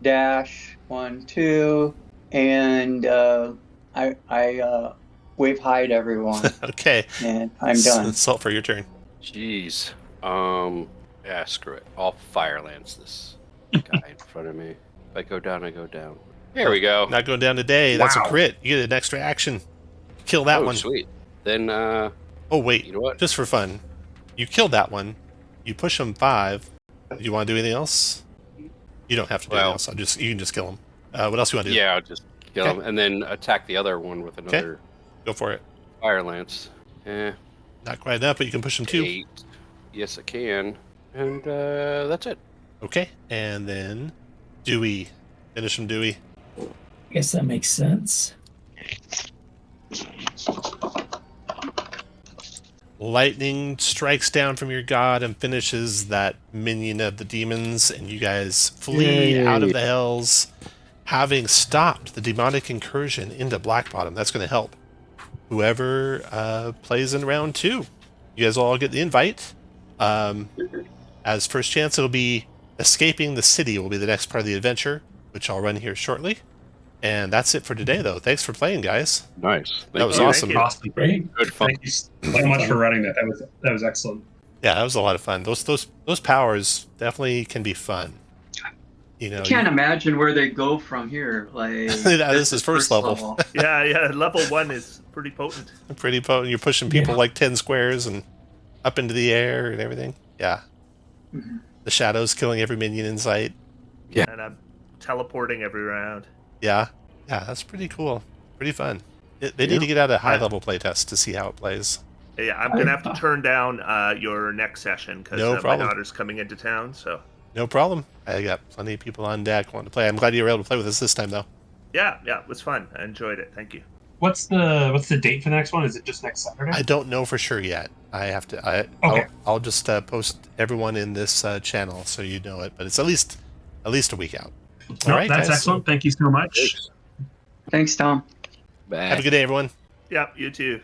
dash 1, 2, and I wave hide everyone, Okay. and I'm done. Salt for your turn. jeez. Yeah, screw it. I'll fire lance this guy in front of me. If I go down, I go down. There we go. Not going down today. That's a Wow. crit. You get an extra action. Kill that Oh, one. sweet. Then, Oh, wait. you know what? Just for fun. You killed that one. You push him 5. Do you want to do anything else? You don't have to do anything Well- else. You can just kill him. What else you want to do? Yeah, I'll just kill Okay. him and then attack the other one with another Go for it. fire lance. Not quite enough, but you can push him 2. 8. Yes, I can. And that's it. Okay. And then Dewey. Finish him, Dewey. I guess that makes sense. Lightning strikes down from your god and finishes that minion of the demons, and you guys flee Yay. out of the hells, having stopped the demonic incursion into Blackbottom. That's going to help whoever plays in round 2. You guys all get the invite. As first chance, it'll be escaping the city will be the next part of the adventure, which I'll run here shortly. And that's it for today, though. Thanks for playing, guys. Nice. That was you. awesome. Thank you. Awesome. Great. Good fun. Thank you so much for running that. That was excellent. Yeah, that was a lot of fun. Those powers definitely can be fun. You know, I can't imagine where they go from here. Like This is first level. Yeah, level 1 is pretty potent. pretty potent. You're pushing people Yeah. like 10 squares, and up into the air and everything. Yeah. Mhm. The shadows killing every minion in sight. And I'm teleporting every round. Yeah. Yeah, that's pretty cool. Pretty fun. They Yeah. need to get out a high-level playtest to see how it plays. Yeah, I'm gonna have to turn down your next session because No my problem. daughter's coming into town. So No problem. I got plenty of people on deck wanting to play. I'm glad you were able to play with us this time, though. yeah, it was fun. I enjoyed it. Thank you. What's the date for the next one? Is it just next Saturday? I don't know for sure yet. I have to. Okay. I'll just post everyone in this channel so you know it. But it's at least a week out. No, All right, that's guys. excellent. Thank you so much. Thanks, Tom. Have a good day, everyone. Yeah, you too.